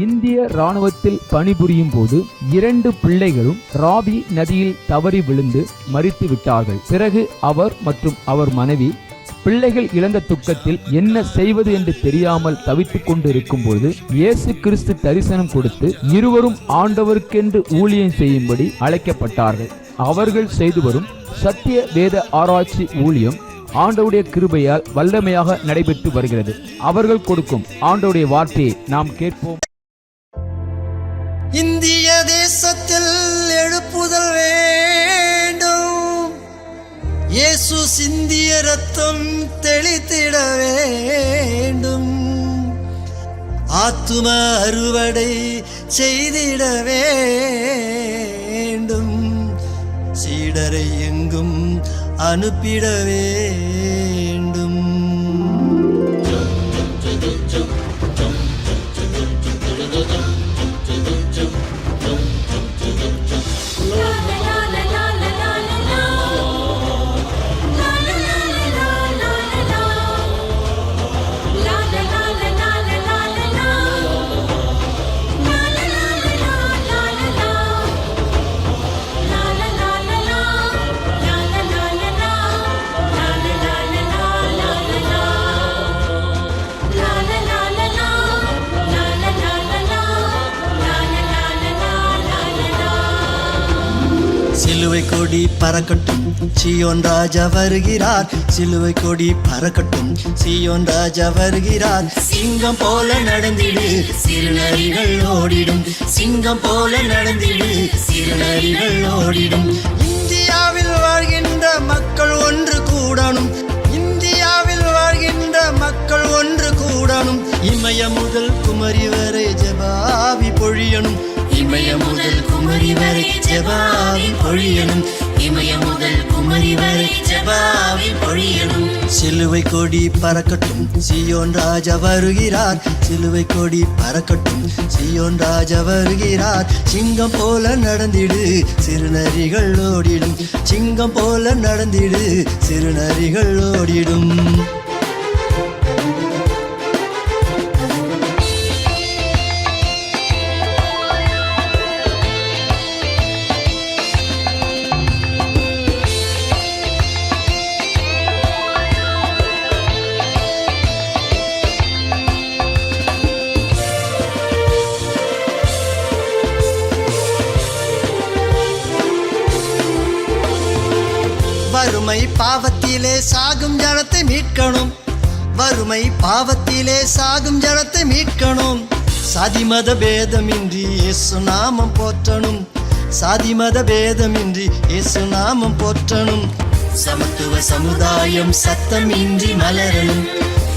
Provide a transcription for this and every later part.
இந்திய ராணுவத்தில் பணிபுரியும் போது 2 பிள்ளைகளும் ராவி நதியில் தவறி விழுந்து மரித்து விட்டார்கள். பிறகு அவர் மற்றும் அவர் மனைவி பிள்ளைகள் இழந்த துக்கத்தில் என்ன செய்வது என்று தெரியாமல் தவித்துக் கொண்டு இருக்கும் போது இயேசு கிறிஸ்து தரிசனம் கொடுத்து இருவரும் ஆண்டவருக்கென்று ஊழியம் செய்யும்படி அழைக்கப்பட்டார்கள். அவர்கள் செய்து வரும் சத்திய வேத ஆராய்ச்சி ஊழியம் ஆண்டவருடைய கிருபையால் வல்லமையாக நடைபெற்று வருகிறது. அவர்கள் கொடுக்கும் ஆண்டவருடைய வார்த்தையை நாம் கேட்போம். இந்திய தேசத்தில் எழுப்புதல் வேண்டும். இயேசு சிந்திய ரத்தம் தெளித்திட வேண்டும். ஆத்தும அறுவடை செய்திட வேண்டும். சீடரை எங்கும் அனுப்பிட வேண்டும். சிலுவை கொடி பறக்கட்டும், சீயோன் ராஜா வருகிறார். சிலுவை கொடி பறக்கட்டும், சீயோன் ராஜா வருகிறார். சிங்கம் போல நடந்திடு, சிறுநரிகள் ஓடிடும். சிங்கம் போல நடந்திடு, சிறுநரிகள் ஓடிடும். இந்தியாவில் வாழ்கின்ற மக்கள் ஒன்று கூடணும். இந்தியாவில் வாழ்கின்ற மக்கள் ஒன்று கூடணும். இமய முதல் குமரி வரை ஜெபாவி பொழியணும். இமய முதல் குமரி வரை ஜெபாவி பொழியணும். இமய முதல் குமரி வரை ஜெபாவி பொழியணும். சிலுவை கொடி பறக்கட்டும், சீயோன் ராஜா வருகிறார். சிலுவை கொடி பறக்கட்டும், சீயோன் ராஜா வருகிறார். சிங்கம் போல நடந்திடு, சிறுநரிகள் ஓடிடும். சிங்கம் போல நடந்திடு, சிறுநரிகள் ஓடிடும். வறுமை பாவத்திலே சாகும் ஜனத்தை மீட்கணும். வறுமை பாவத்திலே சாகும் ஜனத்தை மீட்கணும். சாதி மத பேதமின்றி இயேசு நாமம் போற்றணும். சாதி மத பேதமின்றி இயேசு நாமம் போற்றணும். சமத்துவ சமுதாயம் சத்தம் இன்றி மலரணும்.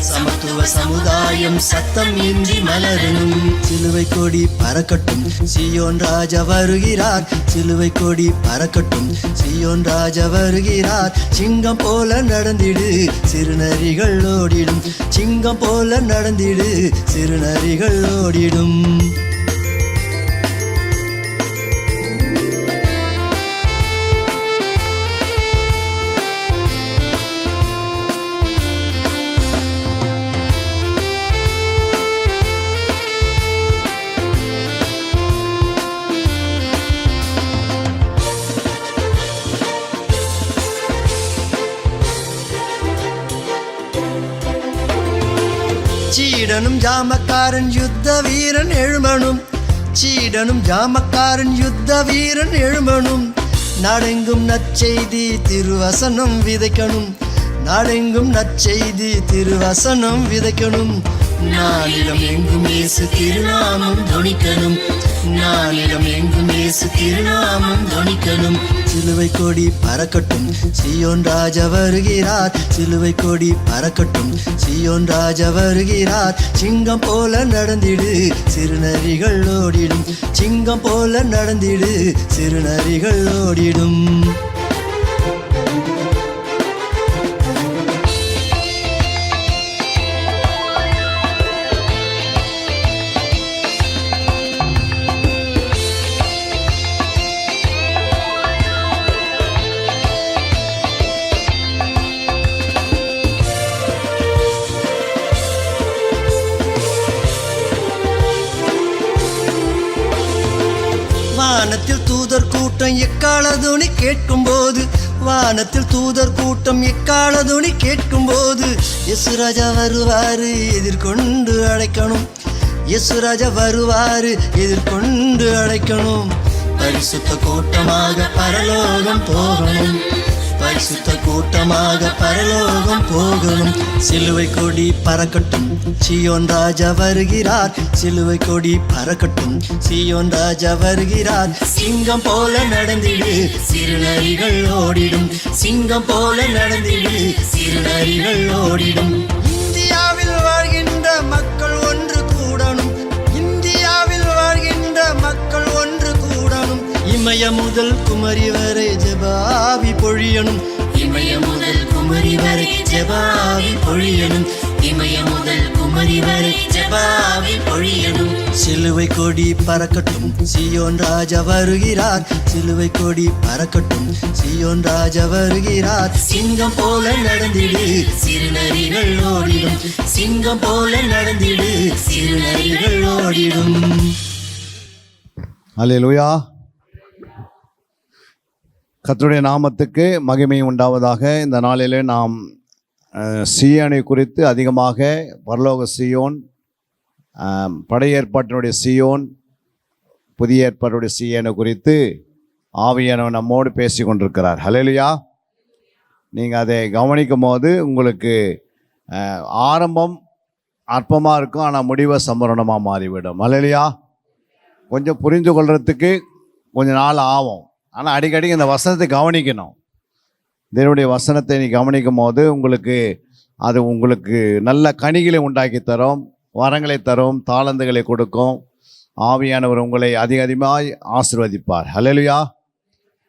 சமத்துவ சமுதாயம் சத்தம் இன்றி மலரணும். சிலுவை கொடி பறக்கட்டும், சீயோன் ராஜா வருகிறார். சிலுவை கொடி பறக்கட்டும், சீயோன் ராஜா வருகிறார். சிங்கம் போல நடந்திடு, சிறுநரிகள் ஓடிடும். சிங்கம் போல நடந்திடு, சிறுநரிகள் ஓடிடும். சீடனும் ஜாமக்காரன் யுத்த வீரன் எழுமனும். சீடனும் ஜாமக்காரன் யுத்த வீரன் எழுமனும். நாடெங்கும் நற்செய்தி திருவசனம் விதைக்கணும். நாடெங்கும் நற்செய்தி திருவசனம் விதைக்கணும். நாளிடம் எங்கும் இயேசு திருநாமம் தொனிக்கணும். நாளிடம் எங்கும் இயேசு திருநாமம் தொனிக்கணும். சிலுவை கொடி பறக்கட்டும், சீயோன் ராஜா வருகிறார். சிலுவை கொடி பறக்கட்டும், சீயோன் ராஜா வருகிறார். சிங்கம் போல நடந்திடு, சிறுநரிகள் ஓடிடும். சிங்கம் போல நடந்திடு, சிறுநரிகள் ஓடிடும். தூதர் கூட்டம் எக்காளதுணி கேட்கும்போது, வானத்தில் தூதர் கூட்டம் எக்காளதுணி கேட்கும்போது, இயேசு ராஜா வருவாரு எதிர்கொண்டு அழைக்கணும், இயேசு ராஜா வருவாரு எதிர்கொண்டு அழைக்கணும். பரிசுத்த கூட்டமாக பரலோகம் போகணும், பரிசுத்த கூட்டமாக பரலோகம் போகணும். சிலுவை கொடி பறக்கட்டும், சீயோன் ராஜா வருகிறார், சிலுவை கொடி பறக்கட்டும், சீயோன் ராஜா வருகிறார். சிங்கம் போல நடந்திடு, சிறுநரிகள் ஓடிடும், சிங்கம் போல நடந்திடு, சிறுநரிகள் ஓடிடும். இந்தியாவில் வாழ்கின்ற மக்கள் ஒன்று கூடணும், இந்தியாவில் வாழ்கின்ற மக்கள் ஒன்று கூடணும். இமய முதல் குமரி வரை ஜெபாவி பொழியணும், இமய முதல் குமரி வரை ஜெபாவி பொழியணும், இமய முதல் குமரி வரை ஜெபாவி பொழியணும். சிலுவை கொடி பறக்கட்டும், சீயோன் ராஜா வருகிறார், சிலுவை கொடி பறக்கட்டும், சீயோன் ராஜா வருகிறார். சிங்கம் போல நடந்திடு, சிறுநரிகள் ஓடிடும், சிங்கம் போல நடந்திடு, சிறுநரிகள் ஓடிடும். அல்லேலூயா. கர்த்தருடைய நாமத்துக்கு மகிமை உண்டாவதாக. இந்த நாளிலே நாம் சீயோனை குறித்து அதிகமாக பரலோக சீயோன், பழைய ஏற்பாட்டினுடைய சீயோன், புதிய ஏற்பாட்டுடைய சீயோனை குறித்து ஆவியானவர் நம்மோடு பேசி கொண்டிருக்கிறார். ஹல்லேலூயா. நீங்கள் அதை கவனிக்கும் போது உங்களுக்கு ஆரம்பம் அற்பமாக இருக்கும், ஆனால் முடிவை சம்பரணமாக மாறிவிடும். ஹல்லேலூயா. கொஞ்சம் புரிந்து கொள்கிறதுக்கு கொஞ்சம் நாள் ஆகும், ஆனால் அடிக்கடி இந்த வசனத்தை கவனிக்கணும். தேவனுடைய வசனத்தை நீ கவனிக்கும் போது உங்களுக்கு நல்ல கனிகளை உண்டாக்கி தரும், வரங்களை தரும், தாளந்துகளை கொடுக்கும். ஆவியானவர் உங்களை அதிகமாய் ஆசீர்வதிப்பார். ஹல்லேலூயா.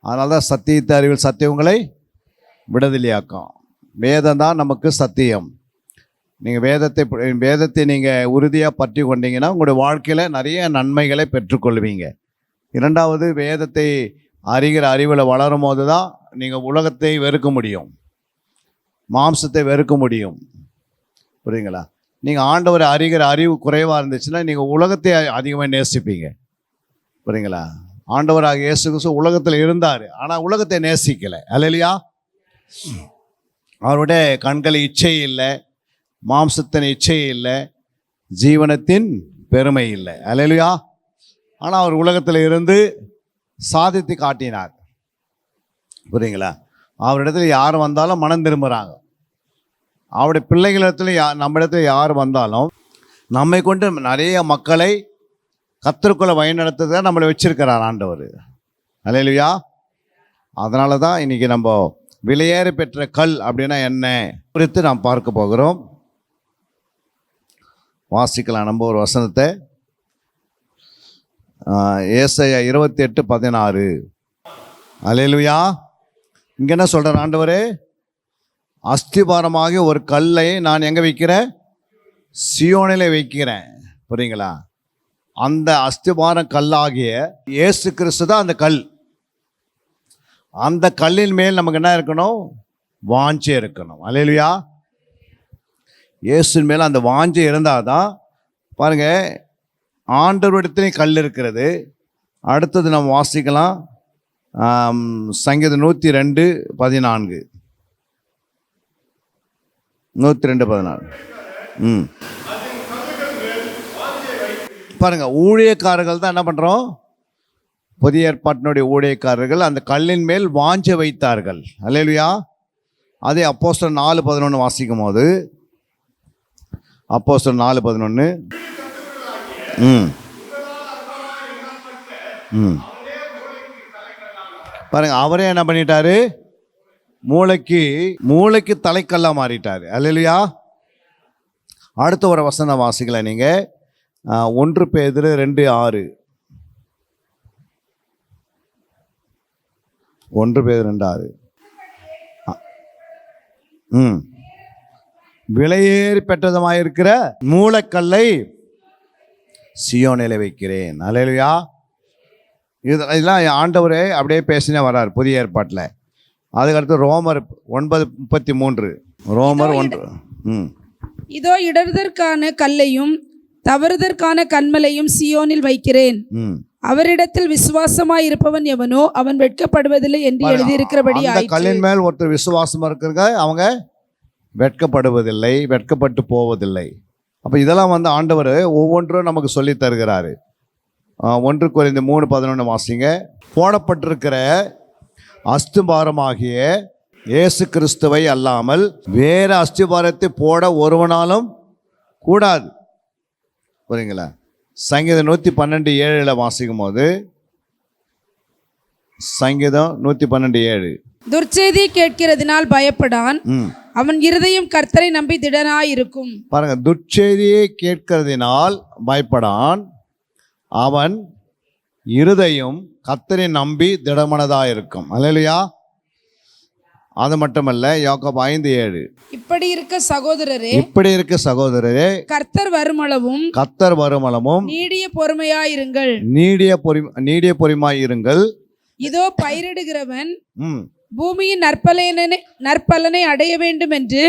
அதனால தான் சத்தியத்தை அறிவில் சத்தியம் உங்களை விடுதலையாக்கும். வேதம் தான் நமக்கு சத்தியம். நீங்கள் வேதத்தை நீங்கள் உறுதியாக பற்றி கொண்டீங்கன்னா உங்களுடைய வாழ்க்கையில் நிறைய நன்மைகளை பெற்றுக்கொள்வீங்க. இரண்டாவது, வேதத்தை அறிகிற அறிவில் வளரும் போது தான் நீங்கள் உலகத்தை வெறுக்க முடியும், மாம்சத்தை வெறுக்க முடியும். புரியுங்களா? நீங்கள் ஆண்டவரை அறிகிற அறிவு குறைவாக இருந்துச்சுன்னா நீங்கள் உலகத்தை அதிகமாக நேசிப்பீங்க. புரியுங்களா? ஆண்டவராக இயேசு கிறிஸ்து உலகத்தில் இருந்தார், ஆனால் உலகத்தை நேசிக்கலை. அல்லேலூயா. அவருடைய கண்கள் இச்சை இல்லை, மாம்சத்தின் இச்சை இல்லை, ஜீவனத்தின் பெருமை இல்லை. அல்லேலூயா. ஆனால் அவர் உலகத்தில் இருந்து சாதித்து காட்டினார். புரியுங்களா? அவரிடத்துல யார் வந்தாலும் மனம் திரும்புகிறாங்க. அவருடைய பிள்ளைகளிடத்துல நம்ம இடத்துல யார் வந்தாலும் நம்மை கொண்டு நிறைய மக்களை கர்த்தருக்குள்ள வழிநடத்துறத நம்மளை வச்சிருக்கிறார் ஆண்டவர். அல்லேலூயா. அதனால தான் இன்றைக்கி நம்ம விலையேற பெற்ற கல் அப்படின்னா என்ன குறித்து நாம் பார்க்க போகிறோம். வாசிக்கலாம் நம்ம ஒரு வசனத்தை. ஏசாயா 28:16. அல்லேலூயா. இங்கே என்ன சொல்கிறார் ஆண்டவரே? அஸ்திபாரமாக ஒரு கல்லை நான் எங்கே வைக்கிறேன்? சீயோனிலே வைக்கிறேன். புரியுங்களா? அந்த அஸ்திபாரம் கல்லாகிய இயேசு கிறிஸ்து தான் அந்த கல். அந்த கல்லின் மேல் நமக்கு என்ன இருக்கணும்? வாஞ்சை இருக்கணும். அல்லேலூயா. இயேசுவின் மேல் அந்த வாஞ்சை இருந்தால் தான் பாருங்கள், ஆண்டவரிடத்துலையும் கல் இருக்கிறது. அடுத்தது நம்ம வாசிக்கலாம், சங்கீதம் 102:14. 102:14. பாருங்கள், ஊழியக்காரர்கள் தான் என்ன பண்ணுறோம்? புதிய ஏற்பாட்டினுடைய ஊழியக்காரர்கள் அந்த கல்லின் மேல் வாஞ்சை வைத்தார்கள். அல்லேலூயா. அதே அப்போஸ்தலர் 4:11 வாசிக்கும் போது, அப்போஸ்தலர் 4:11. பாருங்க, அவரே என்ன பண்ணிட்டாரு? மூளைக்கு தலைக்கல்லா மாறிட்டாரு. அல்லேலூயா. அடுத்த ஒரு வசனம் வாசிக்கல நீங்க, 1 பேதுரு 2:6. 1 பேதுரு 2:6. விலையேறி பெற்றதுமாயிருக்கிற மூலக்கல்லை சீயோனிலே வைக்கிறேன். அல்லேலூயா. இதெல்லாம் ஆண்டவரே அப்படியே பேசினே வர்றார் புதிய ஏற்பாட்டில். அதுக்கடுத்து ரோமர் 9:33. ரோமர் 1. இதோ இடறுதற்கான கல்லையும் தவறுதற்கான கன்மலையும் சீயோனில் வைக்கிறேன். அவரிடத்தில் விசுவாசமாய் இருப்பவன் எவனோ அவன் வெட்கப்படுவதில்லை என்று எழுதியிருக்கிறபடி அந்த கல்லின் மேல் ஒருத்தர் விசுவாசமா இருக்கிறங்க, அவங்க வெட்கப்படுவதில்லை, வெட்கப்பட்டு போவதில்லை. அப்போ இதெல்லாம் ஆண்டவர் ஒவ்வொன்றும் நமக்கு சொல்லி தருகிறாரு. 1 கொரிந்தியர் 3:11 வாசிங்க. போடப்பட்டிருக்கிற அஸ்திபாரமாகிய இயேசு கிறிஸ்துவை அல்லாமல் வேறு அஸ்திபாரத்தை போட ஒருவனாலும் கூடாது. புரியுங்களா? சங்கீதம் 112:7 வாசிக்கும் போது, சங்கீதம் 112:7, துர்ச்செய்தியை கேட்கிறதினால் பயப்படான், அவன் இருதயம் கர்த்தரை நம்பி திடனாயிருக்கும். பாருங்க, துர்ச்செய்தியை கேட்கிறதினால் பயப்படான், அவன் இருதயம் கர்த்தரை நம்பி திடமனதாயிருக்கும். அல்லேலூயா. அது மட்டுமல்ல, யாக்கோபு 5:7, இப்படி இருக்க சகோதரரே கர்த்தர் வருமளவும் நீடிய பொறுமையாயிருங்கள். நீடிய பொறுமையாயிருங்கள். இதோ பயிரிடுகிறவன் பூமியின் நற்பலனை அடைய வேண்டும் என்று,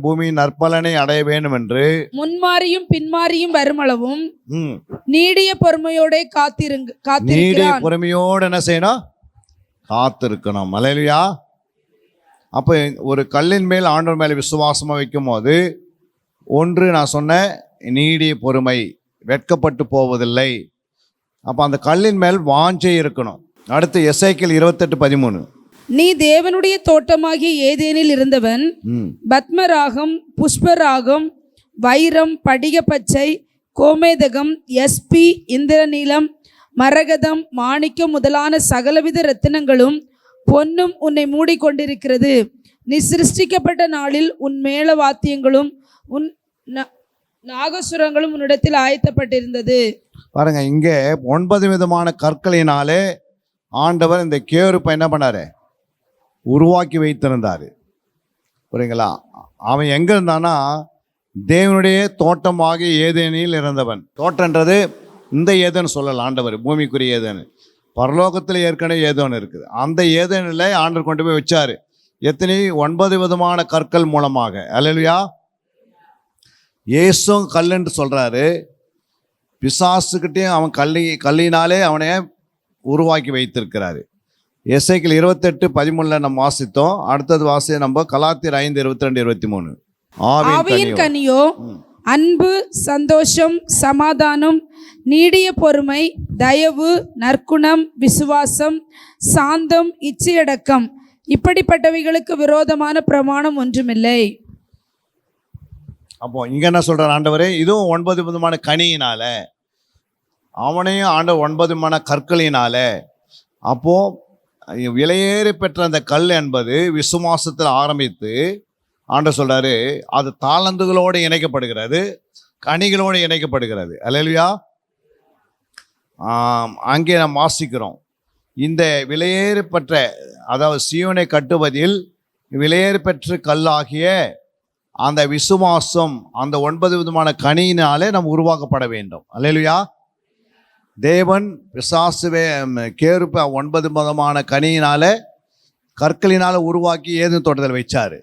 பூமியின் நற்பலனை அடைய வேண்டும் என்று முன்மாறியும் பின்மாறியும் வருமளவும் நீடிய பொறுமையோட நீடிய பொறுமையோடு என்ன செய்யணும்? காத்திருக்கணும். அல்லேலூயா. அப்போ ஒரு கல்லின் மேல் ஆண்டவர் மேலே விசுவாசமாக வைக்கும் போது, ஒன்று நான் சொன்ன நீடிய பொறுமை, வெட்கப்பட்டு போவதில்லை. அப்போ அந்த கல்லின் மேல் வாஞ்சை இருக்கணும். அடுத்து எசேக்கியேல் 28:13, நீ தேவனுடைய தோட்டமாகிய ஏதேனில் இருந்தவன், பத்மராகம், புஷ்பராகம், வைரம், படிக பச்சை, கோமேதகம், எஸ்பி, இந்திரநீலம், மரகதம், மாணிக்கம் முதலான சகலவித ரத்தினங்களும் பொன்னும் உன்னை மூடிக்கொண்டிருக்கிறது. நீ சிருஷ்டிக்கப்பட்ட நாளில் உன் மேள வாத்தியங்களும் உன் நாகசுரங்களும் உன்னிடத்தில் ஆயத்தப்பட்டிருந்தது. பாருங்க, இங்கே 9 விதமான கற்களினாலே ஆண்டவர் இந்த கேருப்பை என்ன பண்ணாரு? உருவாக்கி வைத்திருந்தார். புரியுங்களா? அவன் எங்கே இருந்தானா, தேவனுடைய தோட்டமாக ஏதேனில் இருந்தவன். தோட்டன்றது இந்த ஏதேன்னு சொல்லலாம். ஆண்டவர் பூமிக்குரிய ஏதேன்னு, பரலோகத்தில் ஏற்கனவே ஏதோன்னு இருக்குது. அந்த ஏதேனில் ஆண்டவர் கொண்டு போய் வச்சார். எத்தனை? 9 விதமான கற்கள் மூலமாக. அல்லேலூயா. இயேசுவும் கல்லுன்னு சொல்கிறாரு. பிசாசுக்கிட்டேயும் அவன் கல்லினாலே அவனை உருவாக்கி வைத்திருக்கிறாரு. எசேக்கியேல் 28:13 நம்ம வாசித்தோம். அடுத்தது வாசி நம்ம கலாத்தியர் 5:22-23. ஆவியின் கனியோ அன்பு, சந்தோஷம், சமாதானம், நீடிய பொறுமை, தயவு, நற்குணம், விசுவாசம், சாந்தம், இச்சையடக்கம். இப்படிப்பட்டவைகளுக்கு விரோதமான பிரமாணம் ஒன்றுமில்லை. அப்போ இங்க என்ன சொல்றார் ஆண்டவரே? இதுவும் 9 விதமான கனியினால, அவனையும் ஆண்டவர் 9 விதமான கற்களினால. அப்போ விலையேறி பெற்ற அந்த கல் என்பது விசுவாசத்தில் ஆரம்பித்து ஆண்டவர் சொல்றாரு, அது தாளந்துகளோடு இணைக்கப்படுகிறது, கனிகளோடு இணைக்கப்படுகிறது. அல்லேலூயா. அங்கே நாம் வாசிக்கிறோம், இந்த விலையேறி பெற்ற, அதாவது சீயோனை கட்டுவதில் விலையேறி பெற்ற கல்லாகிய அந்த விசுவாசம், அந்த 9 விதமான கனியினாலே நாம் உருவாக்கப்பட வேண்டும். அல்லேலூயா. தேவன் பிசாசுவே கேருப்ப 9 விதமான கனியினால, கற்களினால உருவாக்கி ஏதேன் தோட்டத்தில் வச்சாரு.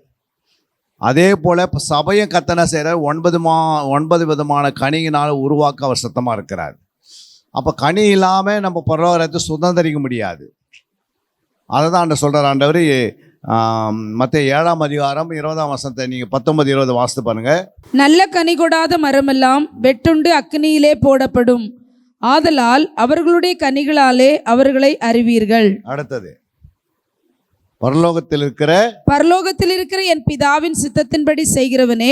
அதே போல இப்போ சபையும் கத்தனை செய்கிற 9 விதமான கனியினால் உருவாக்க அவர் சத்தமாக இருக்கிறார். அப்போ கனி இல்லாமல் நம்ம பரலோகத்தை சுதந்திரிக்க முடியாது. அதை தான் ஆண்டவர் சொல்கிறார். ஆண்டவர் மத்தேயு 7:20 நீங்கள் 19-20 வாசித்து பாருங்க. நல்ல கனி கொடாத மரமெல்லாம் வெட்டுண்டு அக்கினியிலே போடப்படும், ஆதலால் அவர்களுடைய கனிகளாலே அவர்களை அறிவீர்கள். அடுத்தது, பரலோகத்தில் இருக்கிற என் பிதாவின் சித்தத்தின்படி செய்கிறவனே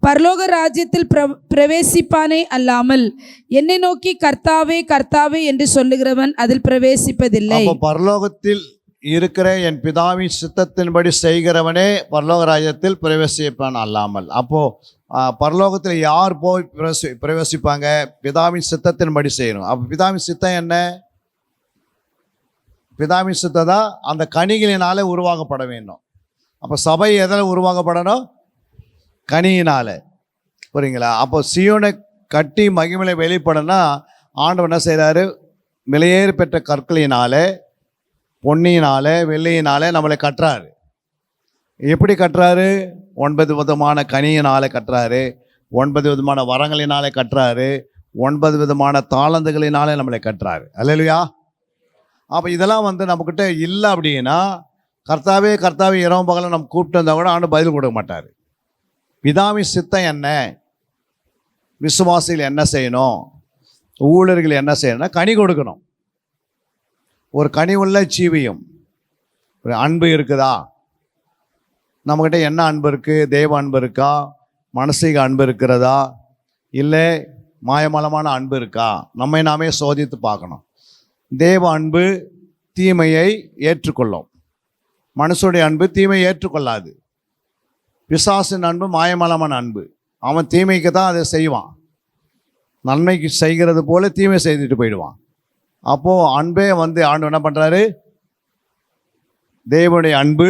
பரலோக ராஜ்யத்தில் பிரவேசிப்பானே அல்லாமல் என்னை நோக்கி கர்த்தாவே கர்த்தாவே என்று சொல்லுகிறவன் அதில் பிரவேசிப்பதில்லை. பரலோகத்தில் இருக்கிற என் பிதாவின் சித்தத்தின்படி செய்கிறவனே பரலோக ராஜ்யத்தில் பிரவேசிப்பான் அல்லாமல். அப்போ பரலோகத்தில் யார் போய் பிரவேசிப்பாங்க? பிதாவின் சித்தத்தின்படி செய்யணும். அப்போ பிதாவின் சித்தம் என்ன? பிதாவின் சித்தம் தான் அந்த கனிகளினாலே உருவாக்கப்பட வேண்டும். அப்போ சபை எதில் உருவாக்கப்படணும்? கனியினால. புரியுங்களா? அப்போ சீயோனை கட்டி மகிமையை வெளிப்படனா ஆண்டவர் என்ன செய்கிறாரு? விலையேறி பெற்ற கற்களினாலே, பொன்னியினாலே, வெள்ளியினாலே நம்மளை கட்டுறாரு. எப்படி கட்டுறாரு? 9 விதமான கனியினாலே கட்டுறாரு, 9 விதமான வரங்களினாலே கட்டுறாரு, 9 விதமான தாளந்துகளினாலே நம்மளை கட்டுறாரு. அல்லேலூயா. அப்போ இதெல்லாம் நம்மக்கிட்ட இல்லை அப்படின்னா, கர்த்தாவே கர்த்தாவே இரவும் பகலும் நம்ம கூப்பிட்டு வந்தால் கூட ஆண்டு பதில் கொடுக்க மாட்டார். பிதாவின் சித்தம் என்ன, விசுவாசிகள் என்ன செய்யணும், ஊழியர்கள் என்ன செய்யணும்னா கனி கொடுக்கணும். ஒரு கனி உள்ள ஜீவியம், ஒரு அன்பு இருக்குதா நம்மக்கிட்ட? என்ன அன்பு இருக்குது? தெய்வ அன்பு இருக்கா? மனசீக அன்பு இருக்கிறதா? இல்லை மாயமலமான அன்பு இருக்கா? நம்மை நாமே சோதித்து பார்க்கணும். தேவ அன்பு தீமையை ஏற்றுக்கொள்ளும், மனுஷனுடைய அன்பு தீமையை ஏற்றுக்கொள்ளாது. பிசாசின் அன்பு மாயமலமான அன்பு, அவன் தீமைக்கு தான் அதை செய்வான், நன்மைக்கு செய்கிறது போல தீமை செய்துட்டு போயிடுவான். அப்போது அன்பே ஆண்டு என்ன பண்ணுறாரு? தேவனுடைய அன்பு,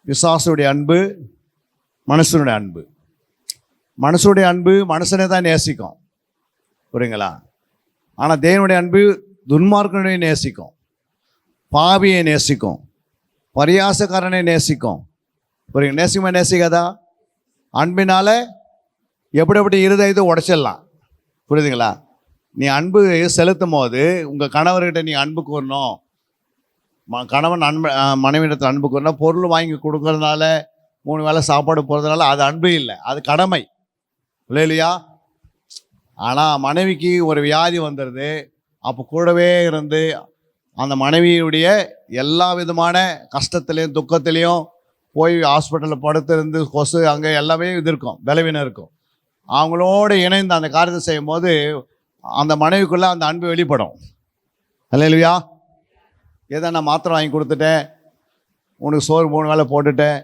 பிசாசுடைய அன்பு, மனுஷனுடைய அன்பு. மனுஷனுடைய அன்பு மனுஷனை தான் நேசிக்கும், புரியுங்களா? ஆனால் தேவனுடைய அன்பு துன்மார்க்கனை நேசிக்கும், பாவியை நேசிக்கும், பரியாசக்காரனை நேசிக்கும். புரியுங்க? நேசிக்குமா நேசிக்காதா? அன்பினால் எப்படி இருதயத்தை உடைச்சிடலாம், புரியுதுங்களா? நீ அன்பு செலுத்தும் போது உங்கள் கணவர்கிட்ட நீ அன்பு கூறணும், கணவன் மனைவியிடத்தில் அன்பு கூறணும். பொருள் வாங்கி கொடுக்கறதுனால 3 வேளை சாப்பாடு போகிறதுனால அது அன்பு இல்லை, அது கடமை, இல்லையா? ஆனால் மனைவிக்கு ஒரு வியாதி வந்துடுது, அப்போ கூடவே இருந்து அந்த மனைவியுடைய எல்லா விதமான கஷ்டத்துலேயும் துக்கத்துலேயும் போய் ஹாஸ்பிட்டலில் படுத்திருந்து கொசு அங்கே எல்லாமே இது இருக்கும், பலவீனம் இருக்கும். அவங்களோட இணைந்து அந்த காரியத்தை செய்யும் போது அந்த மனைவிக்குள்ளே அந்த அன்பு வெளிப்படும். அல்லேலூயா. ஏதோ நான் மாத்திரை வாங்கி கொடுத்துட்டேன், உனக்கு சோறு 3 வேளை போட்டுட்டேன்,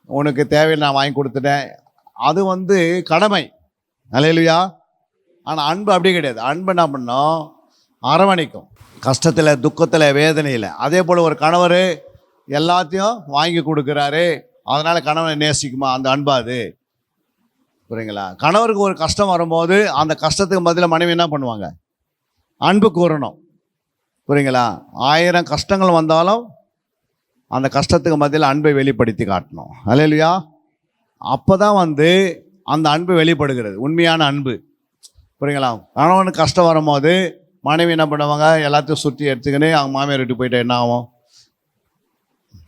உனக்கு தேவையில்லை நான் வாங்கி கொடுத்துட்டேன், அது கடமை. அல்லேலூயா. ஆனால் அன்பு அப்படி கிடையாது. அன்பு என்ன பண்ணோம்? அரவணைக்கும், கஷ்டத்தில் துக்கத்தில் வேதனையில். அதே போல் ஒரு கணவர் எல்லாத்தையும் வாங்கி கொடுக்குறாரு, அதனால் கணவனை நேசிக்குமா? அந்த அன்பா அது? புரியுங்களா? கணவருக்கு ஒரு கஷ்டம் வரும்போது அந்த கஷ்டத்துக்கு பதிலாக மனைவி என்ன பண்ணுவாங்க? அன்பு கூறணும், புரியுங்களா? 1000 கஷ்டங்கள் வந்தாலும் அந்த கஷ்டத்துக்கு மத்தியில் அன்பை வெளிப்படுத்தி காட்டணும். அல்லேலூயா. அப்போ தான் அந்த அன்பு வெளிப்படுகிறது, உண்மையான அன்பு, புரியுங்களா? கணவனுக்கு கஷ்டம் வரும்போது மனைவி என்ன பண்ணுவாங்க? எல்லாத்தையும் சுற்றி எடுத்துக்கின்னு அவங்க மாமியார் வீட்டுக்கு போயிட்டு என்ன ஆகும்?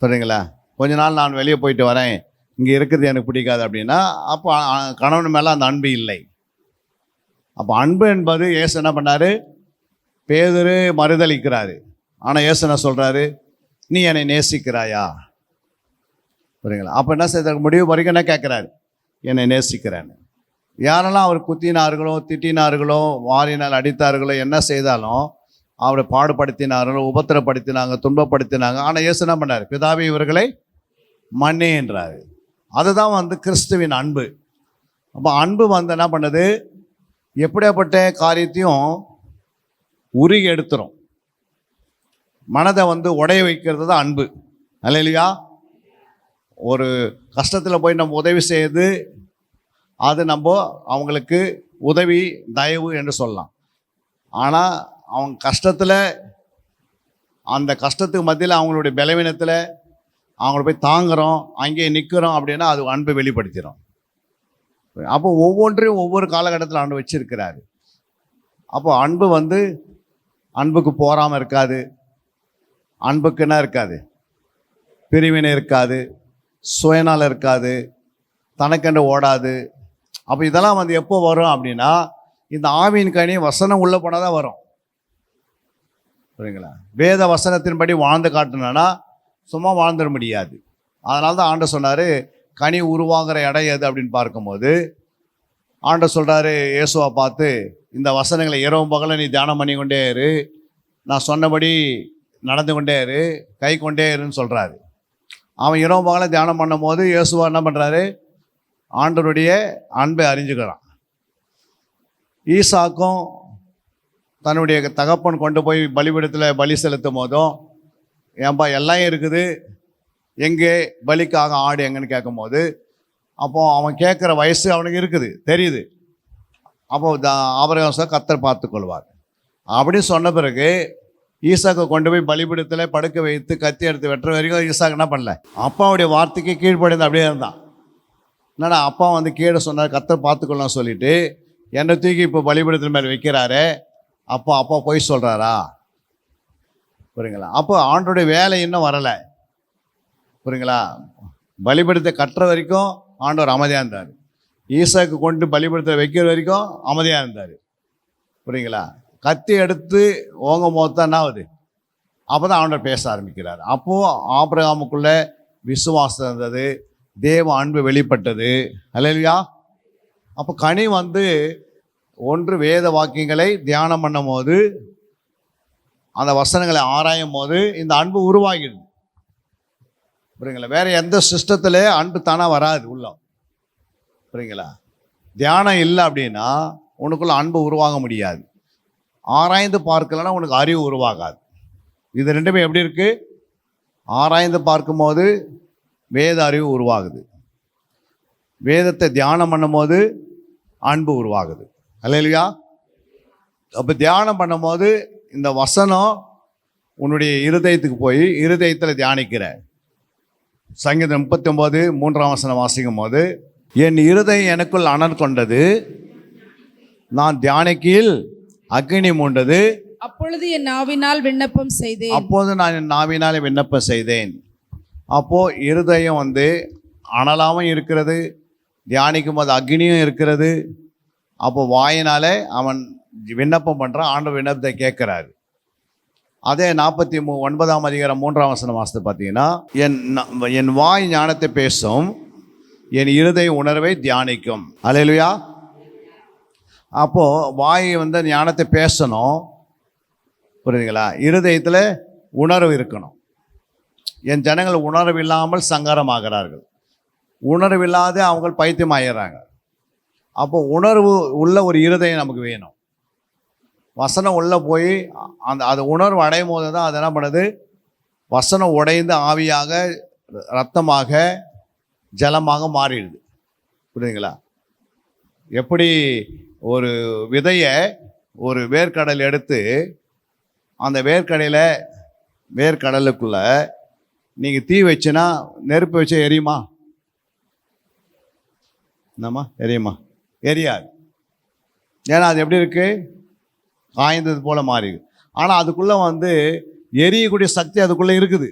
புரியுங்களா? கொஞ்ச நாள் நான் வெளியே போயிட்டு வரேன், இங்கே இருக்கிறது எனக்கு பிடிக்காது அப்படின்னா அப்போ கணவன் மேலே அந்த அன்பு இல்லை. அப்போ அன்பு என்பது இயேசு என்ன பண்ணார்? பேதுரு மறுதளிக்கிறாரு. ஆனால் இயேசு என்ன சொல்கிறாரு? நீ என்னை நேசிக்கிறாயா? புரியுங்களா? அப்போ என்ன செய்ய முடிவு வரைக்கும் என்ன கேட்குறாரு? என்னை நேசிக்கிறேன்னு. யாரெல்லாம் அவர் குத்தினார்களோ, திட்டினார்களோ, வாரினால் அடித்தார்களோ, என்ன செய்தாலும் அவரை பாடுபடுத்தினார்களோ, உபத்திரப்படுத்தினாங்க, துன்பப்படுத்தினாங்க. ஆனால் இயேசு என்ன பண்ணார்? பிதாவே இவர்களை மன்னி என்றார். அதுதான் கிறிஸ்துவின் அன்பு. அப்போ அன்பு என்ன பண்ணுது? எப்படியாப்பட்ட காரியத்தையும் உருகி எடுத்துரும், மனதை உடைய வைக்கிறது தான் அன்பு. அல்லேலூயா. ஒரு கஷ்டத்தில் போய் நம்ம உதவி செய்து அது நம்ம அவங்களுக்கு உதவி தயவு என்று சொல்லலாம். ஆனால் அவங்க கஷ்டத்தில், அந்த கஷ்டத்துக்கு மத்தியில் அவங்களுடைய பலவீனத்தில் அவங்கள போய் தாங்குகிறோம், அங்கேயே நிற்கிறோம் அப்படின்னா அது அன்பை வெளிப்படுத்திடும். அப்போ ஒவ்வொன்றையும் ஒவ்வொரு காலகட்டத்தில் அன்பு வச்சிருக்கிறாரு. அப்போ அன்பு அன்புக்கு போராமல் இருக்காது, அன்புக்கு என்ன இருக்காது? பிரிவினை இருக்காது, சுயநலம் இருக்காது, தனக்கென்று ஓடாது. அப்போ இதெல்லாம் எப்போ வரும் அப்படின்னா இந்த ஆவியின் கனி வசனம் உள்ளே போனால் தான் வரும், புரியுங்களா? வேத வசனத்தின்படி வாழ்ந்து காட்டணும்னா சும்மா வாழ்ந்துட முடியாது. அதனால தான் ஆண்டவர் சொன்னார், கனி உருவாகிற இடம் எது அப்படின்னு பார்க்கும்போது ஆண்டவர் சொல்கிறாரு இயேசுவை பார்த்து, இந்த வசனங்களை இரவும் பகலும் நீ தியானம் பண்ணி கொண்டே இரு, நான் சொன்னபடி நடந்து கொண்டே இரு, கை கொண்டே இருன்னு சொல்கிறாரு. அவன் இரவும் பகலும் தியானம் பண்ணும் போது இயேசுவா என்ன பண்ணுறாரு? ஆண்டவருடைய அன்பை அறிஞ்சுக்கிறான். ஈசாக்கும் தன்னுடைய தகப்பன் கொண்டு போய் பலிபீடத்தில் பலி செலுத்தும் போதும், ஏன்பா எல்லாம் இருக்குது, எங்கே பலிக்காக ஆடு எங்கன்னு கேட்கும் போது, அப்போது அவன் கேட்குற வயசு அவனுக்கு இருக்குது, தெரியுது. அப்போ ஆபிரகாம் கர்த்தர் பார்த்து கொள்வார் அப்படின்னு சொன்ன பிறகு ஈசாக்கை கொண்டு போய் பலிபீடத்தில் படுக்க வைத்து கத்தி எடுத்து வெட்டுற வரைக்கும் ஈசாக்கு என்ன பண்ணல? அப்பாவுடைய வார்த்தைக்கு கீழ்ப்படைந்து அப்படியே இருந்தான். என்னடா அப்பா கீழே சொன்னார் கர்த்தர் பார்த்துக்கொள்ளலாம் சொல்லிட்டு என்னை தூக்கி இப்போ பலிபீடத்தின் மேலே வைக்கிறாரு, அப்போ அப்பா போய் சொல்கிறாரா? புரியுங்களா? அப்போ ஆண்டோடைய வேலை இன்னும் வரலை. புரியுங்களா? பலிபீடத்தை கட்டுற வரைக்கும் ஆண்டவர் அமைதியாக இருந்தார். ஈசாக்கு கொண்டு பலிபீடத்தை வைக்கிற வரைக்கும் அமைதியாக இருந்தார். புரியுங்களா? கத்தி எடுத்து ஓங்கும் போது தான் என்ன ஆகுது? அப்போ தான் ஆண்டவர் பேச ஆரம்பிக்கிறார். அப்போது ஆபிரகாமுக்குள்ள விசுவாசம் இருந்தது, தேவ அன்பு வெளிப்பட்டது. அல்லேலூயா. அப்போ கனி வந்து ஒன்று வேத வாக்கியங்களை தியானம் பண்ணும் போது, அந்த வசனங்களை ஆராயும் போது இந்த அன்பு உருவாகிடுது. புரியுங்களா? வேற எந்த சிஸ்டத்தில் அன்பு தானாக வராது உள்ள. புரியுங்களா? தியானம் இல்லை அப்படின்னா உனக்குள்ள அன்பு உருவாக முடியாது. ஆராய்ந்து பார்க்கலன்னா உனக்கு அறிவு உருவாகாது. இது ரெண்டுமே எப்படி இருக்கு? ஆராய்ந்து பார்க்கும்போது வேத அறிவு உருவாகுது, வேதத்தை தியானம் பண்ணும்போது அன்பு உருவாகுது. அல்லேலூயா. அப்போ தியானம் பண்ணும்போது இந்த வசனம் உன்னுடைய இருதயத்துக்கு போய் இருதயத்தில் தியானிக்கிற. சங்கீதம் 39:3 வாசிக்கும் போது, என் இருதயம் எனக்குள் அனல் கொண்டது, நான் தியானிக்கையில் அக்கினி மூண்டது, அப்பொழுது என் நாவினால் விண்ணப்பம் செய்தேன். அப்போது நான் என் நாவினாலே விண்ணப்பம் செய்தேன். அப்போது இருதயம் வந்து அனலாமல் இருக்கிறது, தியானிக்கும் போது அக்னியும் இருக்கிறது. அப்போ வாயினாலே அவன் விண்ணப்பம் பண்ணுறான், ஆண்டவர் விண்ணப்பத்தை கேட்குறாரு. அதே 49:3 வாசத்தை பார்த்தீங்கன்னா, என் வாய் ஞானத்தை பேசும், என் இருதய உணர்வை தியானிக்கும். அல்லேலூயா. அப்போது வாய் வந்து ஞானத்தை பேசணும், புரியுதுங்களா? இருதயத்தில் உணர்வு இருக்கணும். என் ஜனங்கள் உணர்வு இல்லாமல் சங்காரமாகிறார்கள், உணர்வில்லாத அவங்க பைத்தியமாயிடுறாங்க. அப்போ உணர்வு உள்ள ஒரு இருதயம் நமக்கு வேணும். வசனம் உள்ளே போய் அது உணர்வு அடையும் போது தான் அது என்ன பண்ணுது? வசனம் உடைந்து ஆவியாக, இரத்தமாக, ஜலமாக மாறிடுது. புரியுதுங்களா? எப்படி ஒரு விதையை ஒரு வேர்க்கடல் எடுத்து அந்த வேர்க்கடலுக்குள்ள நீங்கள் தீ வச்சுன்னா நெருப்பு வச்சு எரியுமா? என்னம்மா எரியுமா? எரியாது. ஏன்னா அது எப்படி இருக்கு? காய்ந்தது போல மாறி. ஆனால் அதுக்குள்ளே வந்து எரியக்கூடிய சக்தி அதுக்குள்ளே இருக்குது.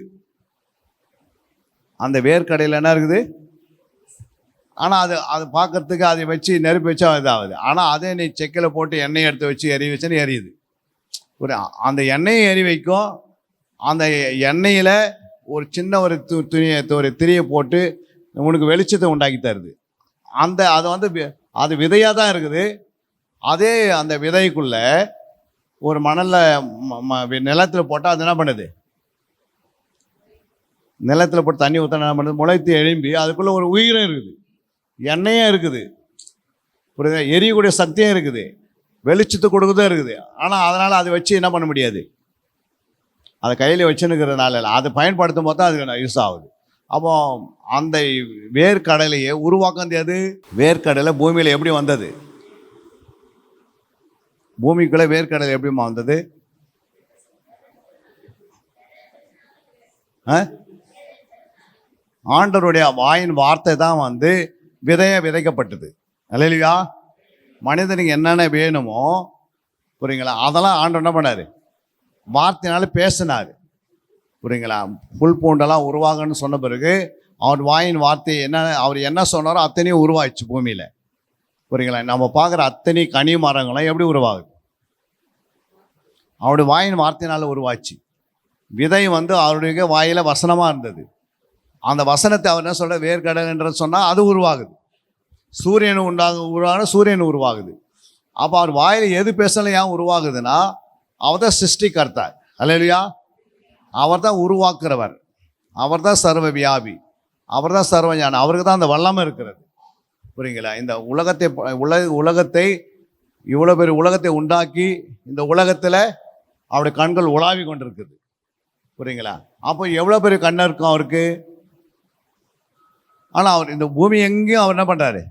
அந்த வேர்க்கடையில் என்ன இருக்குது? ஆனால் அது பார்க்கறதுக்கு அதை வச்சு நெருப்பு வச்சா இதாகுது. ஆனால் அதே நீ செக்கில் போட்டு எண்ணெய் எடுத்து வச்சு எரிய வச்சுன்னு எரியுது. ஒரு அந்த எண்ணெயை எரி வைக்கும். அந்த எண்ணெயில் ஒரு சின்ன ஒரு ஒரு திரியை போட்டு உனக்கு வெளிச்சத்தை உண்டாக்கி தருது. அது வந்து அது விதையாக தான் இருக்குது. அதே அந்த விதைக்குள்ள ஒரு மணலில் நிலத்தில் போட்டால் அது என்ன பண்ணுது? நிலத்தில் போட்டு தண்ணி ஊற்ற என்ன பண்ணுது? முளைத்து எழும்பி அதுக்குள்ளே ஒரு உயிரும் இருக்குது, எண்ணெயும் இருக்குது, புரியுது? எரியக்கூடிய சக்தியும் இருக்குது, வெளிச்சத்தை கொடுக்குதான் இருக்குது. ஆனால் அதனால் அதை வச்சு என்ன பண்ண முடியாது? அதை கையில் வச்சுன்னுக்கிறதுனால அதை பயன்படுத்தும் போது தான் அது யூஸ் ஆகுது. அப்போ அந்த வேர்க்கடலையை உருவாக்கம் எது? வேர்க்கடலை பூமியில் எப்படி வந்தது? பூமிக்குள்ளே வேர்க்கடலை எப்படிமா வந்தது? ஆண்டவருடைய வாயின் வார்த்தை தான் வந்து விதைக்கப்பட்டது. அல்லேலூயா. மனிதனுக்கு என்னென்ன வேணுமோ, புரியுங்களா, அதெல்லாம் ஆண்டவர் என்ன பண்ணார்? வார்த்தையினால பேசினார். புரியுங்களா? புல் பூண்டெல்லாம் உருவாகன்னு சொன்ன பிறகு அவர் வாயின் வார்த்தை அவர் என்ன சொன்னாரோ அத்தனையும் உருவாயிடுச்சு பூமியில். புரியுங்களா? நம்ம பார்க்குற அத்தனை கனி மரங்களும் எப்படி உருவாகுது? அவருடைய வாயின் வார்த்தையினால உருவாச்சு. விதை வந்து அவருடைய வாயில் வசனமாக இருந்தது. அந்த வசனத்தை அவர் என்ன சொல்ற? வேர்க்கடல்ன்றது சொன்னால் அது உருவாகுது. சூரியன் உருவாக சூரியன் உருவாகுது. அப்போ அவர் வாயில் எது பேசலாம் ஏன் உருவாகுதுன்னா, அவர் தான் சிருஷ்டிகர்த்தார். அல்லேலூயா. அவர் தான் உருவாக்குறவர், அவர் தான் சர்வ வியாபி, அவர் தான் சர்வஞானம், அவருக்கு தான் அந்த வல்லமை இருக்கிறது. புரியுங்களா? இந்த உலகத்தை இவ்வளோ பெரிய உலகத்தை உண்டாக்கி இந்த உலகத்தில் அவருடைய கண்கள் உலாவி கொண்டிருக்குது. புரியுங்களா? அப்போ எவ்வளோ பெரிய கண்ணு இருக்கும் அவருக்கு. ஆனால் அவர் இந்த பூமி எங்கேயும் அவர் என்ன பண்ணுறாரு?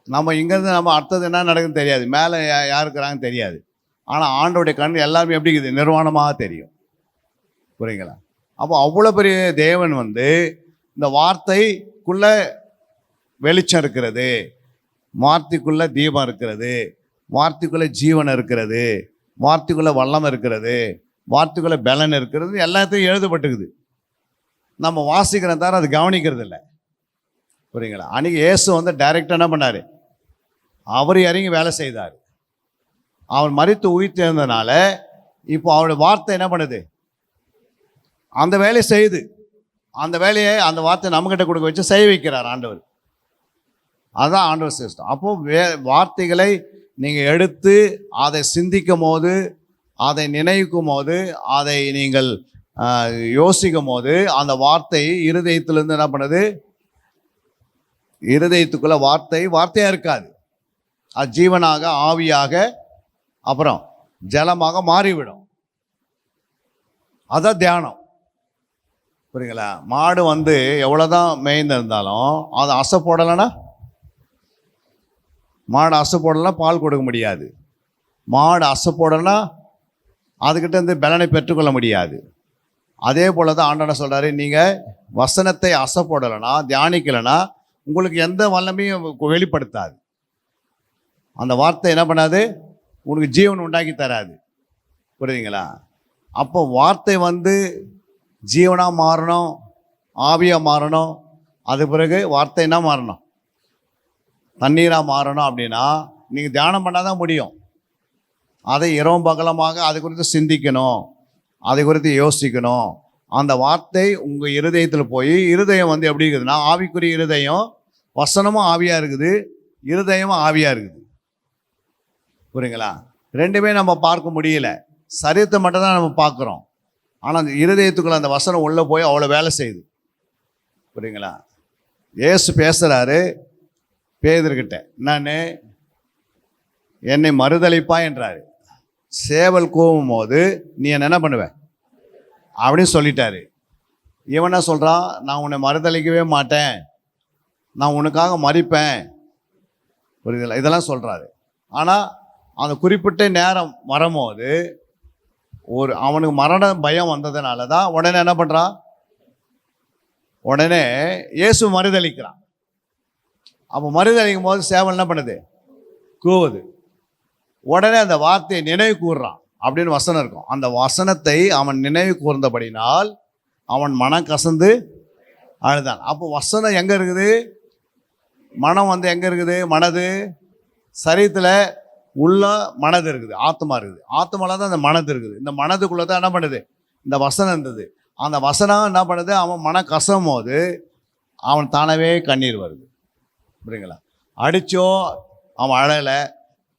நம்ம இங்கேருந்து நம்ம அடுத்தது என்ன நடக்குதுன்னு தெரியாது, மேலே யார் இருக்கிறாங்கன்னு தெரியாது. ஆனால் ஆண்டோடைய கண் எல்லாருமே எப்படி இருக்குது? நிர்வாணமாக தெரியும். புரியுங்களா? அப்போ அவ்வளோ பெரிய தேவன் வந்து இந்த வார்த்தைக்குள்ளே வெளிச்சம் இருக்கிறது, வார்த்தைக்குள்ள தீபம் இருக்கிறது, வார்த்தைக்குள்ள ஜீவன் இருக்கிறது, வார்த்தைக்குள்ள வல்லம் இருக்கிறது, வார்த்தைக்குள்ள பலன் இருக்கிறது, எல்லாத்தையும் எழுதப்பட்டுக்குது. நம்ம வாசிக்கிறோம் தவிர அது கவனிக்கிறது இல்லை. புரியுங்களா? அன்றைக்கி இயேசு வந்து டைரெக்டாக என்ன பண்ணார்? அவர் இறங்கி வேலை செய்தார். அவர் மரித்து உயிர்த்தெழுந்தனால இப்போ அவருடைய வார்த்தை என்ன பண்ணுது? அந்த வேலையை செய்யுது. அந்த வேலையை அந்த வார்த்தை நம்மகிட்ட கொடுக்க வச்சு செய்ய வைக்கிறார் ஆண்டவர். அதுதான் ஆண்டவர் சிஸ்டம். அப்போது வார்த்தைகளை நீங்கள் எடுத்து அதை சிந்திக்கும் போது, அதை நினைக்கும் போது, அதை நீங்கள் யோசிக்கும் போது, அந்த வார்த்தை இருதயத்திலேருந்து என்ன பண்ணுது? இருதயத்துக்குள்ள வார்த்தையாக இருக்காது. அது ஜீவனாக, ஆவியாக, அப்புறம் ஜலமாக மாறிவிடும். அதான் தியானம். புரியுங்களா? மாடு வந்து எவ்வளோதான் மேய்ந்திருந்தாலும் அது அசை போடலைன்னா, மாடு அசை போடலைன்னா பால் கொடுக்க முடியாது. மாடு அசை போடலைன்னா அதுக்கிட்ட இருந்து பலனை பெற்றுக்கொள்ள முடியாது. அதே போல் தான் ஆண்டவன் சொல்கிறாரு, நீங்கள் வசனத்தை அசை போடலைன்னா, தியானிக்கலைன்னா உங்களுக்கு எந்த வல்லமையும் வெளிப்படுத்தாது. அந்த வார்த்தை என்ன பண்ணாது? உனக்கு ஜீவன் உண்டாக்கி தராது. புரியுதுங்களா? அப்போ வார்த்தை வந்து ஜீவனாக மாறணும், ஆவியாக மாறணும். அது பிறகு வார்த்தை என்ன மாறணும்? தண்ணீராக மாறணும். அப்படின்னா நீங்கள் தியானம் பண்ணால் தான் முடியும். அதை இரவும் பகலமாக அதை குறித்து சிந்திக்கணும், அதை குறித்து யோசிக்கணும். அந்த வார்த்தை உங்கள் இருதயத்தில் போய், இருதயம் வந்து எப்படி இருக்குதுன்னா, ஆவிக்குரிய இருதயம், வசனமும் ஆவியாக இருக்குது, இருதயமும் ஆவியாக இருக்குது. புரியுங்களா? ரெண்டுமே நம்ம பார்க்க முடியல. சரீரத்தை மட்டும் தான் நம்ம பார்க்குறோம். ஆனால் அந்த இருதயத்துக்குள்ள அந்த வசனம் உள்ளே போய் அவ்வளோ வேலை செய்யுது. புரியுங்களா? இயேசு பேசுகிறாரு பேதுருக்கிட்ட, நான் என்னை மறுதலிப்பா என்றாரு. சேவல் கூவும் போது நீ என்ன பண்ணுவ அப்படின்னு சொல்லிட்டாரு. இவன் என்ன சொல்கிறான்? நான் உன்னை மறுதலிக்கவே மாட்டேன், நான் உனக்காக மறிப்பேன். புரியுதுங்களா? இதெல்லாம் சொல்கிறாரு. ஆனால் அந்த குறிப்பிட்ட நேரம் வரும்போது அவனுக்கு மரண பயம் வந்ததுனால தான் உடனே என்ன பண்ணுறான்? உடனே இயேசு மறுதளிக்கிறான். அப்போ மறுதளிக்கும் போது சேவல் என்ன பண்ணுது? கூவுது. உடனே அந்த வார்த்தையை நினைவு கூறுறான் அப்படின்னு வசனம் இருக்கும். அந்த வசனத்தை அவன் நினைவு கூர்ந்தபடினால் அவன் மனம் கசந்து அழுதான். அப்போ வசனம் எங்கே இருக்குது? மனம் வந்து எங்கே இருக்குது? மனது சரீரத்தில் உள்ள மனது இருக்குது, ஆத்மா இருக்குது. ஆத்மாவில் தான் அந்த மனது இருக்குது. இந்த மனதுக்குள்ளே தான் என்ன பண்ணுது? இந்த வசனம் இருந்தது. அந்த வசனம் என்ன பண்ணுது? அவன் மனம் கசம் போது அவன் தானவே கண்ணீர் வருது. புரியுங்களா? அடித்தோ அவன் அழலை,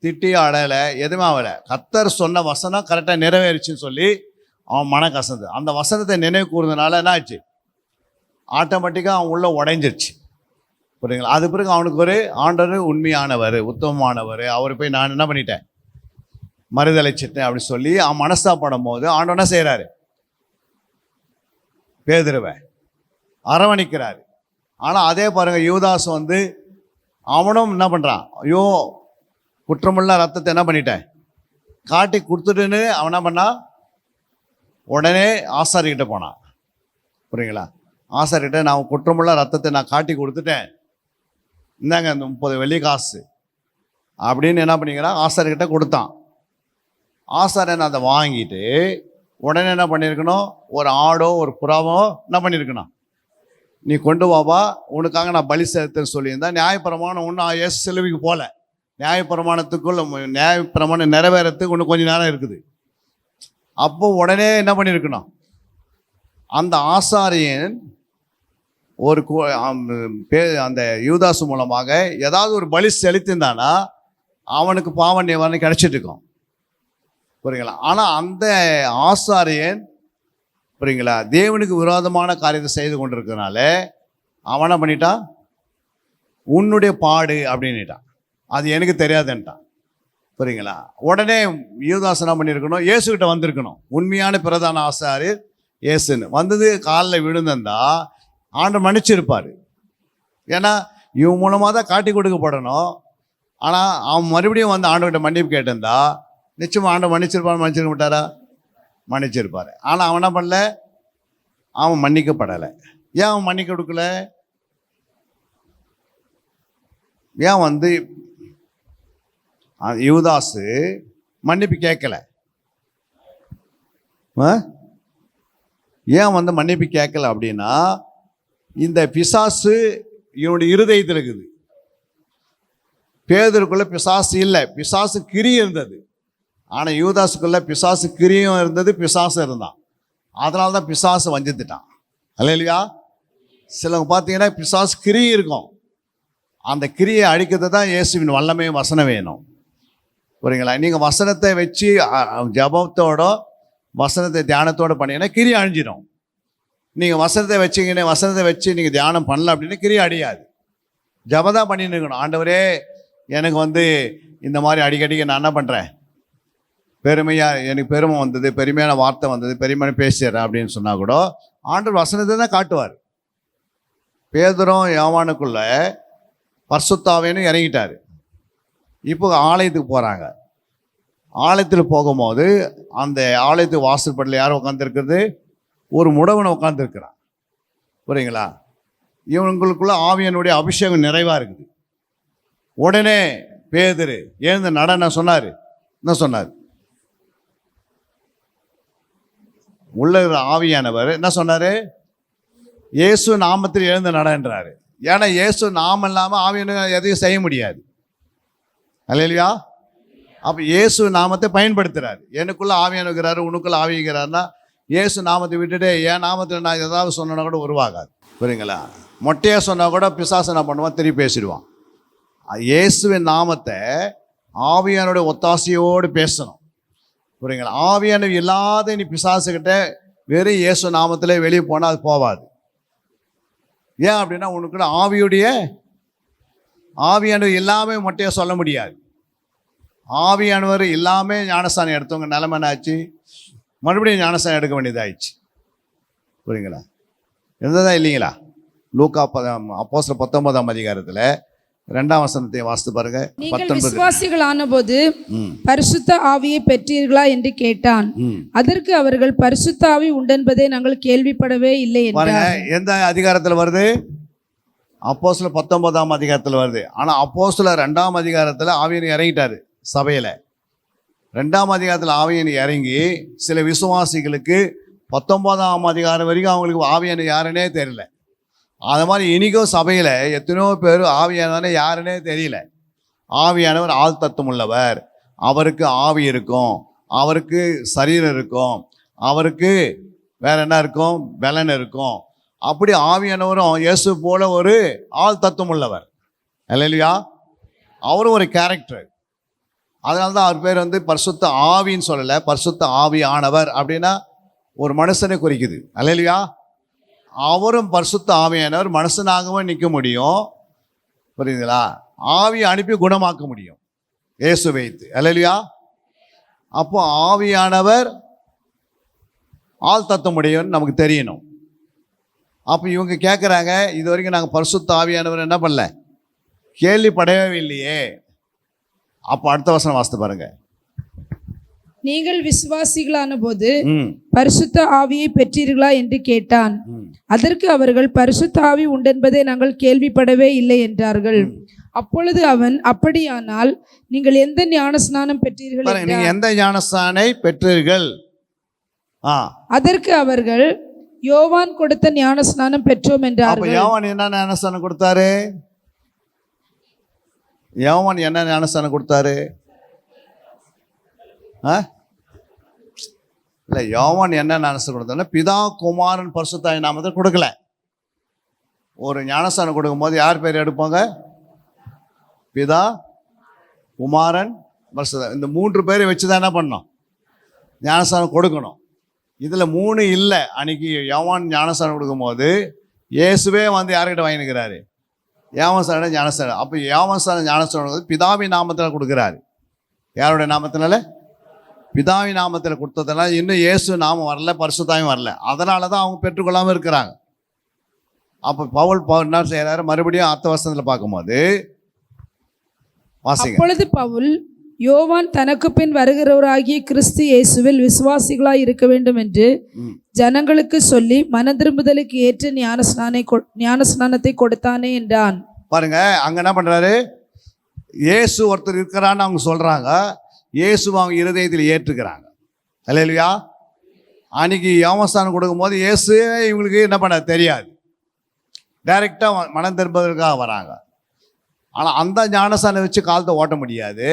திட்டியோ அழலை, எதுவுமே ஆகலை. கர்த்தர் சொன்ன வசனம் கரெக்டாக நிறைவேறிச்சுன்னு சொல்லி அவன் மனம் கசந்து, அந்த வசனத்தை நினைவு கூறுறதுனால என்ன ஆச்சு? ஆட்டோமேட்டிக்காக அவன் உள்ள உடைஞ்சிருச்சு. புரியுங்களா? அது பிறகு அவனுக்கு ஒரு ஆண்டவர் உண்மையானவர், உத்தமமானவர், அவரை போய் நான் என்ன பண்ணிட்டேன்? மறுதளிச்சிட்டேன் அப்படி சொல்லி அவன் மனஸ்தாப்படும் போது ஆண்டவர் என்ன செய்கிறாரு? பேதுருவை அரவணைக்கிறாரு. ஆனால் அதே பாருங்கள், யூதாஸ் வந்து அவனும் என்ன பண்ணுறான்? ஐயோ, குற்றமுள்ள ரத்தத்தை என்ன பண்ணிட்டேன் காட்டி கொடுத்துட்டுன்னு அவன் என்ன பண்ணான்? உடனே ஆசாரிக்கிட்ட போனான். புரியுங்களா? ஆசாரிக்கிட்ட நான் குற்றமுள்ள ரத்தத்தை நான் காட்டி கொடுத்துட்டேன், இந்தாங்க அந்த 30 வெள்ளி காசு அப்படின்னு என்ன பண்ணிக்கிறான்? ஆசாரிக்கிட்ட கொடுத்தான். ஆசாரியன் அதை வாங்கிட்டு உடனே என்ன பண்ணியிருக்கணும்? ஒரு ஆடோ ஒரு புறாவோ என்ன பண்ணியிருக்கணும்? நீ கொண்டு வாப்பா, உனக்காக நான் பலி செலுத்தன்னு சொல்லியிருந்தேன். நியாயப்பிரமாணம் ஒன்றும் இயேசு சிலுவைக்கு போகல. நியாயப்பிரமாணம் நிறைவேறத்துக்கு இன்னும் கொஞ்சம் நேரம் இருக்குது. அப்போ உடனே என்ன பண்ணியிருக்கணும்? அந்த ஆசாரியன் ஒரு அந்த யூதாசு மூலமாக ஏதாவது ஒரு பலி செலுத்திருந்தானா அவனுக்கு பாவ நிவாரணை கிடைச்சிட்டு இருக்கும். புரியுங்களா? ஆனால் அந்த ஆசாரியன் புரியுங்களா தேவனுக்கு விரோதமான காரியத்தை செய்து கொண்டிருக்கிறதுனால அவனை பண்ணிட்டான், உன்னுடைய பாடு அப்படின்னுட்டான், அது எனக்கு தெரியாதுன்ட்டான். புரியுங்களா? உடனே யூதாஸ் என்ன பண்ணியிருக்கணும்? இயேசுகிட்ட வந்திருக்கணும். உண்மையான பிரதான ஆசாரியர் இயேசுன்னு வந்தது காலில் விழுந்தா ஆண்டவர் மன்னிச்சிருப்பார். ஏன்னா இவன் மூலமாக தான் காட்டி கொடுக்கப்படணும். ஆனால் அவன் மறுபடியும் வந்து ஆண்டவர்கிட்ட மன்னிப்பு கேட்டிருந்தா நிச்சயமாக ஆண்டவர் மன்னிச்சிருக்க மாட்டாரா? மன்னிச்சிருப்பார். ஆனால் அவன் என்ன பண்ணல? அவன் மன்னிக்கப்படலை. ஏன் அவன் மன்னிக்க கொடுக்கல? ஏன் வந்து யூதாசு மன்னிப்பு கேட்கல. ஏன் வந்து மன்னிப்பு கேட்கல அப்படின்னா, இந்த பிசாசு இவனுடைய இருதயத்தில் இருக்குது. பேதுருக்குள்ள பிசாசு இல்லை, பிசாசு கிரி இருந்தது. ஆனால் யூதாசுக்குள்ள பிசாசு கிரியும் இருந்தது, பிசாசு இருந்தான். அதனால தான் பிசாசு வஞ்சித்துட்டான். அல்லேலூயா. சிலவங்க பார்த்தீங்கன்னா பிசாசு கிரி இருக்கும், அந்த கிரியை அழிக்கிறது தான் இயேசுவின் வல்லமை வசனம் வேணும். புரியுங்களா? நீங்கள் வசனத்தை வச்சு ஜபத்தோட வசனத்தை தியானத்தோடு பண்ணீங்கன்னா கிரி அழிஞ்சிடும். நீங்கள் வசனத்தை வச்சிங்கன்னு வசனத்தை வச்சு நீங்கள் தியானம் பண்ணல அப்படின்னா கிரி அழியாது. ஜபம் தான் பண்ணின்னு இருக்கணும். ஆண்டவரே எனக்கு வந்து இந்த மாதிரி அடிக்கடிக்கு நான் என்ன பண்ணுறேன், பெருமையாக எனக்கு பெருமை வந்தது, பெருமையான வார்த்தை வந்தது, பெருமையான பேசுகிறேன் அப்படின்னு சொன்னால் கூட ஆண்டவர் வசனத்தை தான் காட்டுவார். பேதுரும் யோவானுக்குள்ள பரிசுத்தாவின்னு இறங்கிட்டார். இப்போ ஆலயத்துக்கு போகிறாங்க. ஆலயத்தில் போகும்போது அந்த ஆலயத்துக்கு வாசற்படியில் யார் உட்காந்துருக்குறது? ஒரு முடவனை உட்காந்துருக்கிறான். புரியுங்களா? இவங்களுக்குள்ள ஆவியனுடைய அபிஷேகம் நிறைவாக இருக்குது. உடனே பேதுரு எழுந்து நடன சொன்னார். என்ன சொன்னார்? உள்ள இருக்கிற ஆவியானவர் என்ன சொன்னார்? இயேசு நாமத்தில் எழுந்து நடன்றாரு. ஏன்னா இயேசு நாமம் இல்லாமல் ஆவியனு எதையும் செய்ய முடியாது. அல்லேலூயா. அப்போ இயேசு நாமத்தை பயன்படுத்துகிறார். எனக்குள்ள ஆவியானுக்கிறாரு, உனக்குள்ள ஆவிக்கிறாருன்னா இயேசு நாமத்தை விட்டுட்டு என் நாமத்தில் நான் ஏதாவது சொன்னா கூட உருவாகாது. புரியுங்களா? மொட்டையாக சொன்னால் கூட பிசாசு என்ன பண்ணுவான், திருப்பி பேசிடுவான். இயேசுவின் நாமத்தை ஆவியானுடைய ஒத்தாசையோடு பேசணும். புரியுங்களா? ஆவியானு இல்லாத நீ பிசாசுக்கிட்ட வெறும் இயேசு நாமத்திலே வெளியே போனால் அது போகாது. ஏன் அப்படின்னா உனக்கு ஆவியானவர் இல்லாமல் மொட்டையாக சொல்ல முடியாது. ஆவியானவர் இல்லாமல் ஞானஸ்தானம் எடுத்தவங்க நிலைமை ஆச்சு, மறுபடியும் ஞானஸ்தானம் எடுக்க வேண்டியதாகிடுச்சு. புரியுங்களா? இருந்ததா இல்லைங்களா? லூக்கா அப்போஸ்தலர் 19ஆம் அதிகாரத்தில் 2ஆம் வசனத்தை வாசித்து பாருங்க. நீங்கள் விசுவாசிகள் ஆனபோது பரிசுத்த ஆவியை பெற்றீர்களா என்று கேட்டான். அதற்கு அவர்கள் பரிசுத்த ஆவி உண்டென்பதை நாங்கள் கேள்விப்படவே இல்லை என்றார். எந்த அதிகாரத்தில் வருது? அப்போஸ்தலர் 19ஆம் அதிகாரத்தில் வருது. ஆனால் அப்போஸ்தலர் 2ஆம் அதிகாரத்தில் ஆவியன் இறங்கிட்டாரு சபையில். 2ஆம் அதிகாரத்தில் ஆவியன் இறங்கி சில விசுவாசிகளுக்கு 19ஆம் அதிகாரம் வரைக்கும் அவங்களுக்கு ஆவியன் யாருன்னே தெரியல. அது மாதிரி இன்றைக்கும் சபையில் எத்தனையோ பேர் ஆவியானவனே யாருன்னே தெரியல. ஆவியானவர் ஆள் தத்துவம் உள்ளவர், அவருக்கு ஆவி இருக்கும், அவருக்கு சரீரம் இருக்கும், அவருக்கு வேற என்ன இருக்கும், பலன் இருக்கும். அப்படி ஆவியானவரும் இயேசு போல ஒரு ஆள் தத்துவம் உள்ளவர். அல்லேலூயா. அவரும் ஒரு கேரக்டர். அதனால தான் அவர் பேர் வந்து பரிசுத்த ஆவின்னு சொல்லலை, பரிசுத்த ஆவி ஆனவர் அப்படின்னா ஒரு மனுஷனை குறிக்குது. அல்லேலூயா. அவரும் பரிசுத்த ஆவியானவர் மனுஷனாகவும் நிற்க முடியும். புரியுதுங்களா? ஆவியை அனுப்பி குணமாக்க முடியும் இயேசு வைத்து. அல்லேலூயா. அப்போ ஆவியானவர் ஆள் தத்துவம் முடியும்னு நமக்கு தெரியணும். அப்போ இவங்க கேட்குறாங்க, இது வரைக்கும் நாங்கள் பரிசுத்த ஆவியானவர் என்ன பண்ணல, கேள்விப்படவே இல்லையே. அப்போ அடுத்த வசனம் வாசித்து பாருங்க. நீங்கள் விசுவாசிகளான போது பரிசுத்த ஆவியை பெற்றீர்களா என்று கேட்டான். அதற்கு அவர்கள் பரிசுத்த ஆவி உண்டென்பதை நாங்கள் கேள்விப்படவே இல்லை என்றார்கள். அப்பொழுது அவன், அப்படியானால் நீங்கள் எந்த ஞானஸ்நானம் பெற்றீர்கள்? நீங்க எந்த ஞானஸ்நானை பெற்றீர்கள்? அதற்கு அவர்கள், யோவான் கொடுத்த ஞானஸ்நானம் பெற்றோம் என்றார்கள். யோவான் என்ன ஞானஸ்நானம் கொடுத்தாரு? யோவான் என்ன ஞானஸ்நானம் கொடுத்தாரு? இல்லை, யோவான் என்ன ஞானஸ்தானம் கொடுத்தாருன்னா பிதா குமாரன் பரிசுத்த நாமத்தை கொடுக்கல. ஒரு ஞானஸ்தானம் கொடுக்கும்போது யார் பேர் எடுப்பாங்க? பிதா குமாரன் பரிசுத்த, இந்த 3 பேரை வச்சு தான் என்ன பண்ணணும், ஞானஸ்தானம் கொடுக்கணும். இதில் 3 இல்லை. அன்னைக்கு யோவான் ஞானஸ்தானம் கொடுக்கும்போது இயேசுவே வந்து யார்கிட்ட வாங்கிக்கிறாரு? யோவான் ஞானஸ்தானம். அப்போ யோவான் ஞானஸ்தானம் பிதாவின் நாமத்தில் கொடுக்குறாரு. யாருடைய நாமத்தினால? பிதாவின் நாமத்தில் கொடுத்ததுனால இன்னும் இயேசு நாமம் வரல, பரிசுத்தாயும் வரல. அதனால தான் அவங்க பெற்றுக்கொள்ளாமல் இருக்கிறாங்க. அப்போ பவுல் என்ன செய்கிறாரு? மறுபடியும் அடுத்த வசனத்தில் பார்க்கும்போது வாசிங்க. அப்பொழுது பவுல், யோவான் தனக்கு பின் வருகிறவராகிய கிறிஸ்து இயேசுவில் விசுவாசிகளாய் இருக்க வேண்டும் என்று ஜனங்களுக்கு சொல்லி மன திரும்புதலுக்கு ஏற்ற ஞானஸ்நானத்தை கொடுத்தானே என்றான். பாருங்க, அங்க என்ன பண்றாரு? இயேசு ஒருத்தர் இருக்கிறான்னு அவங்க சொல்கிறாங்க, இயேசு அவங்க இருதயத்தில் ஏற்றுக்கிறாங்க. அல்லேலூயா. அன்றைக்கி யோமஸ்தானம் கொடுக்கும்போது இயேசு இவங்களுக்கு என்ன பண்ண தெரியாது, டைரெக்டாக மனம் திரும்புவதற்காக வராங்க. ஆனால் அந்த ஞானஸ்தானம் வச்சு காலத்தை ஓட்ட முடியாது.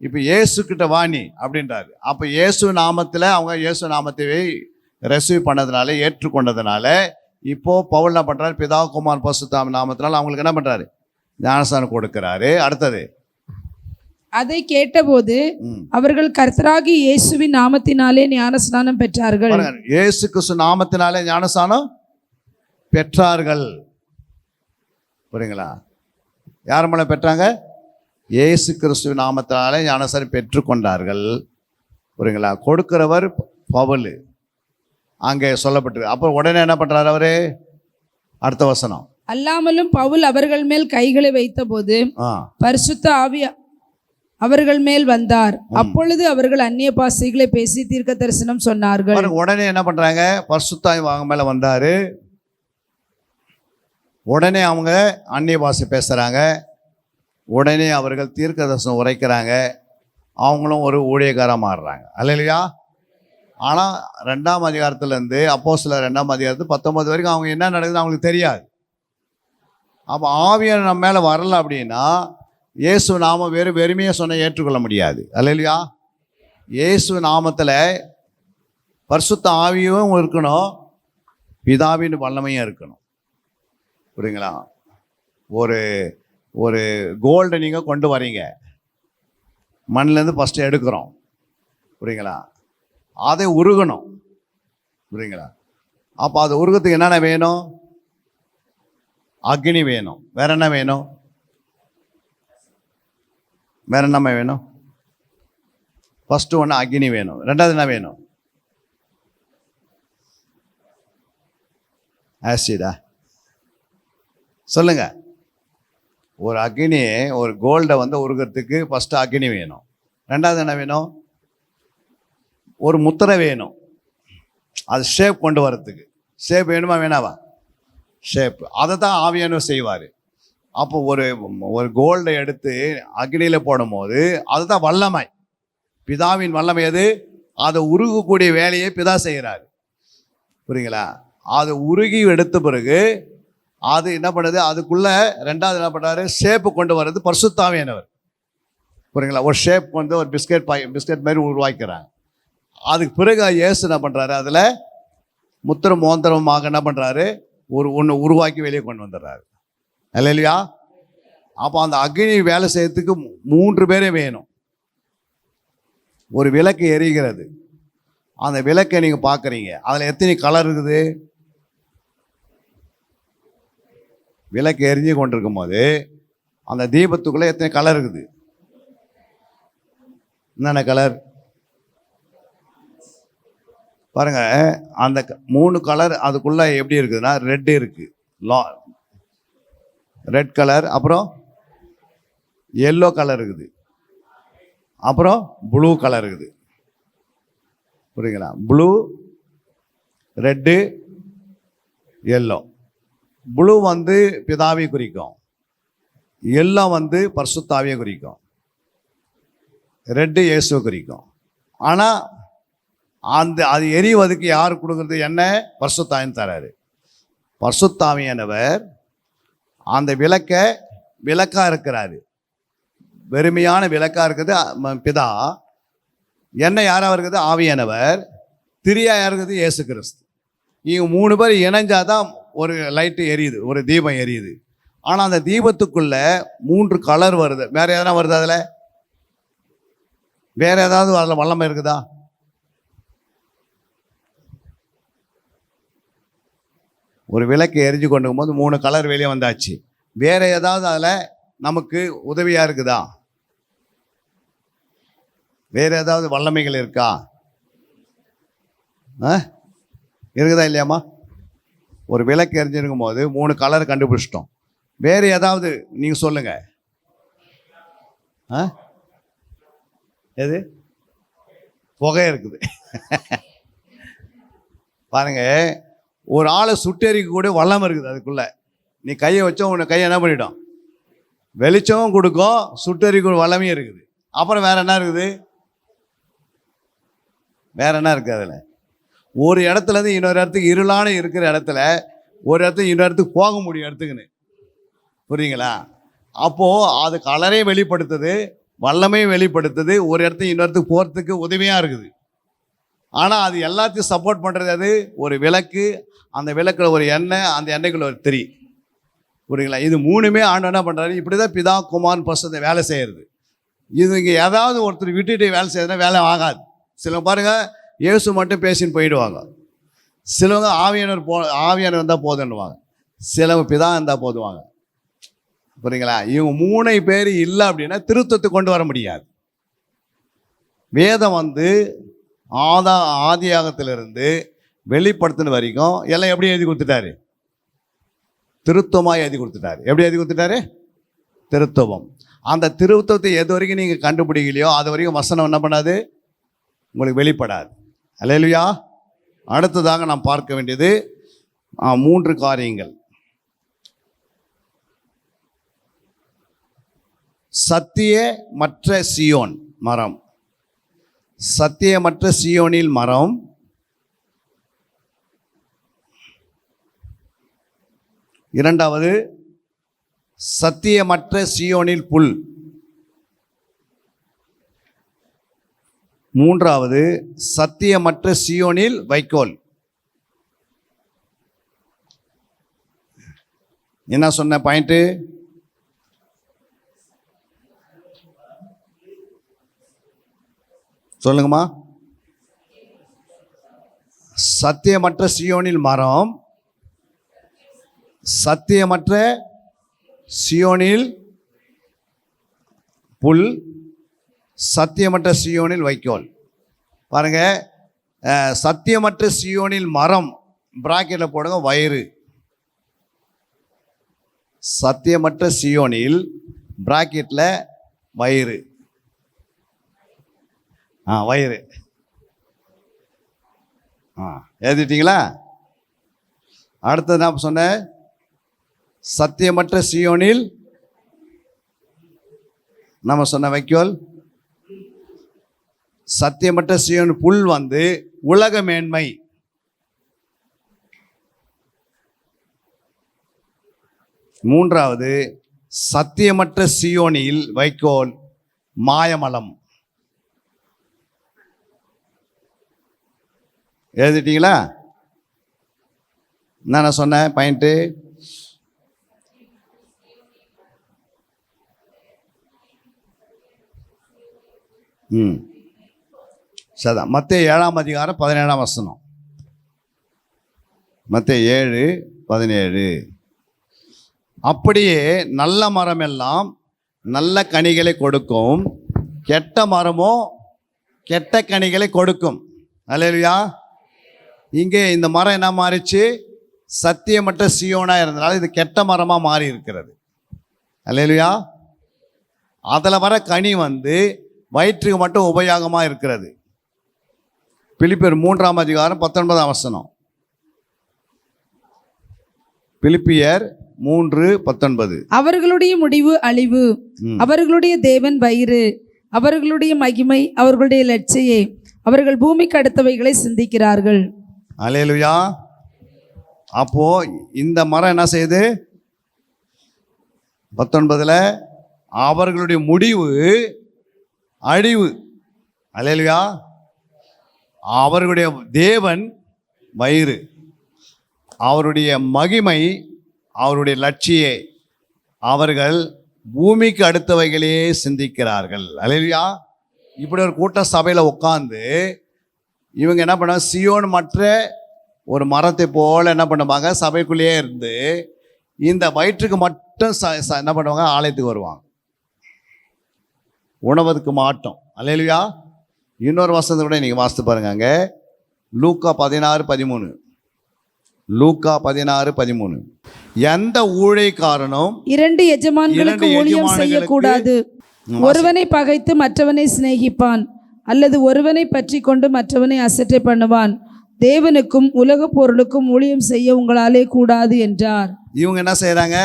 இப்போ இயேசுக்கிட்ட வாணி அப்படின்றாரு. அப்போ இயேசு நாமத்தில் அவங்க இயேசு நாமத்தை ரெசீவ் பண்ணதுனால, ஏற்றுக்கொண்டதுனால, இப்போது பவுல் என்ன பண்ணுறாரு, பிதா குமார் பரிசுத்த நாமத்தினால அவங்களுக்கு என்ன பண்ணுறாரு, ஞானஸ்தானம் கொடுக்குறாரு. அடுத்தது, அதை கேட்டபோது அவர்கள் கர்த்தராகி இயேசுவின் நாமத்தினாலே ஞானஸ்நானம் பெற்றார்கள். இயேசு கிறிஸ்து நாமத்தினாலே ஞானஸ்நானம் பெற்றார்கள். புரியுங்களா? யார் மூலம் பெற்றாங்க? இயேசு கிறிஸ்துவின் நாமத்தினாலே ஞானஸ்நானம் பெற்றுக்கொண்டார்கள். புரியுங்களா? கொடுக்கிறவர் பவுல் அங்கே சொல்லப்பட்டிருக்கு. அப்புறம் உடனே என்ன பண்றாரு அவரு? அடுத்த வசனம், அல்லாமலும் பவுல் அவர்கள் மேல் கைகளை வைத்தபோது பரிசுத்த ஆவி அவர்கள் மேல் வந்தார். அப்பொழுது அவர்கள் அந்நிய பாஷைகளை பேசி தீர்க்க தரிசனம் சொன்னார்கள். உடனே என்ன பண்றாங்க? பரிசுத்த ஆவி அவங்க மேல வந்தாரு. உடனே அவங்க அந்நிய பாஷை பேசுறாங்க. உடனே அவர்கள் தீர்க்க தரிசனம் உரைக்கிறாங்க. அவங்களும் ஒரு ஊழியக்காரமாக மாறுறாங்க. அல்லேலூயா. ஆனால் 2ஆம் அதிகாரத்துலேருந்து அப்போஸ்தலர் 2ஆம் அதிகாரத்து 19 வரைக்கும் அவங்க என்ன நடக்குதுன்னு அவங்களுக்கு தெரியாது. அப்போ ஆவியானவர் நம்ம மேலே வரல அப்படின்னா இயேசு நாம வெறுமையாக சொன்ன ஏற்றுக்கொள்ள முடியாது. அல்லேலூயா. இயேசு நாமத்தில் பரிசுத்த ஆவியும் இருக்கணும், பிதாவின் வல்லமையும் இருக்கணும். புரியுங்களா? ஒரு ஒரு கோல்டை நீங்கள் கொண்டு வரீங்க, மண்ணிலேருந்து ஃபஸ்ட்டு எடுக்கிறோம். புரியுங்களா? அதை உருகணும். புரியுங்களா? அப்போ அது உருகத்துக்கு என்னென்ன வேணும்? அக்னி வேணும். வேற என்ன வேணும்? வேற என்னம்மா வேணும்? ஃபஸ்ட்டு ஒன்று அக்னி வேணும். ரெண்டாவது என்ன வேணும்? ஆசிடா சொல்லுங்க. ஒரு அக்னி, ஒரு கோல்டை உருகிறதுக்கு ஃபஸ்ட்டு அக்னி வேணும். ரெண்டாவது என்ன வேணும்? ஒரு முத்திரை வேணும். அது ஷேப் கொண்டு வரத்துக்கு. ஷேப் வேணுமா வேணாவா? ஷேப். அதை தான் ஆவியானவர் செய்வார். அப்போ ஒரு கோல்டை எடுத்து அக்னியில் போடும்போது அதுதான் வல்லமை. பிதாவின் வல்லமை எது? அதை உருகக்கூடிய வேலையை பிதா செய்கிறார். புரியுங்களா? அது உருகி எடுத்த பிறகு அது என்ன பண்ணுது? அதுக்குள்ள ரெண்டாவது என்ன பண்ணுறாரு? ஷேப்பு கொண்டு வர்றது பரிசுத்த ஆவியானவர். புரியுங்களா? ஒரு ஷேப் ஒரு பிஸ்கெட் மாதிரி உருவாக்கிறாங்க. அதுக்கு பிறகு இயேசு என்ன பண்ணுறாரு? அதில் முத்திரம் மோந்திரமாக என்ன பண்ணுறாரு? ஒன்று உருவாக்கி வெளியே கொண்டு வந்துடுறாரு. அல்லேலூயா. அப்போ அந்த அக்னி வேலை செய்யறதுக்கு 3 பேரே வேணும். ஒரு விளக்கு எரிகிறது. அந்த விளக்கை நீங்கள் பார்க்குறீங்க, அதில் எத்தனை கலர் இருக்குது? விளக்கு எரிஞ்சு கொண்டிருக்கும் போது அந்த தீபத்துக்குள்ளே எத்தனை கலர் இருக்குது? என்னென்ன கலர் பாருங்க. அந்த 3 கலர் அதுக்குள்ளே எப்படி இருக்குதுன்னா, ரெட் இருக்குது, ரெட் கலர், அப்புறம் எல்லோ கலர் இருக்குது, அப்புறம் ப்ளூ கலர் இருக்குது. புரியுங்களா? Blue, red, yellow. ப்ளூ பிதாவை குறிக்கும், எல்லோ பரிசுத்த ஆவியை குறிக்கும், ரெட்டு இயேசுவை குறிக்கும். ஆனால் அது எரிவதுக்கு யார் கொடுக்குறது? என்ன? பரிசுத்த ஆவியானவர் தராரு. பரிசுத்த ஆவியானவர் அந்த விளக்காக இருக்கிறாரு. வெறுமையான விளக்காக இருக்குது பிதா. என்ன யாராக இருக்குது? ஆவியானவர். திரியா யார் இருக்குது? இயேசு கிறிஸ்து. இவங்க 3 பேர் இணைஞ்சாதான் ஒரு லைட்டு எரியுது, ஒரு தீபம் எரியுது. ஆனால் அந்த தீபத்துக்குள்ள 3 கலர் வருது. வேற எதனா வருது? அதில் வேற ஏதாவது அதில் வல்லமை இருக்குதா? ஒரு விளக்கு எரிஞ்சு கொண்டு போது 3 கலர் வெளியே வந்தாச்சு. வேற ஏதாவது அதில் நமக்கு உதவியாக இருக்குதா? வேற ஏதாவது வல்லமைகள் இருக்கா? இருக்குதா இல்லையாம்மா? ஒரு விளக்கு எரிஞ்சிருக்கும் போது 3 கலர் கண்டுபிடிச்சிட்டோம். வேறு ஏதாவது நீங்கள் சொல்லுங்க. எது? புகை இருக்குது. பாருங்க, ஒரு ஆளை சுட்டெரிக்க கூட வல்லமை இருக்குது அதுக்குள்ள. நீ கையை வச்சா உன்னை கையை என்ன பண்ணிட்டோம்? வெளிச்சமும் கொடுக்கும், சுட்டெரிக்கும் வல்லமையும் இருக்குது. அப்புறம் வேற என்ன இருக்குது? வேற என்ன இருக்குது? அதில் ஒரு இடத்துலேருந்து இன்னொரு இடத்துக்கு, இருளான இருக்கிற இடத்துல ஒரு இடத்துக்கு இன்னொரு இடத்துக்கு போக முடியும் இடத்துக்குன்னு. புரியுங்களா? அப்போது அது கலரையும் வெளிப்படுத்துது, வல்லமையும் வெளிப்படுத்துது, ஒரு இடத்துக்கு இன்னொரு இடத்துக்கு போகிறதுக்கு உதவியாக இருக்குது. ஆனால் அது எல்லாத்தையும் சப்போர்ட் பண்ணுறது அது ஒரு விளக்கு, அந்த விளக்கில் ஒரு எண்ணெய், அந்த எண்ணெய்க்குள்ள ஒரு திரி. புரியுங்களா? இது மூணுமே ஆண்டு என்ன பண்ணுறாரு? இப்படி தான் பிதா குமாரன் பரிசுத்த வேலை செய்கிறது. இது இங்கே ஏதாவது ஒருத்தர் விட்டுட்டு வேலை செய்யறதுனா வேலை ஆகாது. சிலவங்க பாருங்கள், இயேசு மட்டும் பேசின்னு போயிடுவாங்க. சிலவங்க ஆவியானவர் இருந்தால் போதுன்னுவாங்க, சிலவங்க பிதா இருந்தால் போதுவாங்க. புரியுங்களா? இவங்க 3 பேர் இல்லை அப்படின்னா திருத்தத்தை கொண்டு வர முடியாது. வேதம் ஆதியாகத்திலிருந்து வெளிப்படுத்தின வரைக்கும் எல்லாம் எப்படி எழுதி கொடுத்துட்டாரு? திருத்தமாக எழுதி கொடுத்துட்டாரு. எப்படி எழுதி கொடுத்துட்டாரு? திருத்தவம். அந்த திருத்தத்தை எது வரைக்கும் நீங்கள் கண்டுபிடிக்கலையோ அது வரைக்கும் வசனம் என்ன பண்ணாது? உங்களுக்கு வெளிப்படாது. அல்லேலூயா. அடுத்ததாக நாம் பார்க்க வேண்டியது 3 காரியங்கள். சத்தியமற்ற சீயோன் மரம். சத்தியமற்ற சீயோனில் மரம். இரண்டாவது, சத்தியமற்ற சீயோனில் புல். மூன்றாவது, சத்தியமற்ற சீயோனில் வைக்கோல். என்ன சொன்ன பாயிண்ட்? சொல்லுங்கம்மா. சத்தியமற்ற சீயோனில் மரம், சத்தியமற்ற சீயோனில் புல், சத்தியமற்ற சீயோனில் வைக்கோல். பாருங்க, சத்தியமற்ற சீயோனில் மரம் பிராக்கெட்டில் போடுங்க, வயிறு. சத்தியமற்ற சீயோனில் பிராக்கெட்டில் வயிறு. வயிறு. எழுதிட்டீங்களா? அடுத்தது நான் சொன்னேன், சத்தியமற்ற சீயோனில் நம்ம சொன்ன வைக்கோல். சத்தியமற்ற சீயோன் புல் உலக மேன்மை. மூன்றாவது, சத்தியமற்ற சீயோனில் வைக்கோல் மாயமலம். எழுதிட்டீங்களா? நான் சொன்னேன் பாயிண்ட்டு. சரிதான். மத்தேயு 7ஆம் அதிகாரம் 17ஆம் வசனம். மத்தேயு 7:17. அப்படியே நல்ல மரம் எல்லாம் நல்ல கனிகளை கொடுக்கும், கெட்ட மரமோ கெட்ட கனிகளை கொடுக்கும். அல்லேலூயா. இங்கே இந்த மரம் என்ன மாறிச்சு? சத்தியமற்ற சீயோனா இருந்தனால இது கெட்ட மரமாக மாறி இருக்கிறது. அல்லேலூயா. அதில் வர கனி வயிற்றுக்கு மட்டும் உபயோகமாக இருக்கிறது. பிலிப்பியர் 3ஆம் அதிகாரம் 19ஆம் வசனம். பிலிப்பியர் 3:19. அவர்களுடைய முடிவு அழிவு, அவர்களுடைய தேவன் வயிறு, அவர்களுடைய மகிமை அவர்களுடைய லட்சியே, அவர்கள் பூமிக்கு அடுத்தவைகளை சிந்திக்கிறார்கள். அல்லேலூயா. அப்போ இந்த மரம் என்ன செய்யுது? 19 அவர்களுடைய முடிவு அழிவு. அல்லேலூயா. அவர்களுடைய தேவன் வயிறு, அவருடைய மகிமை அவருடைய லட்சியே, அவர்கள் பூமிக்கு அடுத்தவைகளையே சிந்திக்கிறார்கள். அல்லேலூயா. இப்படி ஒரு கூட்ட சபையில் உட்காந்து இவங்க என்ன பண்ணுவாங்க? சியோன் மற்ற ஒரு மரத்தை போல் என்ன பண்ணுவாங்க? சபைக்குள்ளேயே இருந்து இந்த வயிற்றுக்கு மட்டும் என்ன பண்ணுவாங்க? ஆலயத்துக்கு வருவாங்க, உணவுக்கு மாட்டோம். அல்லேலூயா. இன்னொரு வசனத்தை கூட நீங்கள் வாசித்து பாருங்க. அங்கே லூக்கா 16:13. லூக்கா 16:13. எந்த ஊழியக்காரனும் 2 எஜமான்களுக்கு ஊழியம் செய்யக்கூடாது. ஒருவனை பகைத்து மற்றவனை சிநேகிப்பான், அல்லது ஒருவனை பற்றி கொண்டு மற்றவனை அசட்டை பண்ணுவான். தேவனுக்கும் உலக பொருளுக்கும் ஊழியம் செய்ய உங்களாலே கூடாது என்றார். இவங்க என்ன செய்யறாங்க?